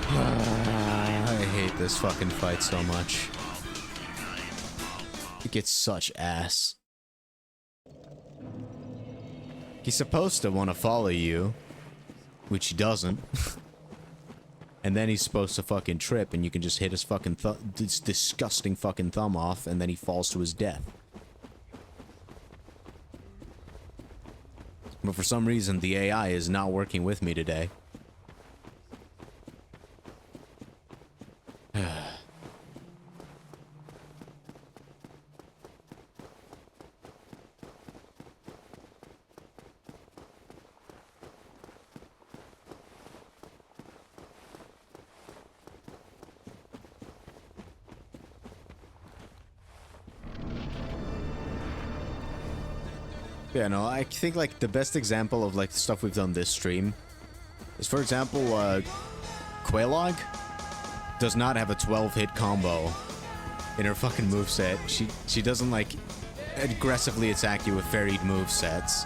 A: I hate this fucking fight so much. It gets such ass. He's supposed to want to follow you, which he doesn't. And then he's supposed to fucking trip, and you can just hit his fucking this disgusting fucking thumb off, and then he falls to his death. But for some reason, the AI is not working with me today. Yeah, no, I think, like, the best example of, like, the stuff we've done this stream is, for example, Quelaag does not have a 12-hit combo in her fucking moveset. She doesn't, like, aggressively attack you with varied movesets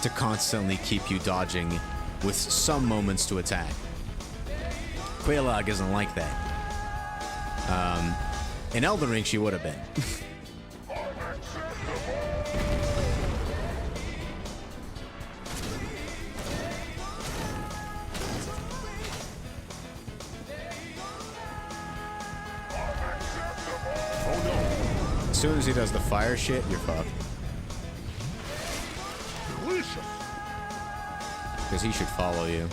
A: to constantly keep you dodging with some moments to attack. Quelaag isn't like that. In Elden Ring, she would have been. As soon as he does the fire shit, you're fucked.
B: Delicious.
A: Because he should follow you.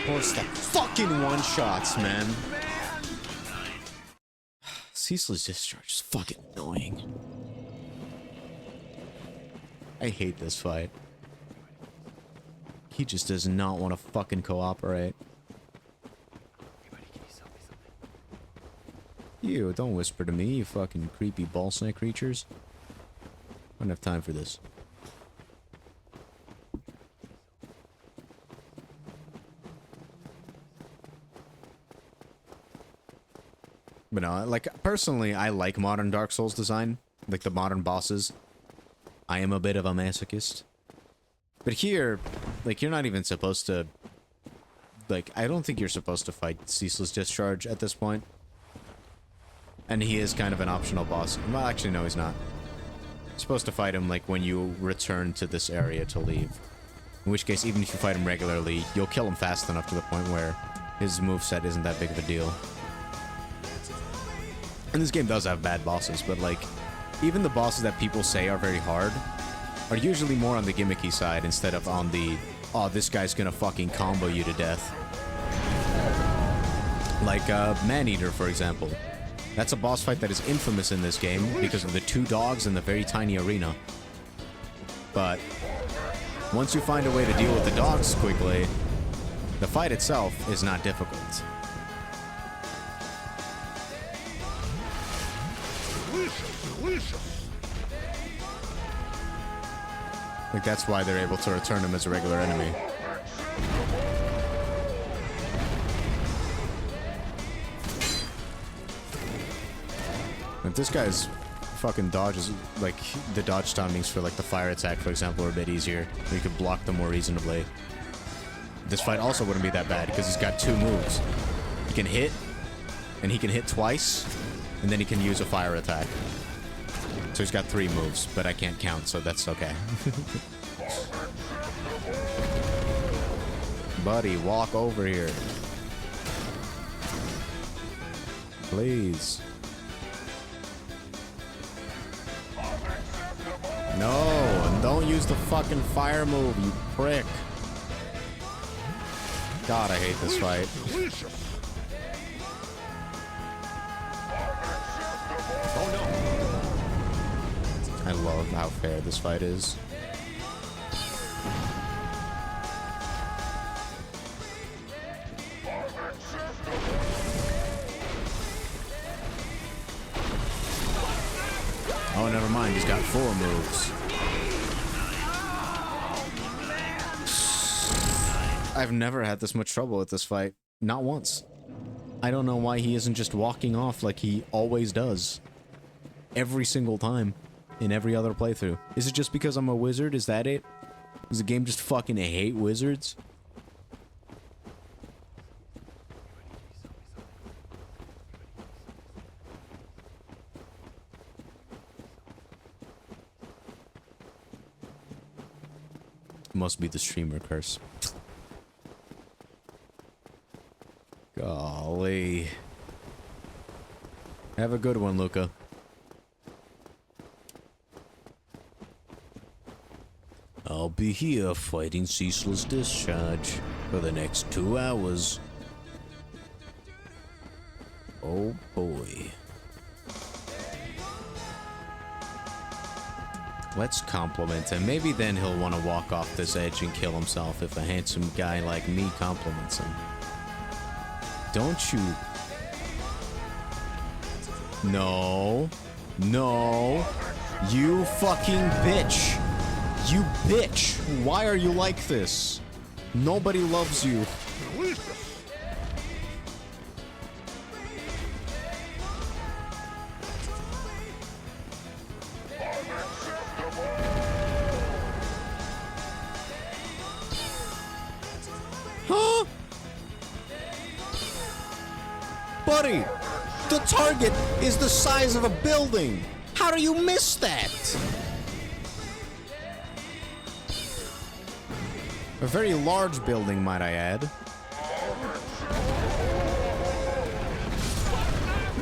A: What's the fucking one-shots, man? Ceaseless Discharge is fucking annoying. I hate this fight. He just does not want to fucking cooperate. You, don't whisper to me, you fucking creepy ball snake creatures. I don't have time for this. But no, like, personally, I like modern Dark Souls design. Like, the modern bosses. I am a bit of a masochist. But here, like, you're not even supposed to... Like, I don't think you're supposed to fight Ceaseless Discharge at this point. And he is kind of an optional boss. Well, actually, no, he's not. You're supposed to fight him, like, when you return to this area to leave. In which case, even if you fight him regularly, you'll kill him fast enough to the point where his moveset isn't that big of a deal. And this game does have bad bosses, but, like, even the bosses that people say are very hard are usually more on the gimmicky side instead of on the, oh, this guy's gonna fucking combo you to death. Like, Maneater, for example. That's a boss fight that is infamous in this game because of the 2 dogs in the very tiny arena. But once you find a way to deal with the dogs quickly, the fight itself is not difficult.
B: Delicious.
A: Like, that's why they're able to return him as a regular enemy. If this guy's fucking dodges, like, the dodge timings for, like, the fire attack, for example, are a bit easier. You could block them more reasonably. This fight also wouldn't be that bad, because he's got 2 moves. He can hit, and he can hit twice, and then he can use a fire attack. So he's got 3 moves, but I can't count, so that's okay. Buddy, walk over here. Please. No, and don't use the fucking fire move, you prick. God, I hate this fight.
B: Delicious.
A: I love how fair this fight is. Oh, never mind. He's got 4 moves. I've never had this much trouble with this fight. Not once. I don't know why he isn't just walking off like he always does. Every single time. In every other playthrough. Is it just because I'm a wizard? Is that it? Does the game just fucking hate wizards? Must be the streamer curse. Golly. Have a good one, Luca. I'll be here fighting Ceaseless Discharge for the next 2 hours. Oh boy. Let's compliment him. Maybe then he'll want to walk off this edge and kill himself if a handsome guy like me compliments him. Don't you... No. No. You fucking bitch. You bitch. Why are you like this? Nobody loves you.
B: Delicious.
A: Huh? Buddy, the target is the size of a building. How do you miss that? A very large building, might I add.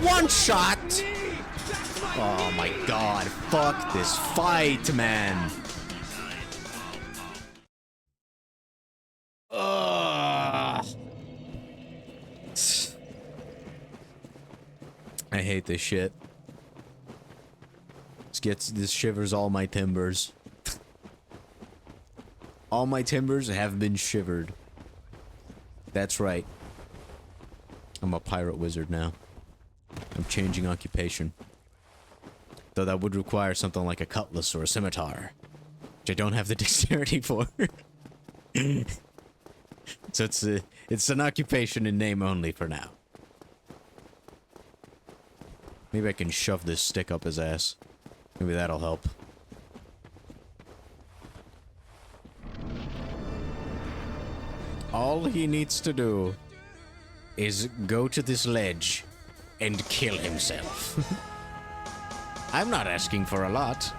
A: One shot! Oh my god, fuck this fight, man. Ugh. I hate this shit. This shivers all my timbers. All my timbers have been shivered. That's right. I'm a pirate wizard now. I'm changing occupation. Though that would require something like a cutlass or a scimitar. Which I don't have the dexterity for. So it's an occupation in name only for now. Maybe I can shove this stick up his ass. Maybe that'll help. All he needs to do is go to this ledge and kill himself. I'm not asking for a lot.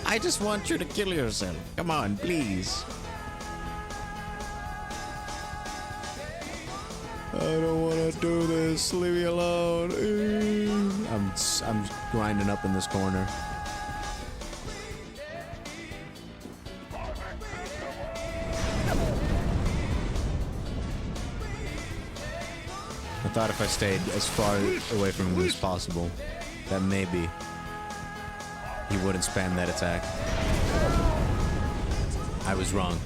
A: I just want you to kill yourself. Come on, please. I don't want to do this. Leave me alone. I'm grinding up in this corner. I thought if I stayed as far away from him as possible, that maybe he wouldn't spam that attack. I was wrong.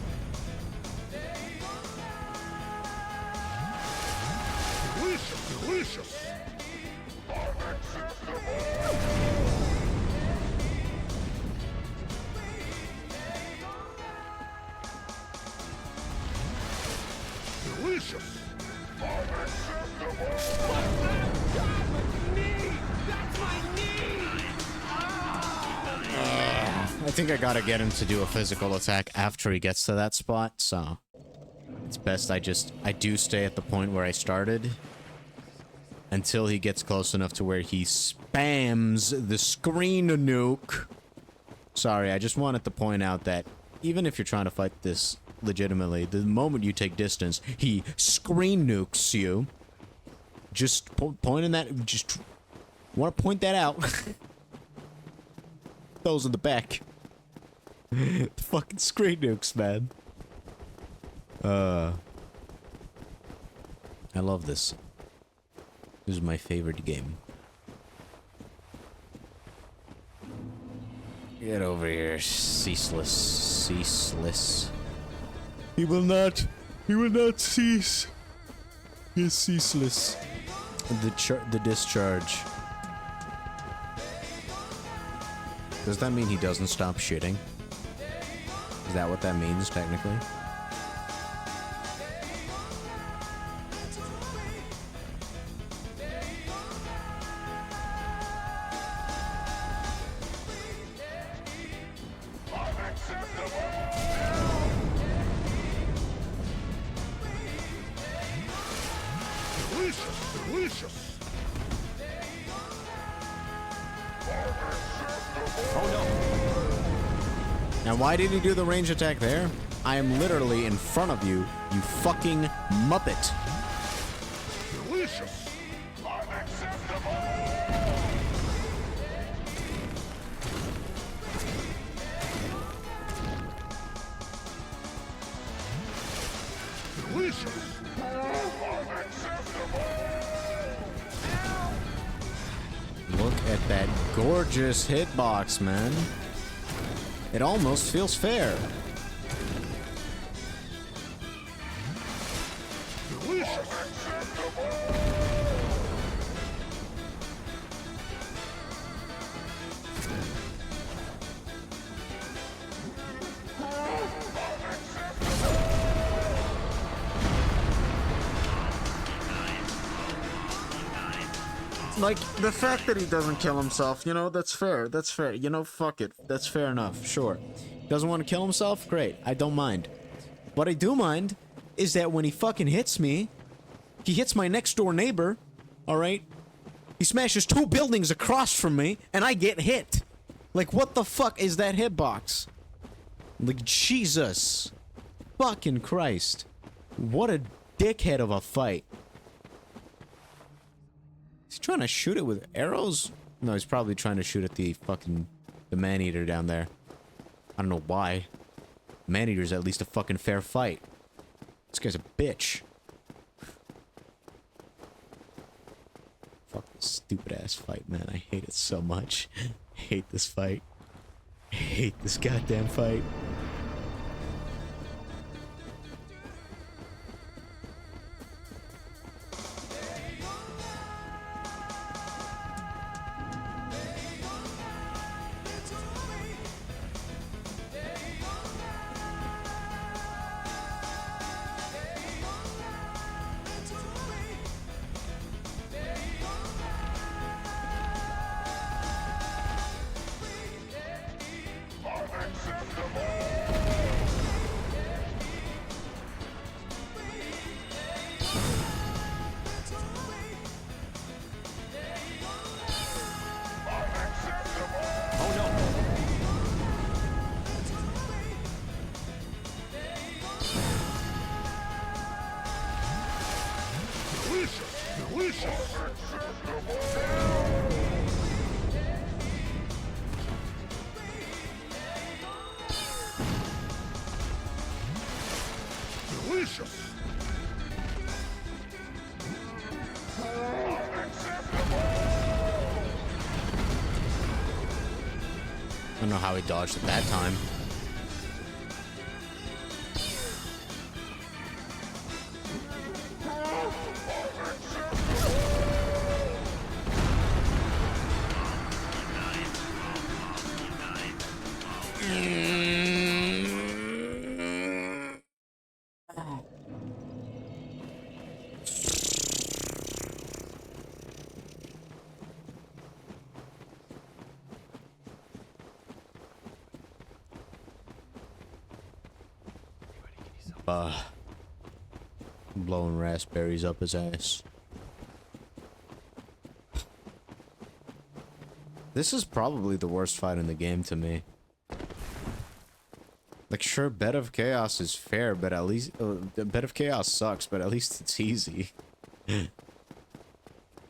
B: Delicious, delicious. Delicious.
A: I think I gotta get him to do a physical attack after he gets to that spot, so it's best I do stay at the point where I started until he gets close enough to where he spams the screen nuke. Sorry, I just wanted to point out that even if you're trying to fight this legitimately, the moment you take distance, he screen nukes you. Just pointing that, just want to point that out. Those in the back. The fucking screen nukes, man. I love this. This is my favorite game. Get over here, ceaseless. Ceaseless. He will not cease. He is ceaseless. The discharge. Does that mean he doesn't stop shitting? Is that what that means, technically?
B: Delicious, delicious.
A: Now, why did he do the range attack there? I am literally in front of you, you fucking muppet.
B: Delicious. Delicious.
A: Look at That gorgeous hitbox, man. It almost feels fair.
B: Delicious.
A: Like, the fact that he doesn't kill himself, you know, that's fair. That's fair. You know, fuck it. That's fair enough. Sure. Doesn't want to kill himself? Great. I don't mind. What I do mind is that when he fucking hits me, he hits my next door neighbor, alright? He smashes 2 buildings across from me, and I get hit. Like, what the fuck is that hitbox? Like, Jesus. Fucking Christ. What a dickhead of a fight. Is he trying to shoot it with arrows? No, he's probably trying to shoot at the fucking... the man-eater down there. I don't know why. Man-eater's at least a fucking fair fight. This guy's a bitch. Fuck this stupid-ass fight, man. I hate it so much. I hate this fight. I hate this goddamn fight.
B: Delicious.
A: I don't know how he dodged at that time. Blowing raspberries up his ass. This is probably the worst fight in the game to me. Like, sure, Bed of Chaos is fair, but at least... Bed of Chaos sucks, but at least it's easy. I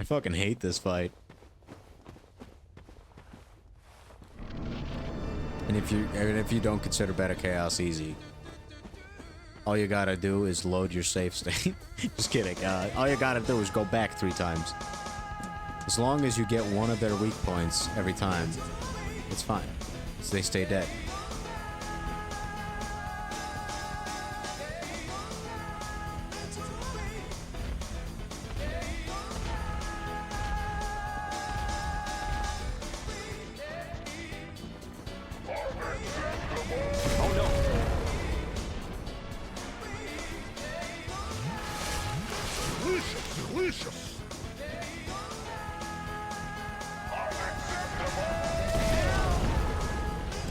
A: fucking hate this fight. And if you don't consider Bed of Chaos easy, all you gotta do is load your save state. Just kidding. All you gotta do is go back 3 times. As long as you get one of their weak points every time, it's fine. So they stay dead.
B: Delicious.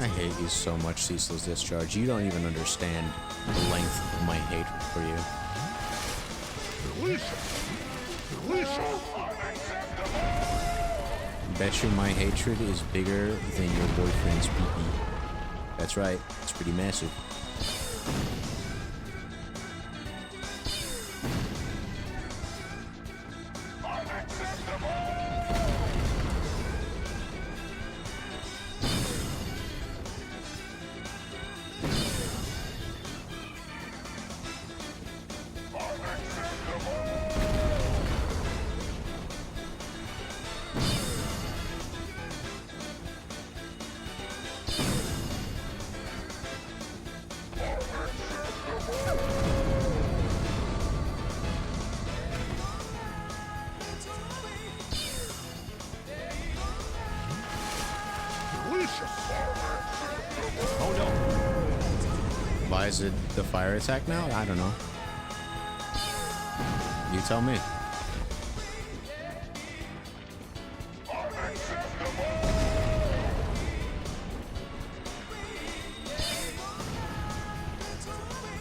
A: I hate you so much, Ceaseless Discharge. You don't even understand the length of my hatred for you.
B: Delicious. Delicious.
A: Bet you my hatred is bigger than your boyfriend's pee-pee. That's right, it's pretty massive.
B: Delicious.
A: Why is it the fire attack now? I don't know. You tell me.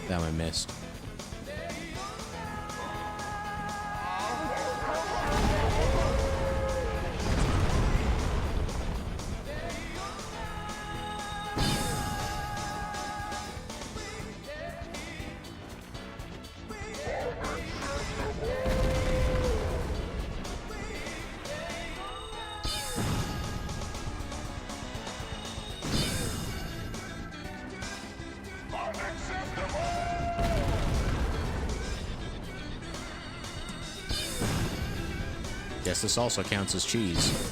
A: Damn, I missed. Guess this also counts as cheese.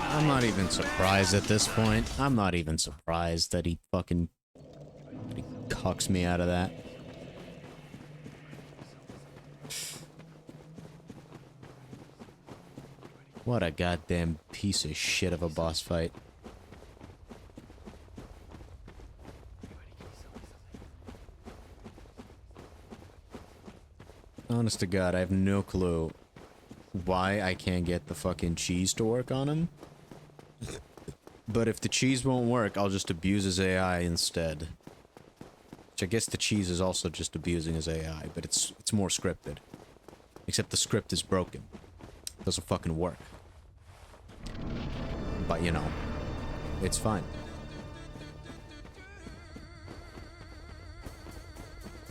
A: I'm not even surprised at this point. I'm not even surprised that he fucking cucks me out of that. What a goddamn piece of shit of a boss fight. Honest to God, I have no clue why I can't get the fucking cheese to work on him. But if the cheese won't work, I'll just abuse his AI instead. Which I guess the cheese is also just abusing his AI, but it's more scripted. Except the script is broken. It doesn't fucking work. But you know, it's fine.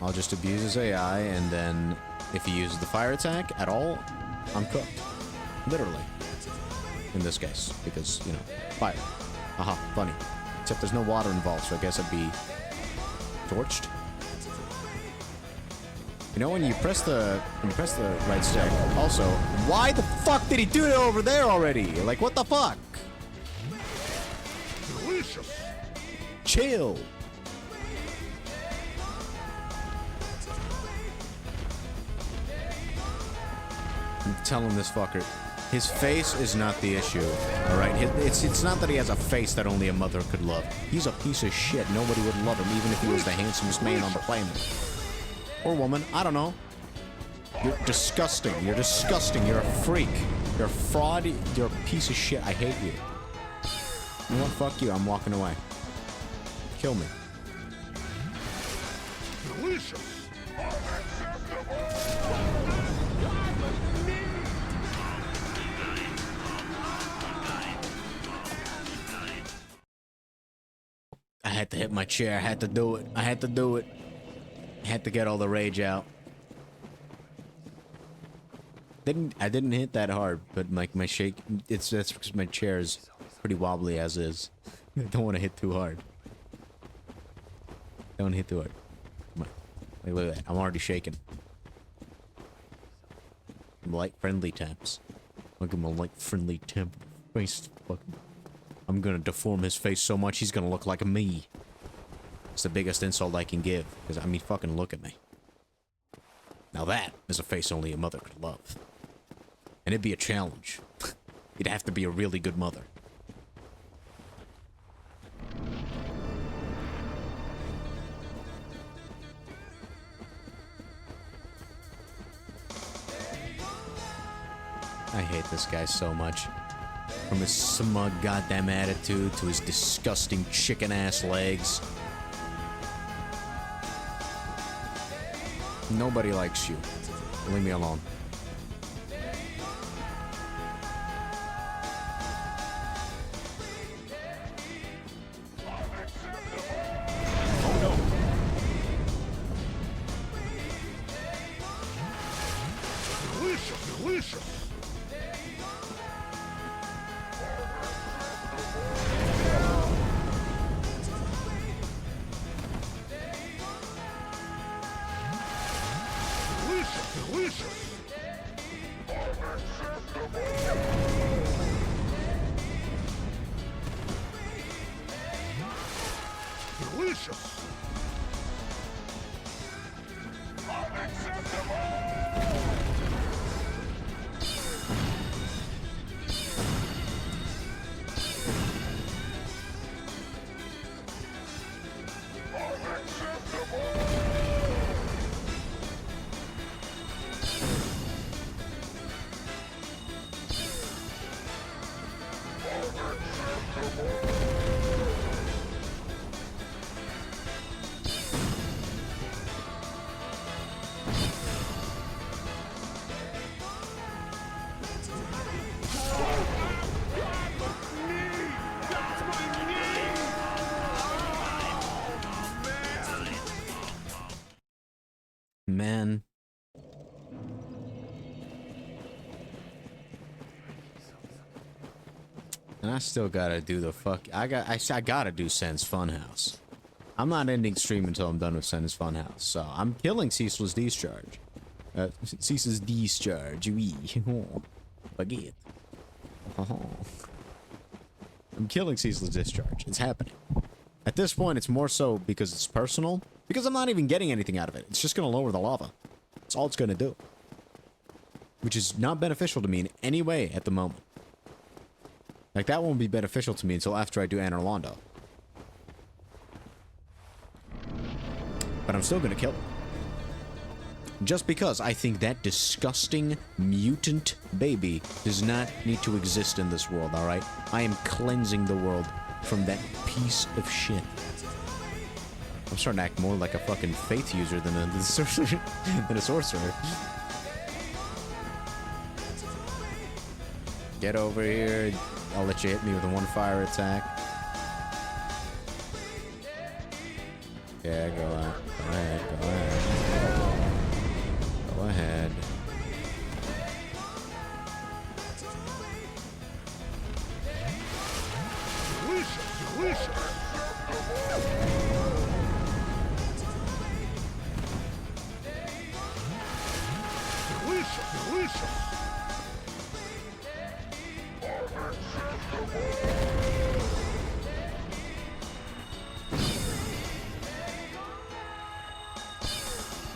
A: I'll just abuse his AI, and then if he uses the fire attack at all, I'm cooked. Literally. In this case, because, you know, fire. Aha, funny. Except there's no water involved, so I guess I'd be torched. You know, when you press the right stick. Also, why the fuck did he do it over there already? Like, what the fuck?
B: Delicious.
A: Chill. I'm telling this fucker, his face is not the issue, alright? It's not that he has a face that only a mother could love. He's a piece of shit. Nobody would love him, even if he was the handsomest man on the planet. Or woman, I don't know. You're disgusting. You're disgusting. You're a freak. You're a fraud. You're a piece of shit. I hate you. You know what? Fuck you. I'm walking away. Kill me.
B: Delicious.
A: I had to hit my chair. I had to do it. I had to do it. I had to get all the rage out. I didn't hit that hard, but like my shake, that's because my chair is pretty wobbly as is. I don't want to hit too hard. Don't hit too hard. Come on. Like, look at that. I'm already shaking. Light friendly taps. I'll give him a light friendly tap. Face fucking. I'm gonna deform his face so much he's gonna look like me. It's the biggest insult I can give. Because, I mean, fucking look at me. Now that is a face only a mother could love. And it'd be a challenge. You'd have to be a really good mother. I hate this guy so much. From his smug goddamn attitude to his disgusting chicken-ass legs. Nobody likes you. Leave me alone.
B: Delicious.
A: Man. And I still gotta do the fuck. I gotta do Sen's Funhouse. I'm not ending stream until I'm done with Sen's Funhouse. So I'm killing Ceaseless Discharge. Ceaseless Discharge. Oui. Baguette. I'm killing Ceaseless Discharge. It's happening. At this point, it's more so because it's personal. Because I'm not even getting anything out of it. It's just gonna lower the lava. That's all it's gonna do. Which is not beneficial to me in any way at the moment. Like, that won't be beneficial to me until after I do Anor Londo. But I'm still gonna kill it. Just because I think that disgusting mutant baby does not need to exist in this world, alright? I am cleansing the world from that piece of shit. I'm starting to act more like a fucking faith user than a sorcerer. Than a sorcerer. Get over here. I'll let you hit me with a one fire attack. Yeah, go on. Go ahead. Go ahead. Go ahead.
B: Delicious. Delicious. Delicious. Delicious.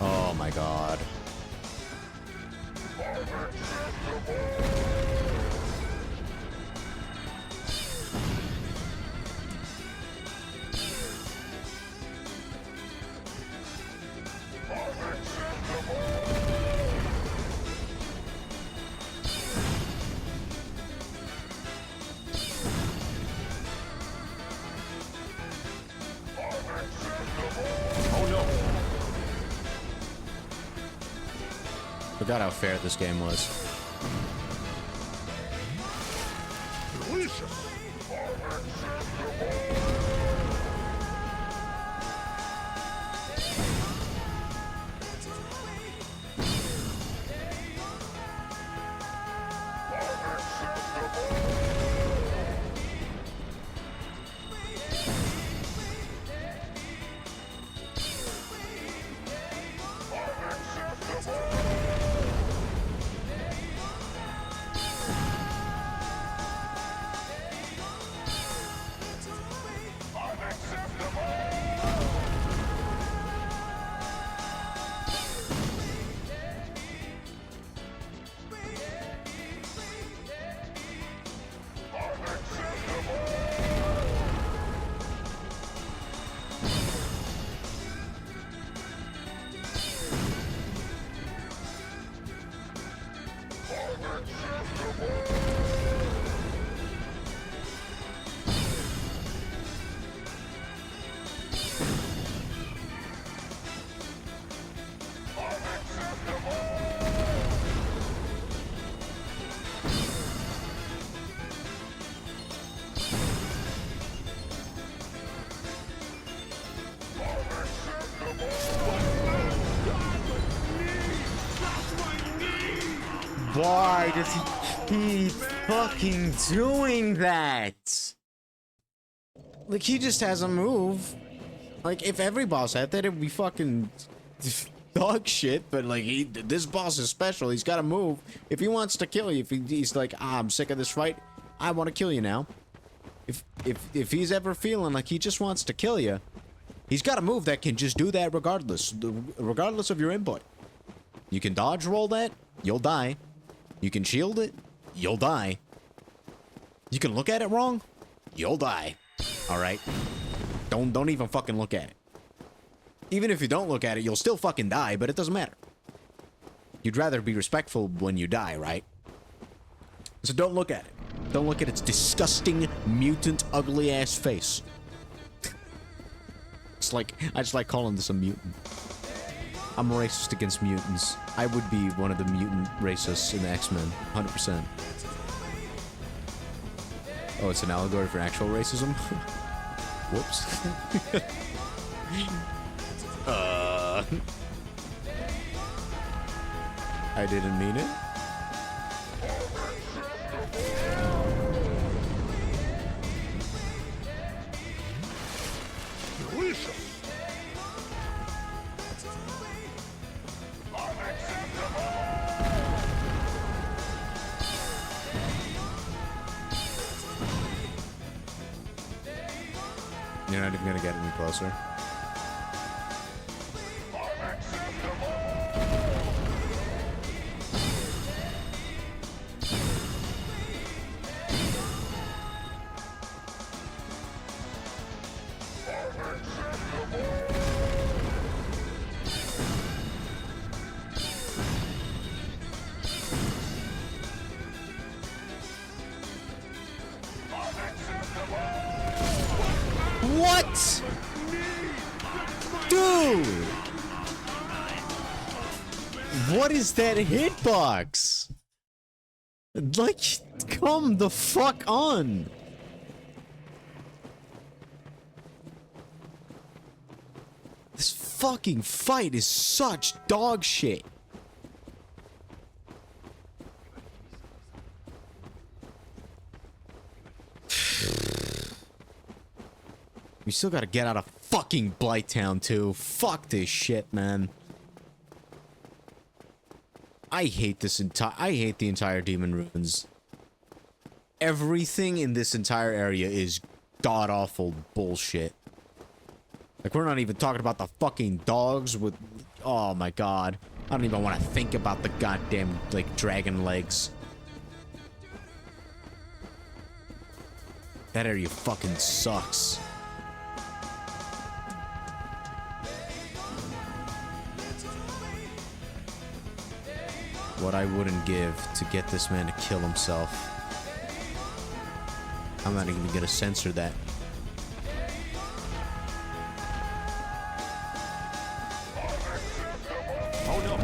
A: Oh my god. Forgot how fair this game was.
B: Delicious.
A: Why does he keep fucking doing that? Like, he just has a move. Like, if every boss had that, it would be fucking dog shit. But, like, this boss is special. He's got a move. If he wants to kill you, if he's like, I'm sick of this fight, I want to kill you now. If he's ever feeling like he just wants to kill you, He's got a move that can just do that regardless of your input. You can dodge roll that, you'll die. You can shield it, you'll die. You can look at it wrong, you'll die. All right? Don't even fucking look at it. Even if you don't look at it, you'll still fucking die, but it doesn't matter. You'd rather be respectful when you die, right? So don't look at it. Don't look at its disgusting, mutant, ugly-ass face. It's like, I just like calling this a mutant. I'm racist against mutants. I would be one of the mutant racists in the X-Men. 100%. Oh, it's an allegory for actual racism? Whoops. I didn't mean it.
B: Delicious.
A: You're not even gonna get any closer. What? Dude! What is that hitbox? Like, come the fuck on! This fucking fight is such dog shit. We still gotta get out of fucking Blighttown too. Fuck this shit, man. I hate the entire Demon Ruins. Everything in this entire area is god-awful bullshit. Like, we're not even talking about the fucking dogs with... Oh my god. I don't even want to think about the goddamn, like, dragon legs. That area fucking sucks. What I wouldn't give to get this man to kill himself. I'm not even gonna censor that.
B: Oh no.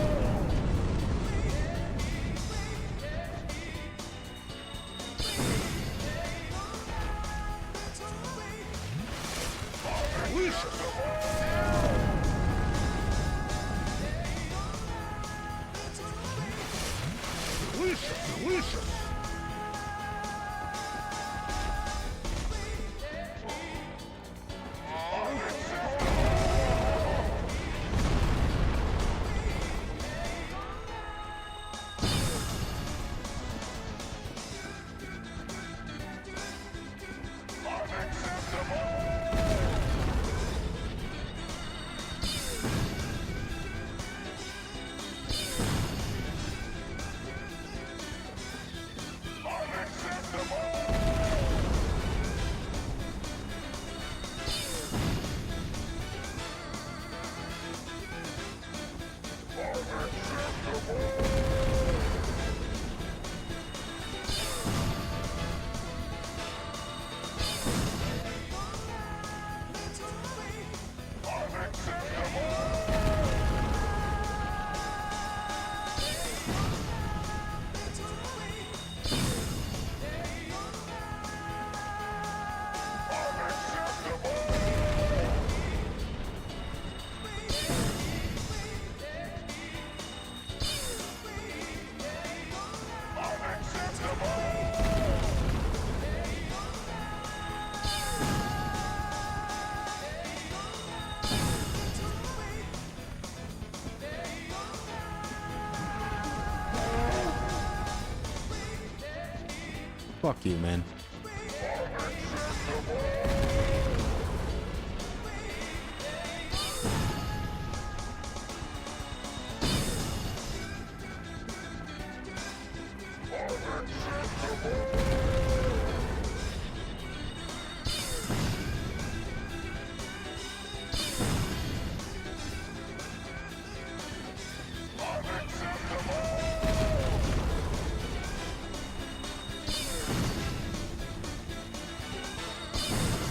B: Delicious. Delicious.
A: Fuck you, man.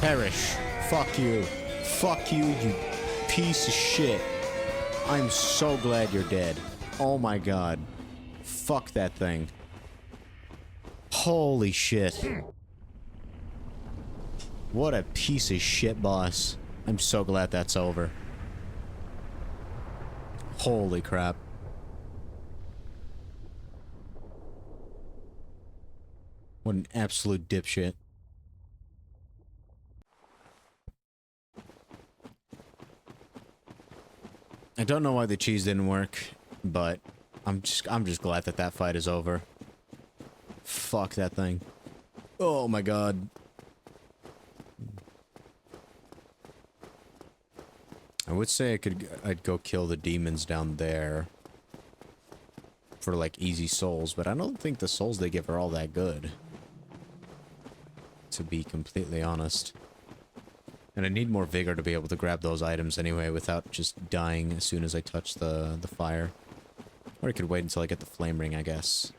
A: Perish. Fuck you. Fuck you, you piece of shit. I'm so glad you're dead. Oh my god. Fuck that thing. Holy shit. What a piece of shit, boss. I'm so glad that's over. Holy crap. What an absolute dipshit. I don't know why the cheese didn't work, but I'm just glad that that fight is over. Fuck that thing. Oh my god. I would say I'd go kill the demons down there for like easy souls, but I don't think the souls they give are all that good, to be completely honest. And I need more vigor to be able to grab those items anyway without just dying as soon as I touch the fire. Or I could wait until I get the flame ring, I guess.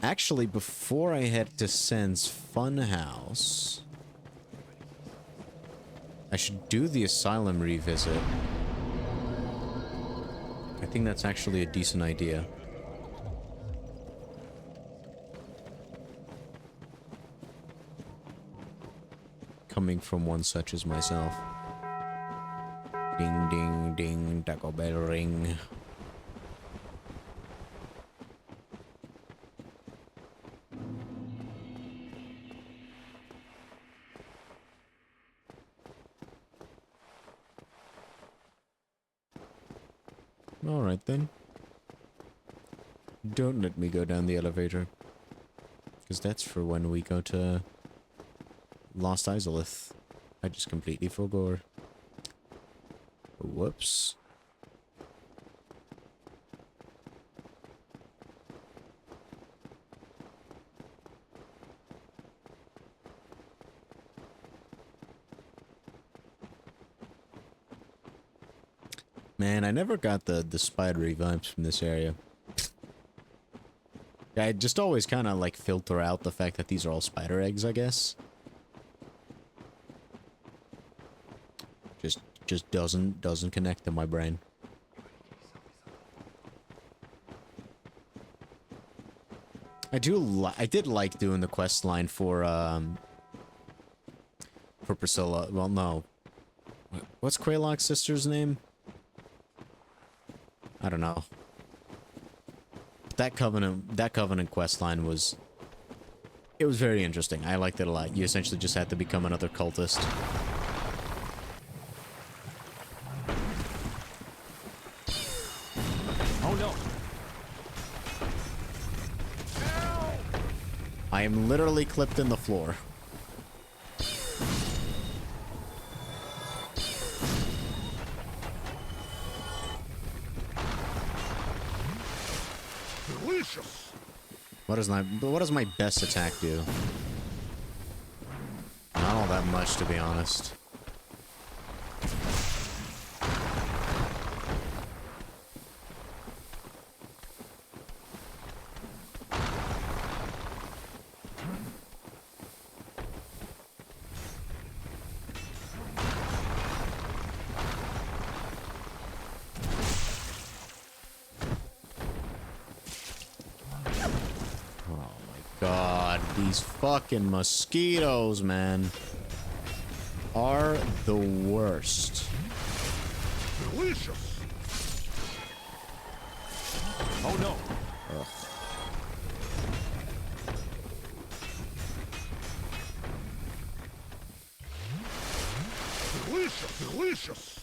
A: Actually, before I head to Sen's Funhouse, I should do the Asylum revisit. I think that's actually a decent idea. Coming from one such as myself. Ding ding ding, Taco Bell ring. Alright then. Don't let me go down the elevator. Because that's for when we go to Lost Izalith. I just completely forgot. Whoops. Man, I never got the spidery vibes from this area. I just always kind of like filter out the fact that these are all spider eggs, I guess. Just doesn't connect in my brain. I did like doing the quest line for Priscilla. Well, no. What's Quaylock's sister's name? I don't know. That Covenant quest line was... It was very interesting. I liked it a lot. You essentially just had to become another cultist.
B: Oh no.
A: I am literally clipped in the floor.
B: Delicious.
A: What does my best attack do? Not all that much, to be honest. These fucking mosquitoes, man, are the worst.
B: Delicious. Oh no.
A: Ugh.
B: Delicious. Delicious.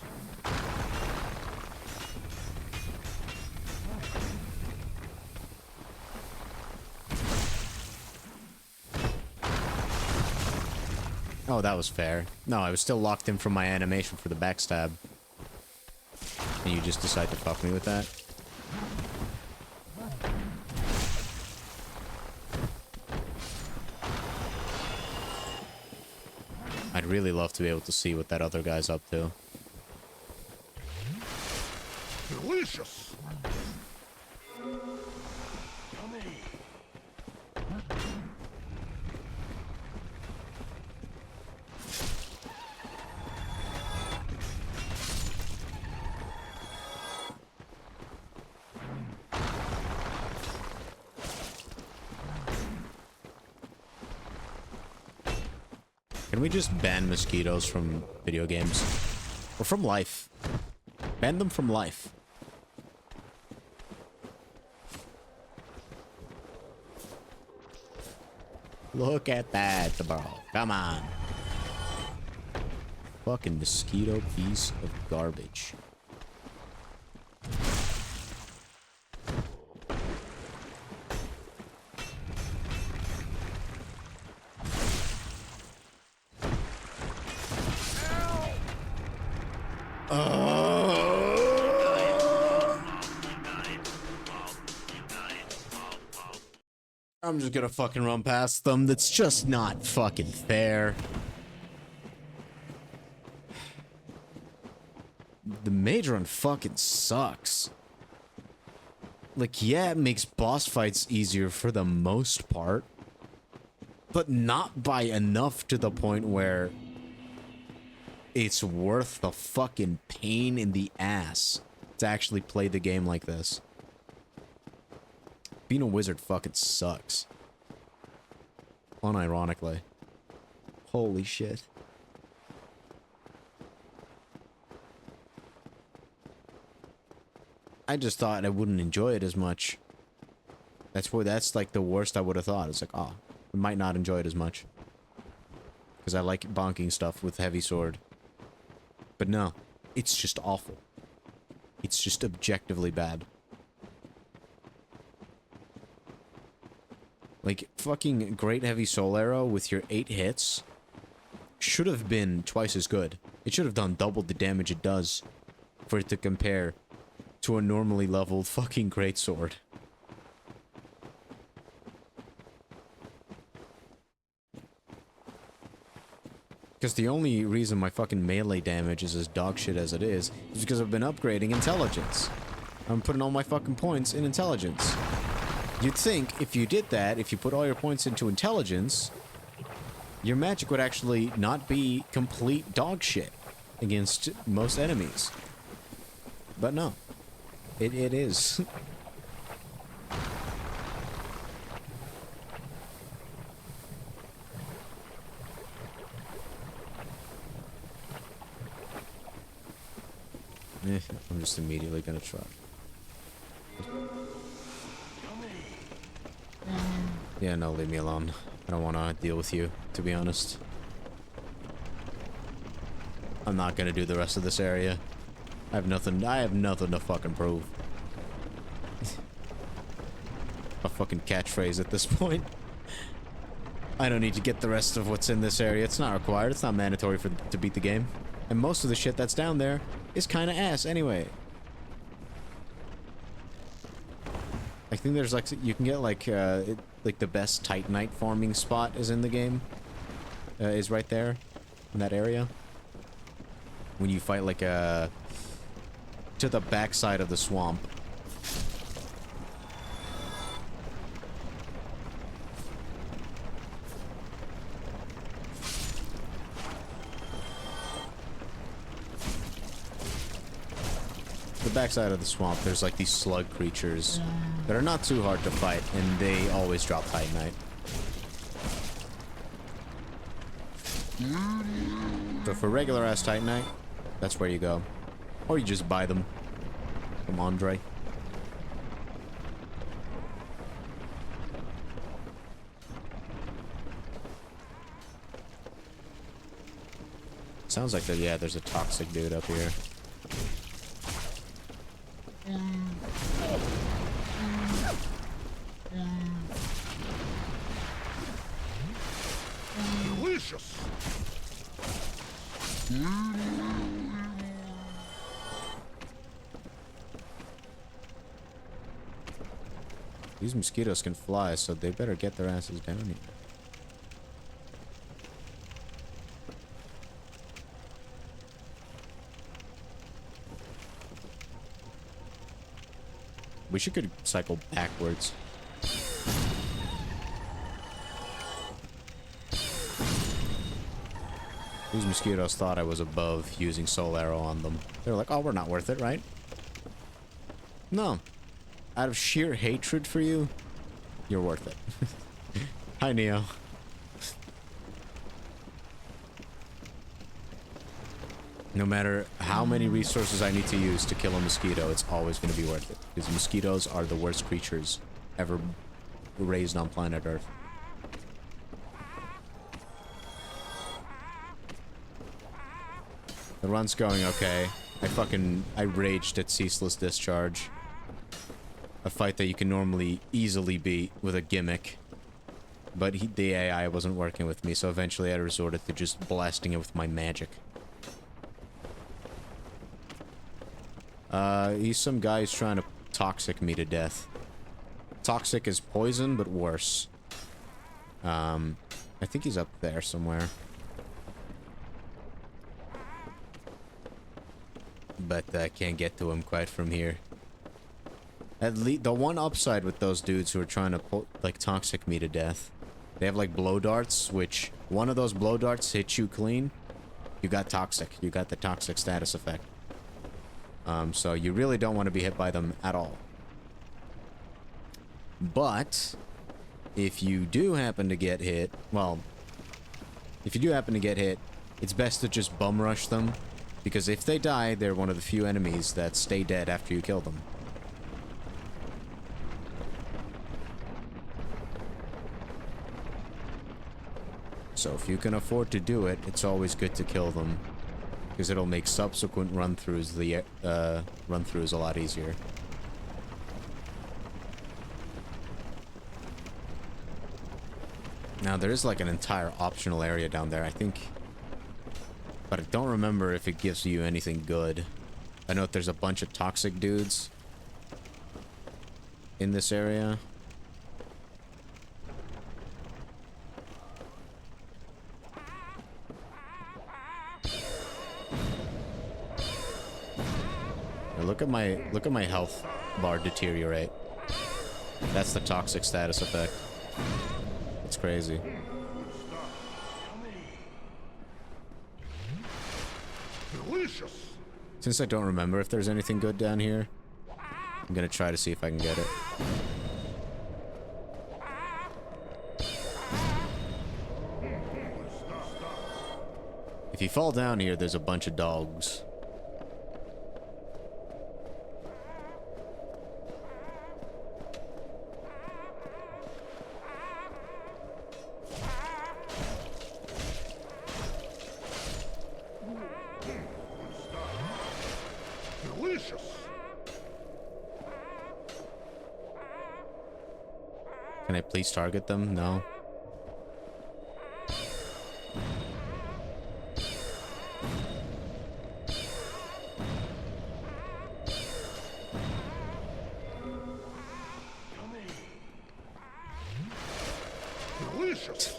A: Oh, that was fair. No, I was still locked in from my animation for the backstab. And you just decide to fuck me with that? I'd really love to be able to see what that other guy's up to.
B: Delicious.
A: Can we just ban mosquitoes from video games? Or from life? Ban them from life. Look at that, bro. Come on. Fucking mosquito piece of garbage. I'm just gonna fucking run past them. That's just not fucking fair. The mage run fucking sucks. Like, yeah, it makes boss fights easier for the most part, but not by enough to the point where it's worth the fucking pain in the ass to actually play the game like this. Being a wizard fucking sucks. Unironically. Holy shit. I just thought I wouldn't enjoy it as much. That's like the worst I would have thought. It's like, oh, I might not enjoy it as much. Because I like bonking stuff with heavy sword. But no, it's just awful. It's just objectively bad. Like, fucking Great Heavy Soul Arrow with your 8 hits should have been twice as good. It should have done double the damage it does for it to compare to a normally leveled fucking greatsword. Because the only reason my fucking melee damage is as dog shit as it is because I've been upgrading intelligence. I'm putting all my fucking points in intelligence. You'd think if you did that, if you put all your points into intelligence, your magic would actually not be complete dog shit against most enemies. But no. It is. I'm just immediately gonna try. Yeah, no, leave me alone. I don't want to deal with you, to be honest. I'm not gonna do the rest of this area. I have nothing to fucking prove. A fucking catchphrase at this point. I don't need to get the rest of what's in this area. It's not required. It's not mandatory to beat the game. And most of the shit that's down there is kind of ass anyway. I think there's like, you can get like the best Titanite farming spot is in the game. Is right there in that area. When you fight like to the backside of the swamp. The backside of the swamp, there's like these slug creatures that are not too hard to fight, and they always drop Titanite. So for regular ass Titanite, that's where you go. Or you just buy them from Andre. Sounds like there's a toxic dude up here.
B: Delicious.
A: These mosquitoes can fly, so they better get their asses down here. We could cycle backwards. These mosquitoes thought I was above using Soul Arrow on them. They were like, oh, we're not worth it, right? No. Out of sheer hatred for you, you're worth it. Hi, Neo. No matter how many resources I need to use to kill a mosquito, it's always going to be worth it. Because mosquitoes are the worst creatures ever raised on planet Earth. The run's going okay. I raged at Ceaseless Discharge. A fight that you can normally easily beat with a gimmick. But the AI wasn't working with me, so eventually I resorted to just blasting it with my magic. He's some guy who's trying to toxic me to death. Toxic is poison, but worse. I think he's up there somewhere. But I can't get to him quite from here. At least the one upside with those dudes who are trying to toxic me to death, they have like blow darts, which one of those blow darts hits you clean, you got toxic. You got the toxic status effect. So you really don't want to be hit by them at all. But if you do happen to get hit, well, if you do happen to get hit, it's best to just bum rush them, because if they die, they're one of the few enemies that stay dead after you kill them. So if you can afford to do it, it's always good to kill them, because it'll make subsequent run-throughs a lot easier. Now there is like an entire optional area down there, I think, but I don't remember if it gives you anything good. I know that there's a bunch of toxic dudes in this area. Look at my health bar deteriorate. That's the toxic status effect. It's crazy.
B: Delicious.
A: Since I don't remember if there's anything good down here, I'm gonna try to see if I can get it. If you fall down here, there's a bunch of dogs.
B: Delicious.
A: Can I please target them? No.
B: Delicious.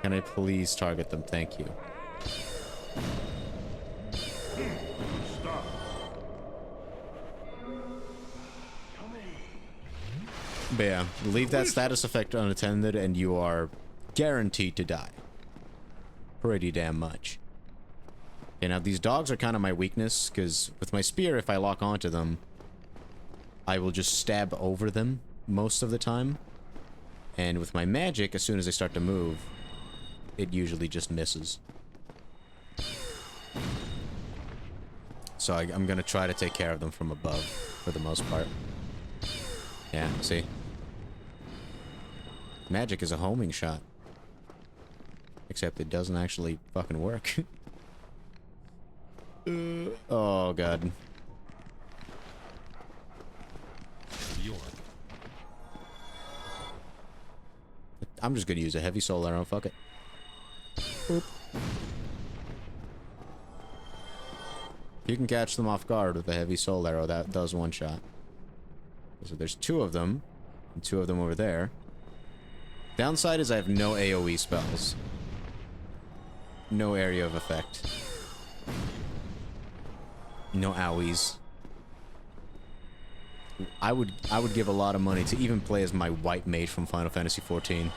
A: Can I please target them? Thank you. But yeah, leave that status effect unattended and you are guaranteed to die. Pretty damn much. Okay, now these dogs are kind of my weakness, because with my spear, if I lock onto them, I will just stab over them most of the time. And with my magic, as soon as they start to move, it usually just misses. So I'm gonna try to take care of them from above, for the most part. Yeah, see? Magic is a homing shot. Except it doesn't actually fucking work. Oh, God. I'm just gonna use a heavy soul arrow, fuck it. Boop. You can catch them off guard with a heavy soul arrow, that does one shot. So there's two of them, and two of them over there. Downside is I have no AoE spells. No area of effect. No owies. I would give a lot of money to even play as my white mage from Final Fantasy XIV.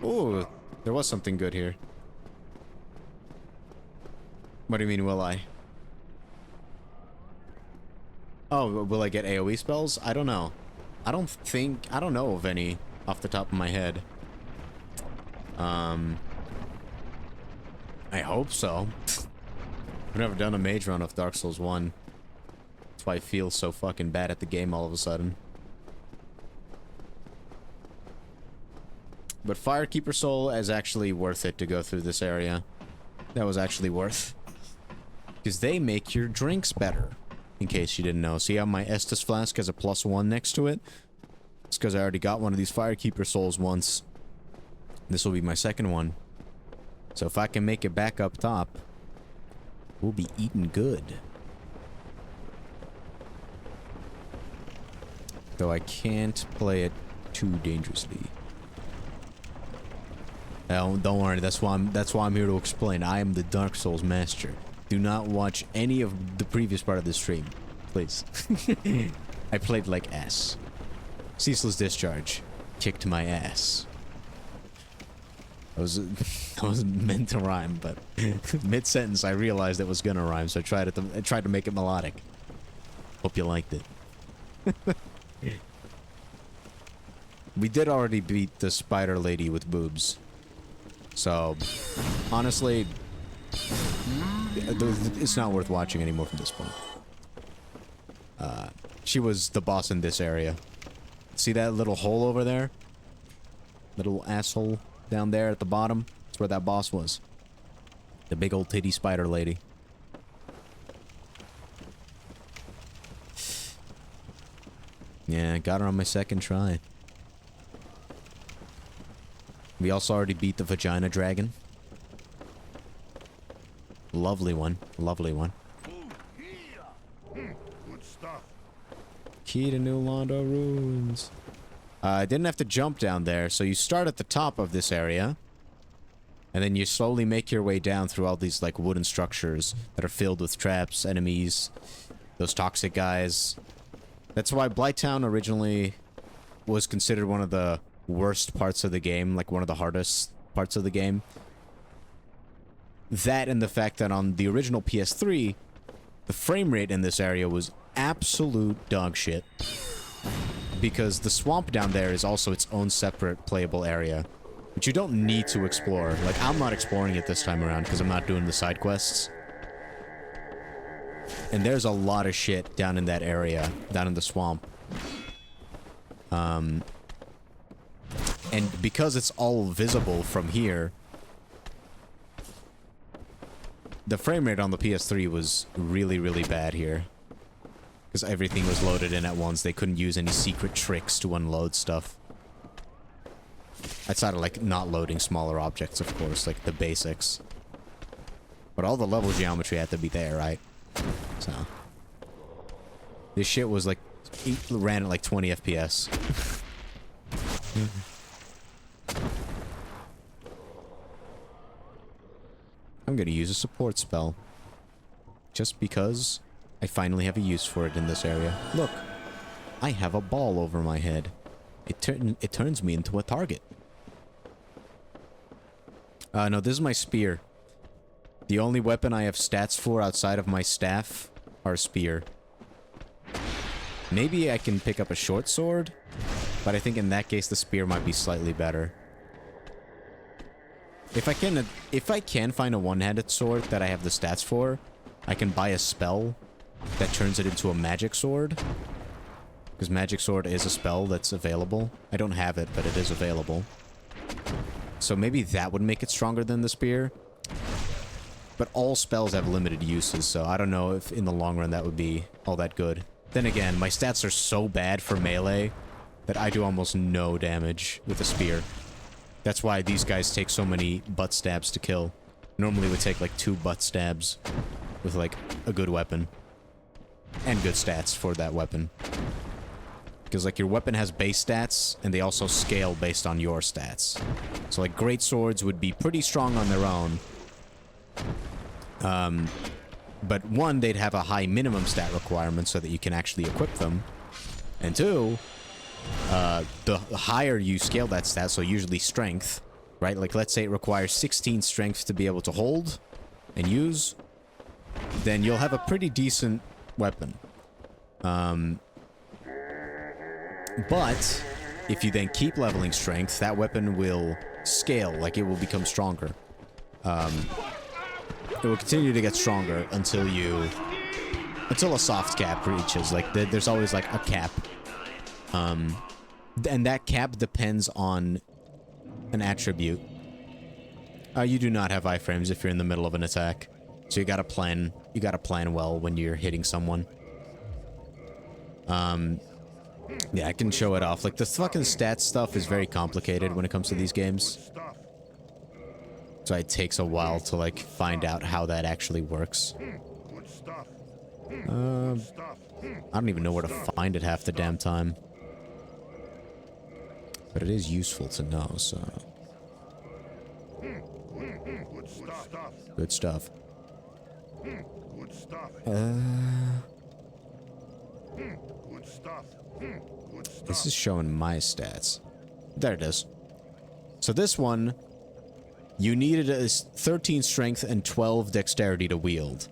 A: Ooh, there was something good here. What do you mean, will I? Oh, will I get AoE spells? I don't know. I don't know of any off the top of my head. I hope so. I've never done a mage run of Dark Souls 1. That's why I feel so fucking bad at the game all of a sudden. But Firekeeper Soul is actually worth it to go through this area. That was actually worth. Because they make your drinks better. In case you didn't know. See how my Estus flask has a +1 next to it? It's because I already got one of these Firekeeper Souls once. This will be my second one. So if I can make it back up top, we'll be eating good. Though I can't play it too dangerously. Oh, don't worry, that's why I'm here to explain. I am the Dark Souls master. Do not watch any of the previous part of the stream, please. I played like ass. Ceaseless Discharge kicked my ass. I wasn't meant to rhyme, but mid-sentence I realized it was gonna rhyme, so I tried to make it melodic. Hope you liked it. We did already beat the spider lady with boobs. So, honestly, it's not worth watching anymore from this point. She was the boss in this area. See that little hole over there? Little asshole down there at the bottom? That's where that boss was. The big old titty spider lady. Yeah, got her on my second try. We also already beat the vagina dragon. Lovely one. Lovely one.
B: Good stuff.
A: Key to New Londo Ruins. I didn't have to jump down there, so you start at the top of this area. And then you slowly make your way down through all these, like, wooden structures that are filled with traps, enemies, those toxic guys. That's why Blighttown originally was considered one of the worst parts of the game, like one of the hardest parts of the game. That and the fact that on the original PS3, the frame rate in this area was absolute dog shit. Because the swamp down there is also its own separate playable area, which you don't need to explore. Like, I'm not exploring it this time around because I'm not doing the side quests. And there's a lot of shit down in that area, down in the swamp. And because it's all visible from here, the frame rate on the PS3 was really, really bad here. Because everything was loaded in at once. They couldn't use any secret tricks to unload stuff. Outside of, like, not loading smaller objects, of course, like the basics. But all the level geometry had to be there, right? So. This shit was, like, ran at, like, 20 FPS. I'm gonna use a support spell. Just because I finally have a use for it in this area. Look, I have a ball over my head. It turns me into a target. No, this is my spear. The only weapon I have stats for outside of my staff are spear. Maybe I can pick up a short sword, but I think in that case the spear might be slightly better. If I can find a one-handed sword that I have the stats for, I can buy a spell that turns it into a magic sword. Because magic sword is a spell that's available. I don't have it, but it is available. So maybe that would make it stronger than the spear. But all spells have limited uses, so I don't know if in the long run that would be all that good. Then again, my stats are so bad for melee that I do almost no damage with a spear. That's why these guys take so many butt stabs to kill. Normally it would take like 2 butt stabs with like a good weapon. And good stats for that weapon. Because like your weapon has base stats and they also scale based on your stats. So like great swords would be pretty strong on their own. But one, they'd have a high minimum stat requirement so that you can actually equip them. And 2, the higher you scale that stat, so usually strength, right? Like let's say it requires 16 strength to be able to hold and use, then you'll have a pretty decent weapon. But if you then keep leveling strength, that weapon will scale, like it will become stronger. It will continue to get stronger until a soft cap reaches. Like there's always like a cap. And that cap depends on an attribute. You do not have iframes if you're in the middle of an attack. So you gotta plan well when you're hitting someone. Yeah, I can show it off. Like, the fucking stats stuff is very complicated when it comes to these games. So it takes a while to, like, find out how that actually works.
B: Good stuff.
A: I don't even know where to find it half the damn time. But it is useful to know, so...
B: Good stuff.
A: Good stuff.
B: Good stuff. Good stuff. Good stuff.
A: This is showing my stats. There it is. So this one, you needed a 13 strength and 12 dexterity to wield.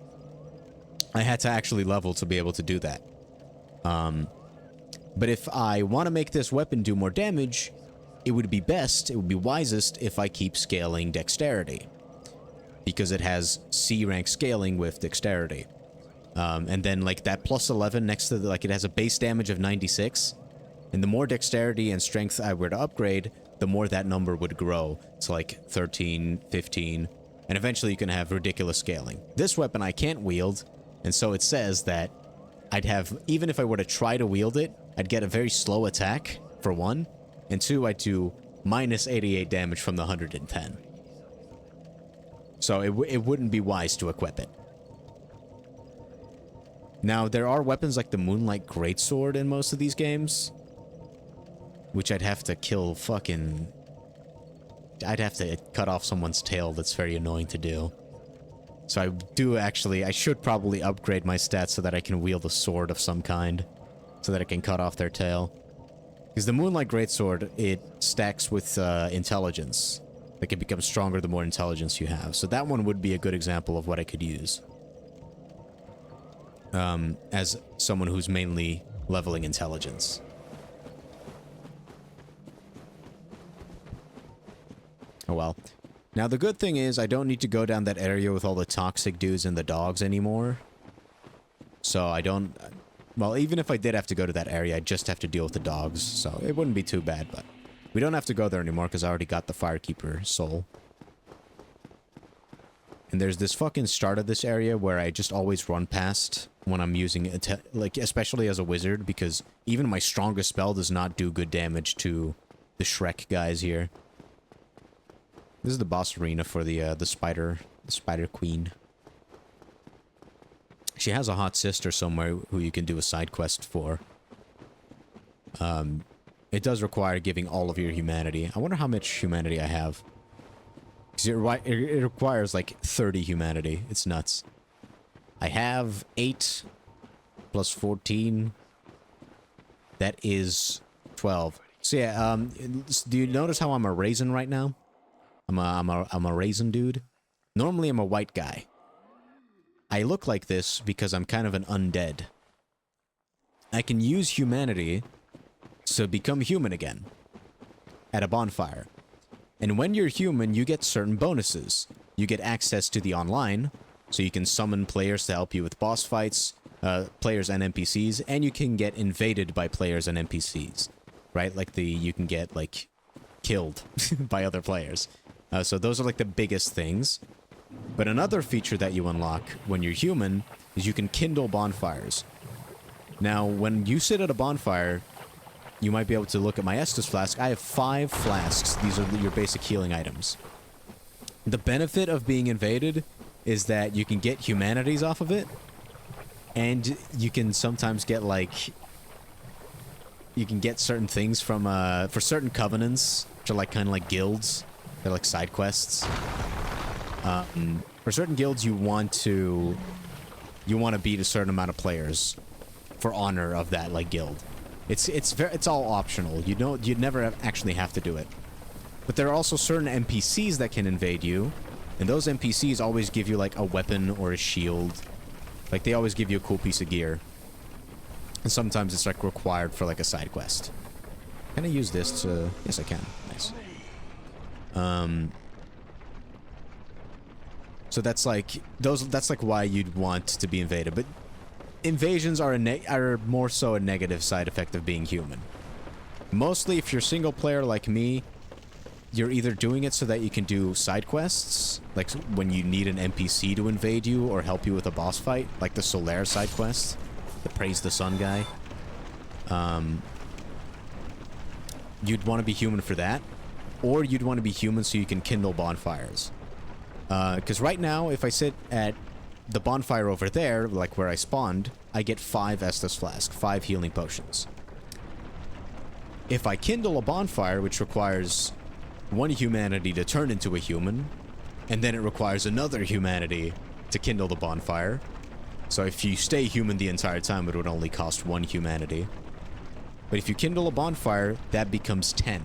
A: I had to actually level to be able to do that. But if I want to make this weapon do more damage, it would be wisest if I keep scaling dexterity. Because it has C rank scaling with dexterity. And then, like, that plus 11 next to it has a base damage of 96. And the more dexterity and strength I were to upgrade, the more that number would grow to, like, 13, 15. And eventually you can have ridiculous scaling. This weapon I can't wield, and so it says that I'd have, even if I were to try to wield it, I'd get a very slow attack, for one. And two, I'd do minus 88 damage from the 110. So it wouldn't be wise to equip it. Now, there are weapons like the Moonlight Greatsword in most of these games, which I'd have to kill fucking... I'd have to cut off someone's tail. That's very annoying to do. So I should probably upgrade my stats so that I can wield a sword of some kind, so that I can cut off their tail. Because the Moonlight Greatsword, it stacks with intelligence. Like, it becomes stronger the more intelligence you have. So that one would be a good example of what I could use. As someone who's mainly leveling intelligence. Oh well. Now the good thing is I don't need to go down that area with all the toxic dudes and the dogs anymore. So I don't... Well, even if I did have to go to that area, I'd just have to deal with the dogs. So it wouldn't be too bad, but... We don't have to go there anymore because I already got the Firekeeper soul. And there's this fucking start of this area where I just always run past when I'm using it, like, especially as a wizard, because even my strongest spell does not do good damage to the Shrek guys here. This is the boss arena for the Spider Queen. She has a hot sister somewhere who you can do a side quest for. It does require giving all of your humanity. I wonder how much humanity I have. Because it requires like 30 humanity. It's nuts. I have 8 plus 14. That is 12. So yeah, do you notice how I'm a raisin right now? I'm a raisin dude. Normally I'm a white guy. I look like this because I'm kind of an undead. I can use humanity to become human again at a bonfire. And when you're human, you get certain bonuses. You get access to the online, so you can summon players to help you with boss fights, players and NPCs, and you can get invaded by players and NPCs, right? Like you can get, like, killed by other players. So those are, like, the biggest things. But another feature that you unlock when you're human is you can kindle bonfires. Now, when you sit at a bonfire, you might be able to look at my Estus flask. I have 5 flasks. These are your basic healing items. The benefit of being invaded is that you can get humanities off of it, and you can sometimes get, like... You can get certain things from, for certain covenants, which are, like, kind of like guilds. They're like side quests. For certain guilds, you want to beat a certain amount of players for honor of that, like, guild. It's all optional. You'd never actually have to do it. But there are also certain NPCs that can invade you, and those NPCs always give you, like, a weapon or a shield. Like, they always give you a cool piece of gear. And sometimes it's, like, required for, like, a side quest. Can I use this to... Yes, I can. Nice. So that's like... That's like why you'd want to be invaded. But invasions are more so a negative side effect of being human. Mostly if you're single player like me, you're either doing it so that you can do side quests, like when you need an NPC to invade you or help you with a boss fight, like the Solaire side quest, the Praise the Sun guy. You'd want to be human for that, or you'd want to be human so you can kindle bonfires. Because right now, if I sit at the bonfire over there, like where I spawned, I get 5 Estus Flask, 5 healing potions. If I kindle a bonfire, which requires 1 humanity to turn into a human, and then it requires another humanity to kindle the bonfire. So if you stay human the entire time, it would only cost 1 humanity. But if you kindle a bonfire, that becomes 10.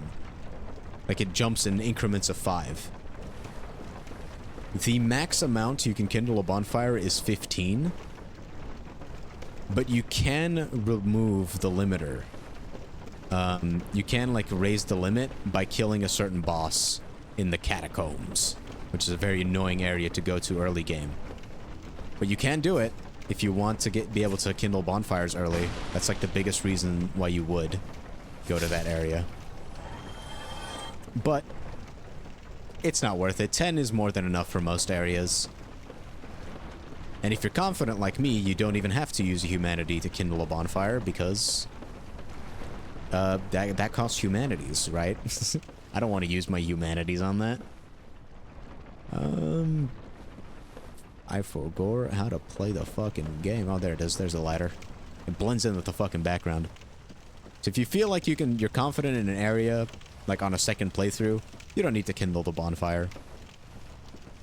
A: Like it jumps in increments of 5. The max amount you can kindle a bonfire is 15. But you can remove the limiter. You can, like, raise the limit by killing a certain boss in the catacombs, which is a very annoying area to go to early game. But you can do it if you want to be able to kindle bonfires early. That's, like, the biggest reason why you would go to that area. But it's not worth it. 10 is more than enough for most areas. And if you're confident like me, you don't even have to use a humanity to kindle a bonfire because... that costs humanities, right? I don't want to use my humanities on that. I forgot how to play the fucking game. Oh, there it is. There's a ladder. It blends in with the fucking background. So if you feel like you're confident in an area, like on a second playthrough, you don't need to kindle the bonfire.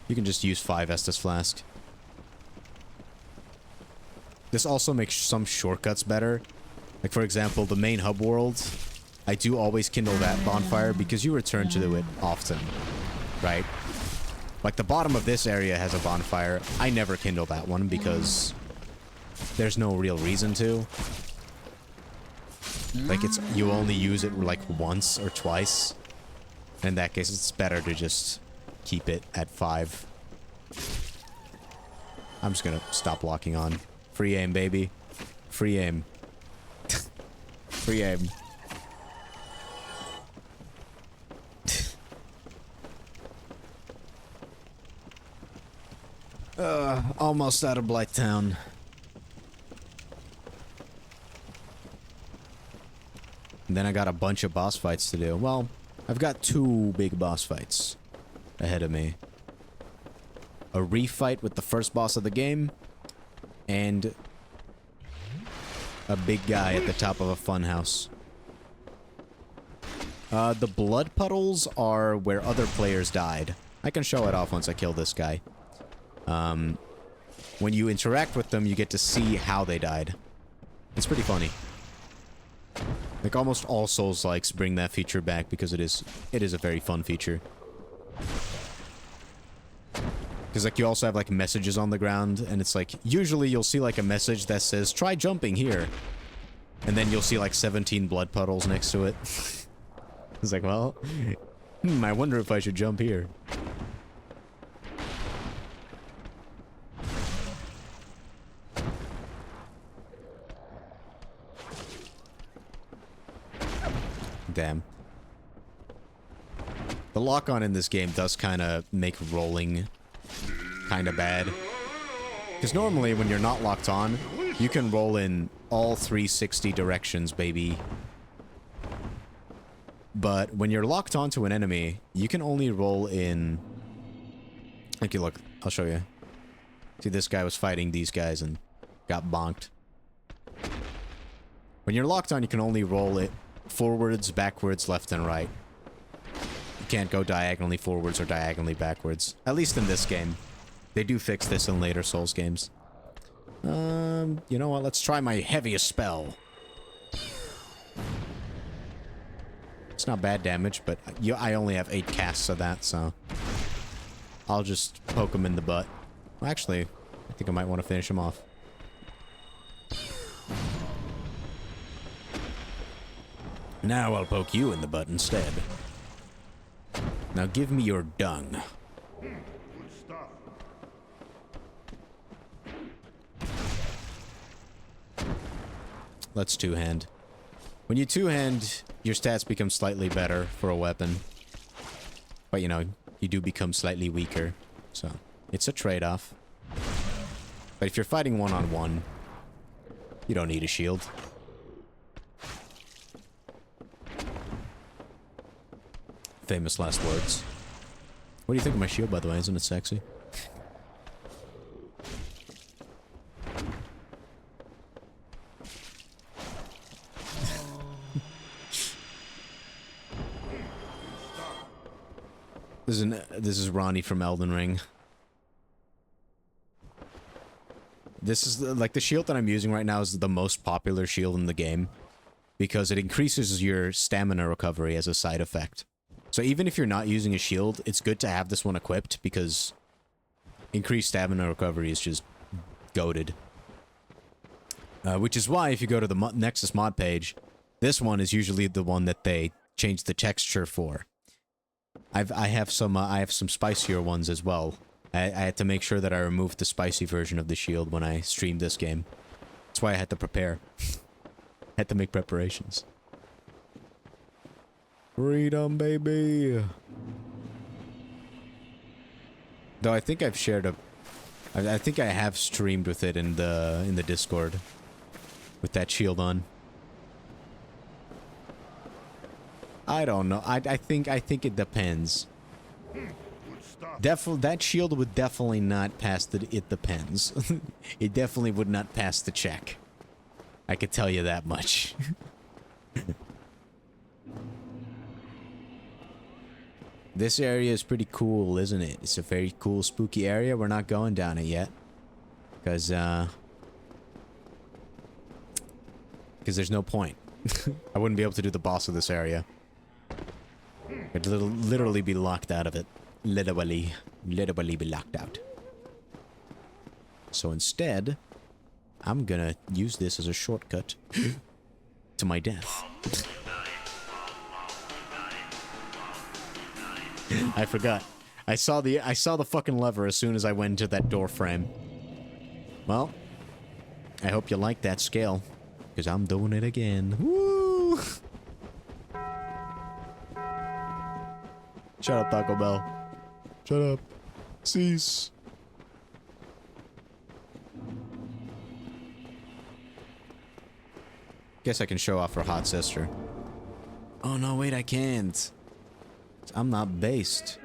A: You can just use 5 Estus Flask. This also makes some shortcuts better. Like, for example, the main hub world, I do always kindle that bonfire because you return to it often, right? Like, the bottom of this area has a bonfire. I never kindle that one because there's no real reason to. Like, you only use it, like, once or twice. In that case, it's better to just keep it at 5. I'm just gonna stop locking on. Free aim, baby. Free aim. Free aim. Almost out of Blighttown. And then I got a bunch of boss fights to do. Well, I've got 2 big boss fights ahead of me. A refight with the first boss of the game, and a big guy at the top of a funhouse. The blood puddles are where other players died. I can show it off once I kill this guy. When you interact with them, you get to see how they died. It's pretty funny. Like, almost all Souls-likes bring that feature back because it is a very fun feature. Because, like, you also have, like, messages on the ground, and it's like, usually you'll see, like, a message that says, try jumping here. And then you'll see, like, 17 blood puddles next to it. It's like, well, I wonder if I should jump here. Damn. The lock-on in this game does kind of make rolling kind of bad. Because normally when you're not locked on, you can roll in all 360 directions, baby. But when you're locked onto an enemy, you can only roll in... Okay, look, I'll show you. See, this guy was fighting these guys and got bonked. When you're locked on, you can only roll it forwards, backwards, left, and right. You can't go diagonally forwards or diagonally backwards. At least in this game. They do fix this in later Souls games. You know what? Let's try my heaviest spell. It's not bad damage, but I only have 8 casts of that, so... I'll just poke him in the butt. Well, actually, I think I might want to finish him off. Now I'll poke you in the butt instead. Now give me your dung.
B: Good stuff.
A: Let's two-hand. When you two-hand, your stats become slightly better for a weapon. But, you know, you do become slightly weaker. So, it's a trade-off. But if you're fighting one-on-one, you don't need a shield. Famous last words. What do you think of my shield, by the way? Isn't it sexy? This is Ronnie from Elden Ring. This is like the shield that I'm using right now is the most popular shield in the game because it increases your stamina recovery as a side effect. So even if you're not using a shield, it's good to have this one equipped because increased stamina recovery is just goated. Which is why if you go to the Nexus mod page, this one is usually the one that they change the texture for. I have some spicier ones as well. I had to make sure that I removed the spicy version of the shield when I streamed this game. That's why I had to prepare. Had to make preparations. Freedom, baby. Though I think I've shared a, I think I have streamed with it in the Discord, with that shield on. I don't know. I think it depends.
B: Good stuff.
A: That shield would definitely not pass the it depends. It definitely would not pass the check. I could tell you that much. This area is pretty cool, isn't it? It's a very cool, spooky area. We're not going down it yet. Because there's no point. I wouldn't be able to do the boss of this area. I'd literally be locked out of it. Literally be locked out. So instead, I'm gonna use this as a shortcut to my death. I forgot. I saw the fucking lever as soon as I went into that door frame. Well, I hope you like that scale, because I'm doing it again. Woo! Shut up, Taco Bell. Shut up. Cease. Guess I can show off her hot sister. Oh no, wait, I can't. I'm not based.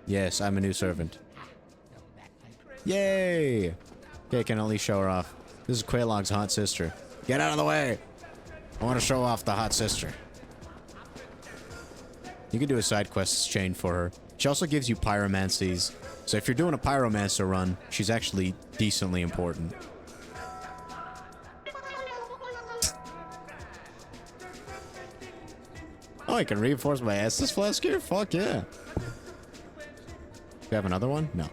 A: Yes, I'm a new servant. Yay! Okay, I can at least show her off. This is Quaylog's hot sister. Get out of the way! I want to show off the hot sister. You can do a side quest chain for her. She also gives you pyromancies. So if you're doing a pyromancer run, she's actually decently important. Oh, I can reinforce my Estus flask here? Fuck yeah. Do you have another one? No.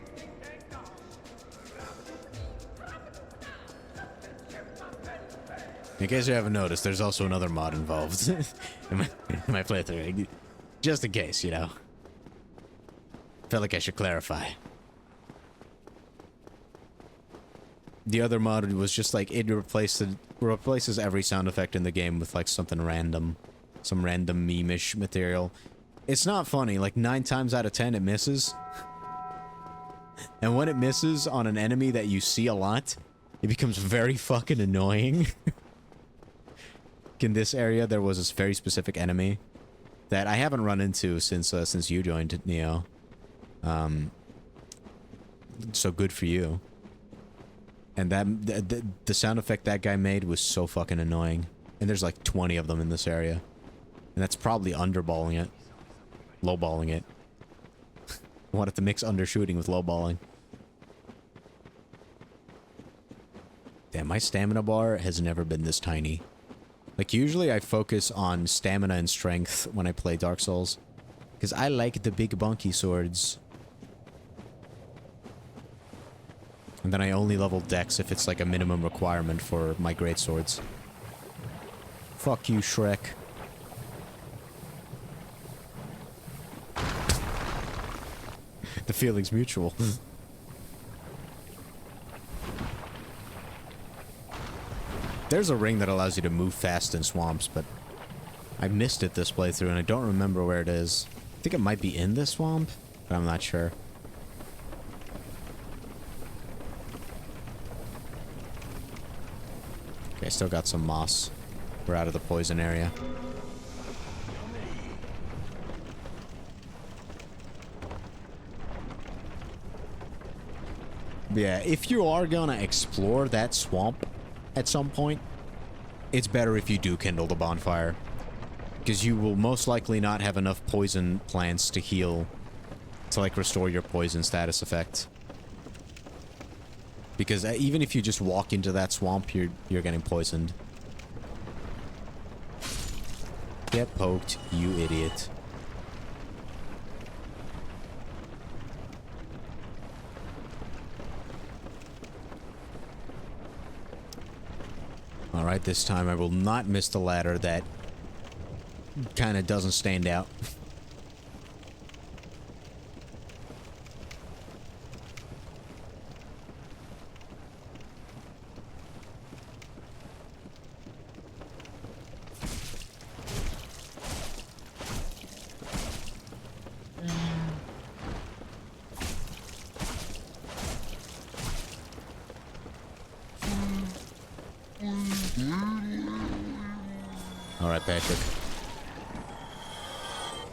A: In case you haven't noticed, there's also another mod involved in my playthrough. Just in case, you know. Felt like I should clarify. The other mod was just like, it replaces every sound effect in the game with like something random. Some random meme-ish material. It's not funny, like 9 times out of 10 it misses. And when it misses on an enemy that you see a lot, it becomes very fucking annoying. In this area, there was this very specific enemy that I haven't run into since you joined, Neo. So good for you. And the sound effect that guy made was so fucking annoying. And there's like 20 of them in this area. And that's probably underballing it. Lowballing it. I wanted to mix undershooting with lowballing. Damn, my stamina bar has never been this tiny. Like, usually I focus on stamina and strength when I play Dark Souls. Because I like the big bunky swords. And then I only level dex if it's like a minimum requirement for my great swords. Fuck you, Shrek. The feeling's mutual. There's a ring that allows you to move fast in swamps, but I missed it this playthrough and I don't remember where it is. I think it might be in this swamp, but I'm not sure. Okay, still got some moss. We're out of the poison area. Yeah, if you are gonna explore that swamp at some point, it's better if you do kindle the bonfire. Because you will most likely not have enough poison plants to heal, to like restore your poison status effect. Because even if you just walk into that swamp, you're getting poisoned. Get poked, you idiot. Alright, this time I will not miss the ladder that kind of doesn't stand out. Alright, Patrick.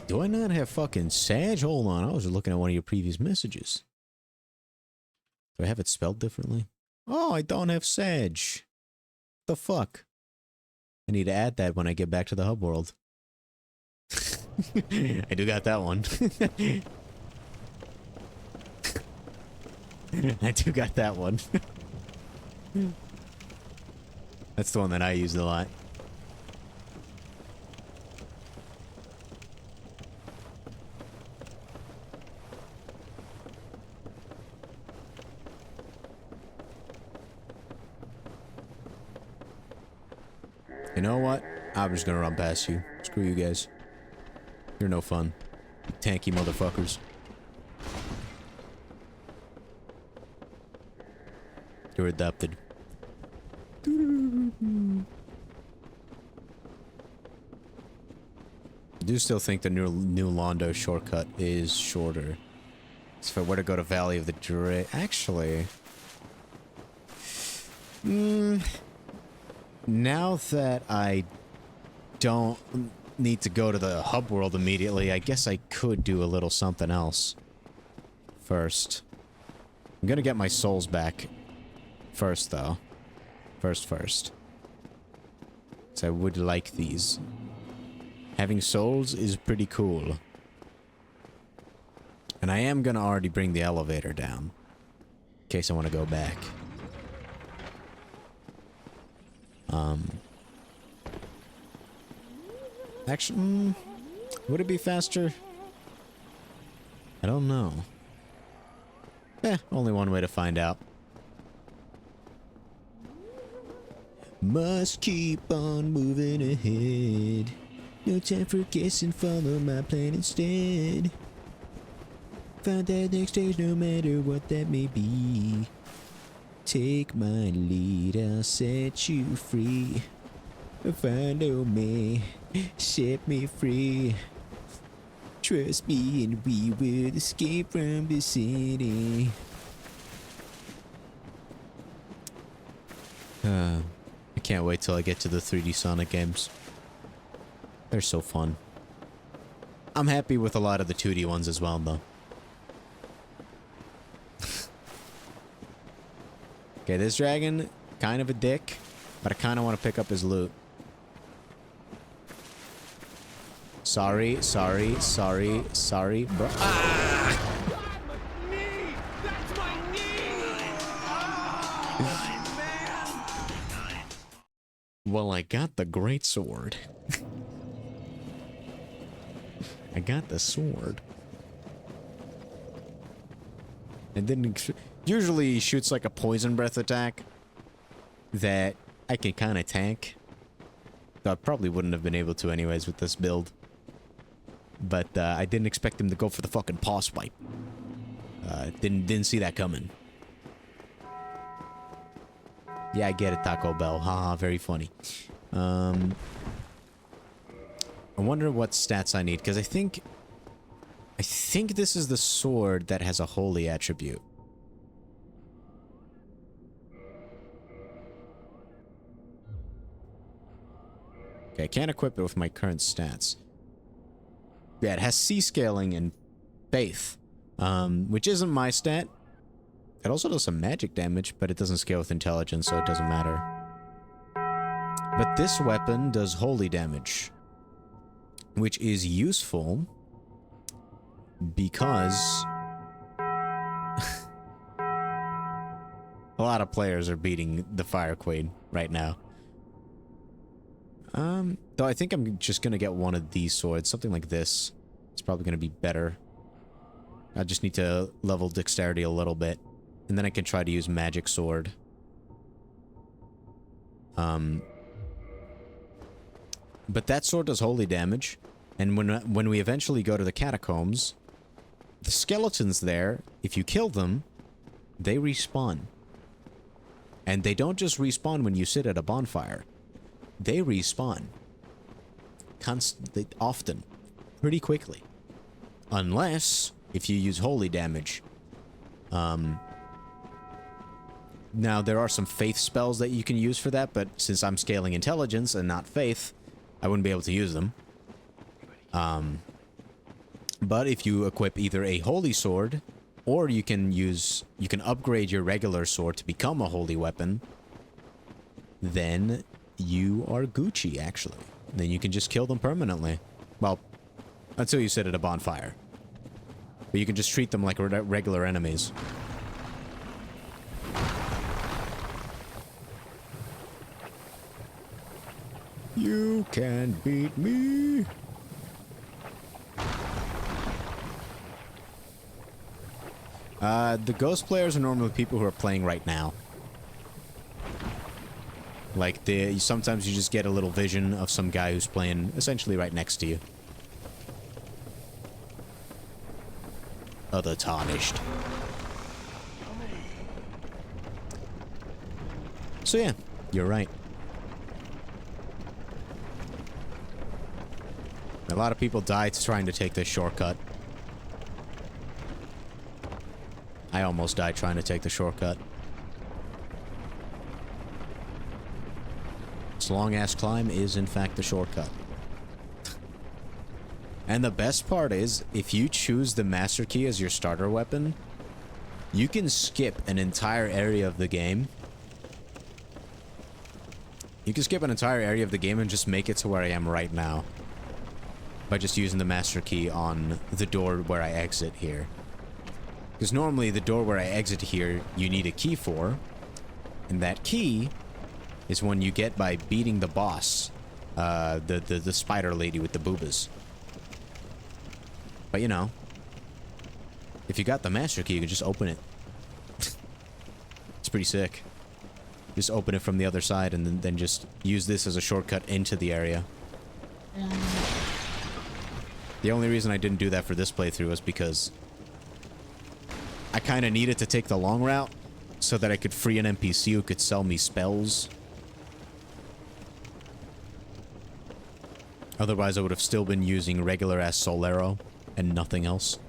A: Do I not have fucking Sag? Hold on, I was looking at one of your previous messages. Do I have it spelled differently? Oh, I don't have Sag. The fuck? I need to add that when I get back to the hub world. I do got that one. I do got that one. That's the one that I used a lot. You know what? I'm just gonna run past you. Screw you guys. You're no fun. Tanky motherfuckers. You're adopted. I do still think the new Londo shortcut is shorter. So if I were to go to Valley of the Dra... Actually... now that I don't need to go to the hub world immediately, I guess I could do a little something else first. I'm gonna get my souls back first, though. First. So I would like these. Having souls is pretty cool. And I am gonna already bring the elevator down, in case I want to go back. Actually, would it be faster? I don't know. Only one way to find out. Must keep on moving ahead. No time for guessing, follow my plan instead. Find that next stage no matter what that may be. Take my lead, I'll set you free. Follow me, set me free. Trust me and we will escape from the city. I can't wait till I get to the 3D Sonic games. They're so fun. I'm happy with a lot of the 2D ones as well, though. Okay, this dragon, kind of a dick, but I kind of want to pick up his loot. Sorry, bro. Ah!
D: Knee! That's my knee!
A: Well, I got the great sword. I got the sword. And then usually he shoots like a poison breath attack that I can kind of tank. I probably wouldn't have been able to anyways with this build. But I didn't expect him to go for the fucking pause pipe. Didn't see that coming. Yeah, I get it, Taco Bell. Haha, very funny. I wonder what stats I need, because I think this is the sword that has a holy attribute. Okay, I can't equip it with my current stats. Yeah, it has C scaling and faith, which isn't my stat. It also does some magic damage, but it doesn't scale with intelligence, so it doesn't matter. But this weapon does holy damage, which is useful because a lot of players are beating the Fire Queen right now. Though I think I'm just gonna get one of these swords, something like this. It's probably gonna be better. I just need to level dexterity a little bit, and then I can try to use magic sword. But that sword does holy damage, and when we eventually go to the catacombs, the skeletons there, if you kill them, they respawn. And they don't just respawn when you sit at a bonfire. They respawn constantly, often, pretty quickly, unless if you use holy damage. Now there are some faith spells that you can use for that, but since I'm scaling intelligence and not faith, I wouldn't be able to use them. But if you equip either a holy sword, or you can upgrade your regular sword to become a holy weapon, then you are Gucci, actually. Then you can just kill them permanently. Well, until you sit at a bonfire. But you can just treat them like regular enemies. You can beat me. The ghost players are normally people who are playing right now. Like, sometimes you just get a little vision of some guy who's playing essentially right next to you. The Tarnished. So yeah, you're right. A lot of people died trying to take this shortcut. I almost died trying to take the shortcut. This long-ass climb is, in fact, the shortcut. And the best part is, if you choose the Master Key as your starter weapon, you can skip an entire area of the game. You can skip an entire area of the game and just make it to where I am right now. By just using the Master Key on the door where I exit here. Because normally the door where I exit here, you need a key for. And that key is one you get by beating the boss. The spider lady with the boobas. But you know, if you got the Master Key, you can just open it. It's pretty sick. Just open it from the other side and then just use this as a shortcut into the area. The only reason I didn't do that for this playthrough was because I kind of needed to take the long route so that I could free an NPC who could sell me spells. Otherwise, I would have still been using regular-ass Solero and nothing else.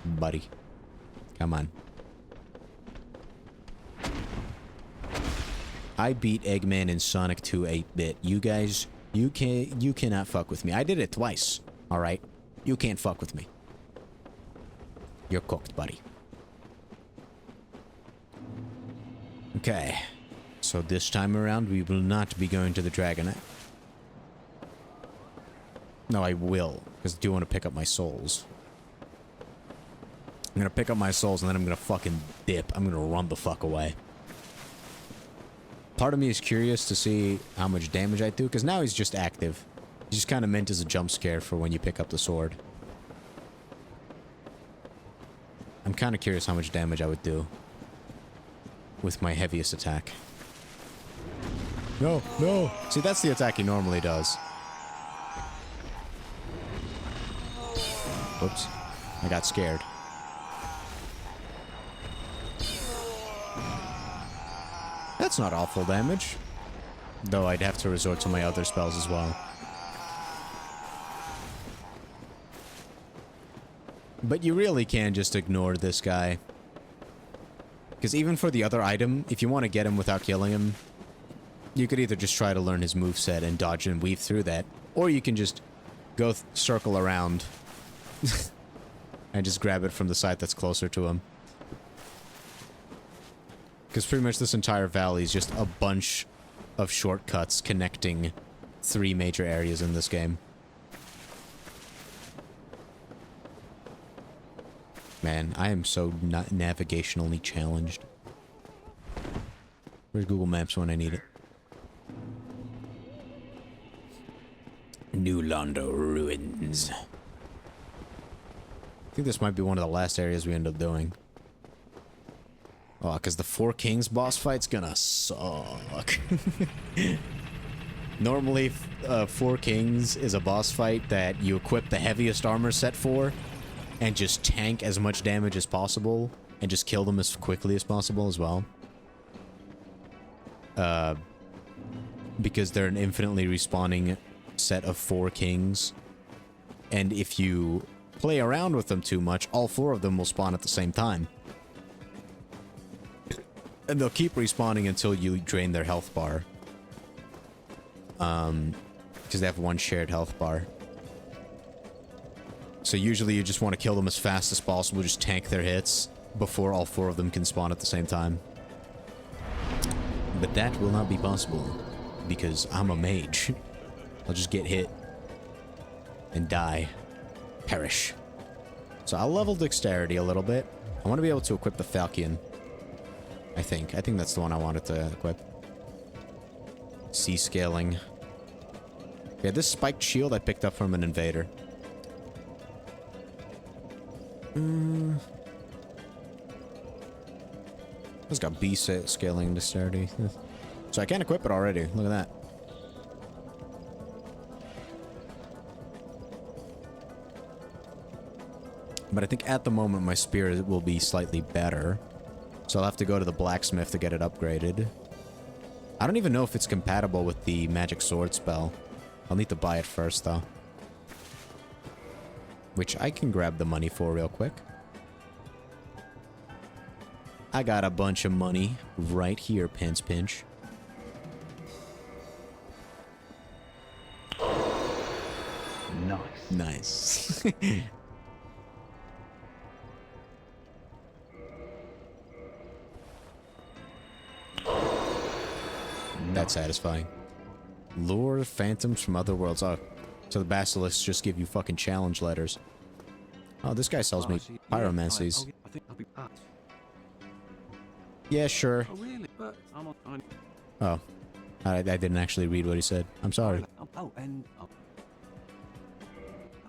A: Buddy. Come on. I beat Eggman in Sonic 2 8-bit. You guys, you cannot fuck with me. I did it twice. All right? You can't fuck with me. You're cooked, buddy. Okay. So this time around, we will not be going to the Dragonite. No, I will, because I do want to pick up my souls. I'm gonna pick up my souls, and then I'm gonna fucking dip. I'm gonna run the fuck away. Part of me is curious to see how much damage I do, because now he's just active. He's just kind of meant as a jump scare for when you pick up the sword. I'm kind of curious how much damage I would do. with my heaviest attack. No, no. See, that's the attack he normally does. Whoops. I got scared. That's not awful damage. Though I'd have to resort to my other spells as well. But you really can just ignore this guy. Because even for the other item, if you want to get him without killing him, you could either just try to learn his moveset and dodge and weave through that, or you can just go circle around and just grab it from the side that's closer to him. Because pretty much this entire valley is just a bunch of shortcuts connecting 3 major areas in this game. Man, I am so not navigationally challenged. Where's Google Maps when I need it? New Londo Ruins. I think this might be one of the last areas we end up doing. Oh, because the Four Kings boss fight's gonna suck. Normally, Four Kings is a boss fight that you equip the heaviest armor set for, and just tank as much damage as possible, and just kill them as quickly as possible as well. Because they're an infinitely respawning set of 4 kings, and if you play around with them too much, all 4 of them will spawn at the same time. And they'll keep respawning until you drain their health bar. Because they have one shared health bar. So usually you just want to kill them as fast as possible, just tank their hits before all 4 of them can spawn at the same time. But that will not be possible, because I'm a mage. I'll just get hit and die. Perish. So I'll level dexterity a little bit. I want to be able to equip the Falchion. I think that's the one I wanted to equip. Sea scaling. Yeah, this spiked shield I picked up from an invader. It's got B scaling dexterity. So I can equip it already. Look at that. But I think at the moment my spear will be slightly better. So I'll have to go to the blacksmith to get it upgraded. I don't even know if it's compatible with the magic sword spell. I'll need to buy it first though. Which I can grab the money for real quick. I got a bunch of money right here, Pence Pinch.
F: Nice.
A: Nice. That's satisfying. Lure phantoms from other worlds. Oh, so the basilisks just give you fucking challenge letters. Oh, this guy sells me pyromancies. Yeah, sure.
D: Oh, really? But I'm
A: Oh, I didn't actually read what he said. I'm sorry.
D: oh,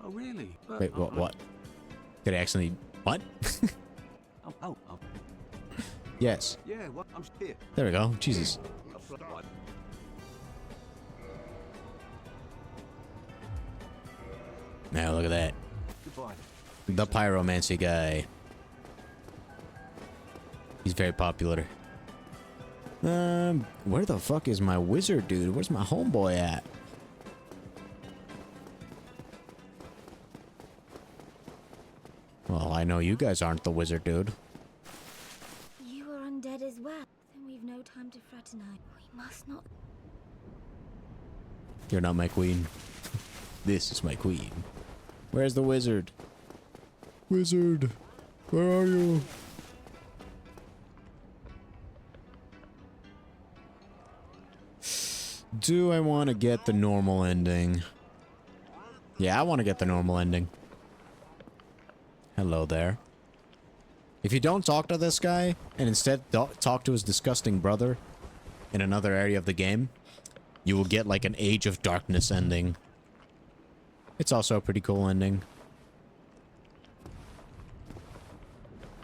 D: really? But
A: Wait, what? Did I actually... What?
D: oh.
A: Yes.
D: Yeah, what? I'm here.
A: There we go. Jesus. Now look at that.
D: Goodbye.
A: The pyromancy guy. He's very popular. Where the fuck is my wizard dude? Where's my homeboy at? Well, I know you guys aren't the wizard dude.
G: You are undead as well. Then we've no time to fraternize. We must not.
A: You're not my queen. This is my queen. Where's the wizard? Wizard, where are you? Do I want to get the normal ending? Yeah, I want to get the normal ending. Hello there. If you don't talk to this guy, and instead talk to his disgusting brother in another area of the game, you will get like an Age of Darkness ending. It's also a pretty cool ending.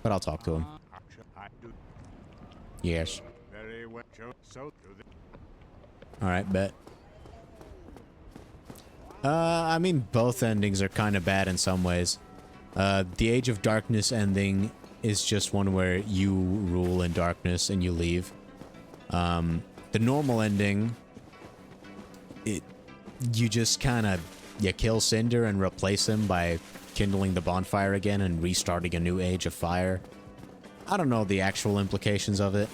A: But I'll talk to him. Yes.
B: Very well. So to the
A: Alright, bet. I mean, both endings are kind of bad in some ways. The Age of Darkness ending is just one where you rule in darkness and you leave. The normal ending, you just kind of, you kill Cinder and replace him by kindling the bonfire again and restarting a new Age of Fire. I don't know the actual implications of it.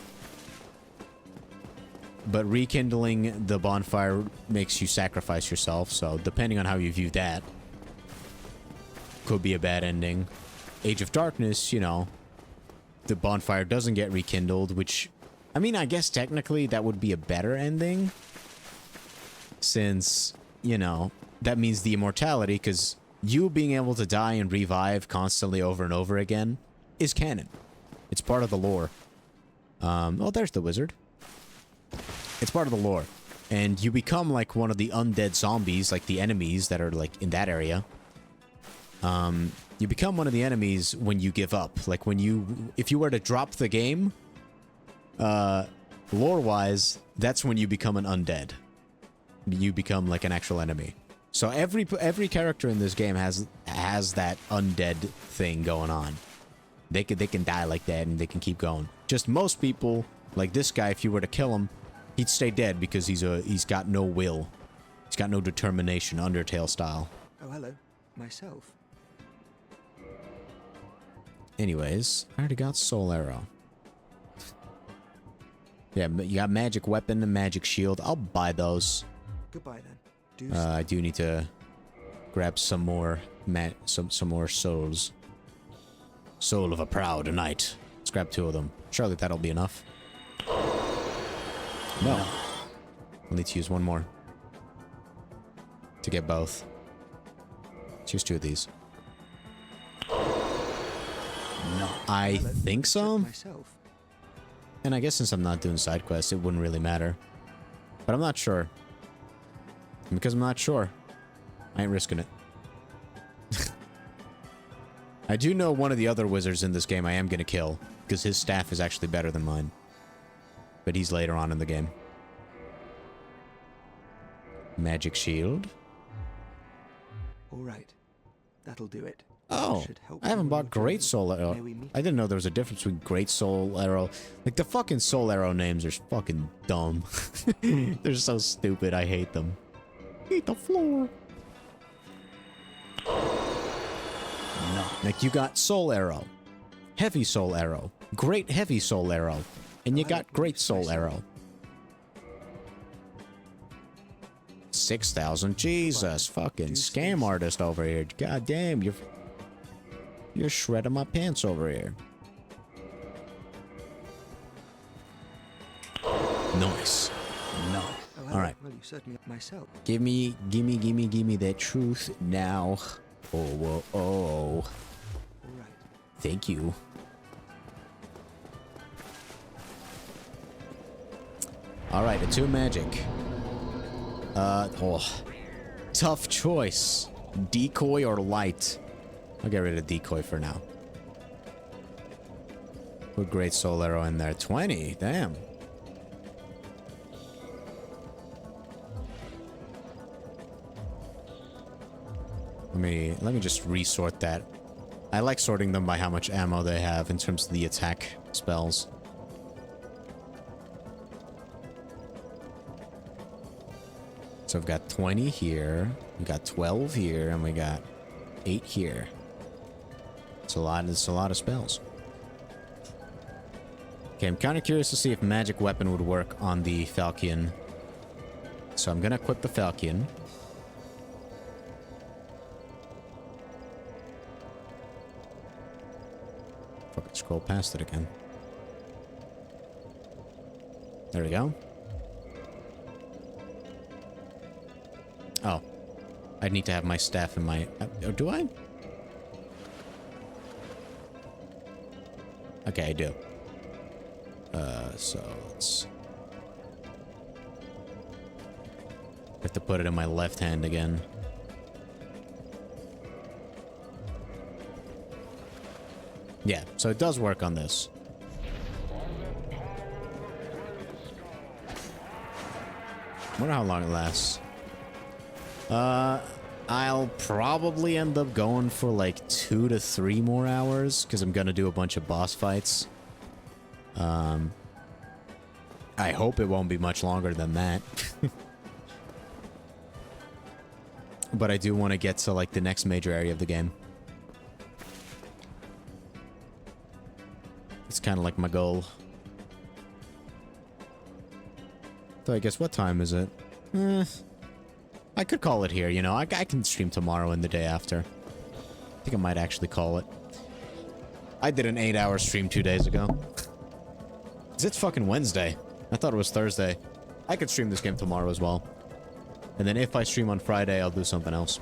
A: But rekindling the bonfire makes you sacrifice yourself, so depending on how you view that, could be a bad ending. Age of Darkness, you know, the bonfire doesn't get rekindled, which, I mean, I guess technically that would be a better ending, since, you know, that means the immortality, because you being able to die and revive constantly over and over again is canon. It's part of the lore. Oh, there's the wizard. It's part of the lore. And you become like one of the undead zombies, like the enemies that are like in that area. You become one of the enemies when you give up. Like when you, if you were to drop the game, lore-wise, that's when you become an undead. You become like an actual enemy. So every character in this game has that undead thing going on. They can die like that and they can keep going. Just most people, like this guy, if you were to kill him, he'd stay dead because he's got no will. He's got no determination, Undertale style.
F: Oh, hello. Myself.
A: Anyways, I already got Soul Arrow. Yeah, you got Magic Weapon and Magic Shield. I'll buy those.
F: Goodbye then.
A: I do need to grab some more some more souls. Soul of a Proud Knight. Let's grab 2 of them. Surely that'll be enough. No. I'll need to use 1 more. To get both. Let's use 2 of these.
F: No.
A: I think so.
F: Myself.
A: And I guess since I'm not doing side quests, it wouldn't really matter. But I'm not sure. And because I'm not sure, I ain't risking it. I do know one of the other wizards in this game I am going to kill, because his staff is actually better than mine. But he's later on in the game. Magic Shield.
F: Alright. That'll do it.
A: Oh,
F: Should help
A: I haven't
F: you
A: bought
F: on your
A: Great
F: journey.
A: Soul Arrow.
F: May we meet?
A: I didn't know there was a difference between Great Soul Arrow. Like, the fucking Soul Arrow names are fucking dumb. They're so stupid, I hate them. Eat the floor.
F: No.
A: Like, you got Soul Arrow, Heavy Soul Arrow, Great Heavy Soul Arrow, and you got Great Soul Arrow. 6,000. Jesus, fucking scam artist over here. God damn, you're shredding my pants over here. Nice.
F: No. Oh, hello.
A: Alright.
F: Well, you certainly myself.
A: Give me that truth now. Oh, whoa, oh.
F: Alright.
A: Thank you. Alright, a 2 magic. Tough choice. Decoy or light? I'll get rid of decoy for now. Put Great Soul Arrow in there. 20, damn. Let me just resort that. I like sorting them by how much ammo they have in terms of the attack spells. So I've got 20 here, we got 12 here, and we got 8 here. It's a lot of spells. Okay, I'm kind of curious to see if Magic Weapon would work on the Falchion. So I'm gonna equip the Falchion. Fucking scroll past it again. There we go. Oh. I need to have my staff in my... do I? Okay, I do. So let's... I have to put it in my left hand again. Yeah, so it does work on this. Wonder how long it lasts. I'll probably end up going for like 2 to 3 more hours because I'm gonna do a bunch of boss fights. I hope it won't be much longer than that. But I do want to get to like the next major area of the game. It's kind of like my goal. So I guess what time is it? I could call it here, you know. I can stream tomorrow and the day after. I think I might actually call it. I did an 8-hour stream 2 days ago. 'Cause it's fucking Wednesday. I thought it was Thursday. I could stream this game tomorrow as well. And then if I stream on Friday, I'll do something else.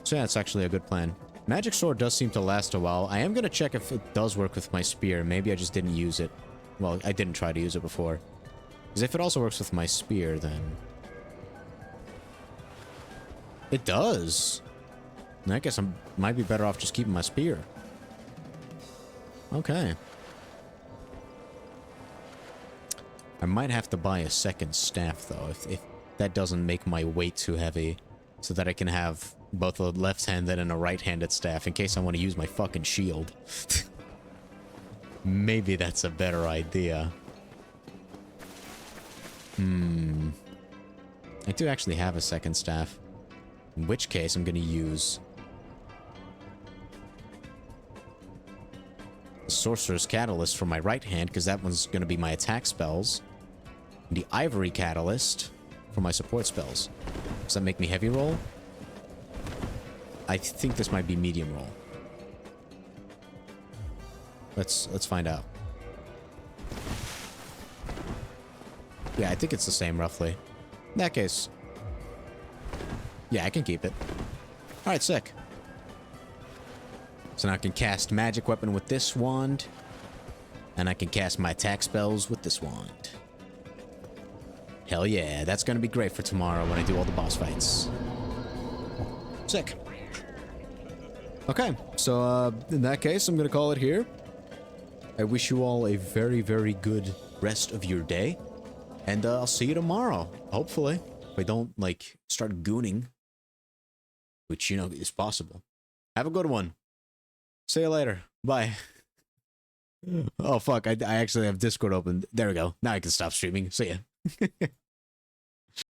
A: So yeah, it's actually a good plan. Magic Sword does seem to last a while. I am going to check if it does work with my spear. Maybe I just didn't use it. Well, I didn't try to use it before. Because if it also works with my spear, then... It does! I guess I might be better off just keeping my spear. Okay. I might have to buy a second staff, though, if that doesn't make my weight too heavy. So that I can have both a left-handed and a right-handed staff in case I want to use my fucking shield. Maybe that's a better idea. I do actually have a second staff. In which case, I'm going to use... the Sorcerer's Catalyst for my right hand, because that one's going to be my attack spells. And the Ivory Catalyst for my support spells. Does that make me heavy roll? I think this might be medium roll. Let's find out. Yeah, I think it's the same, roughly. In that case... yeah, I can keep it. Alright, sick. So now I can cast Magic Weapon with this wand. And I can cast my attack spells with this wand. Hell yeah, that's gonna be great for tomorrow when I do all the boss fights. Sick. Okay, so in that case, I'm gonna call it here. I wish you all a very, very good rest of your day. And I'll see you tomorrow, hopefully. If I don't, like, start gooning. Which, you know, is possible. Have a good one. See you later. Bye. Oh, fuck. I actually have Discord open. There we go. Now I can stop streaming. See ya.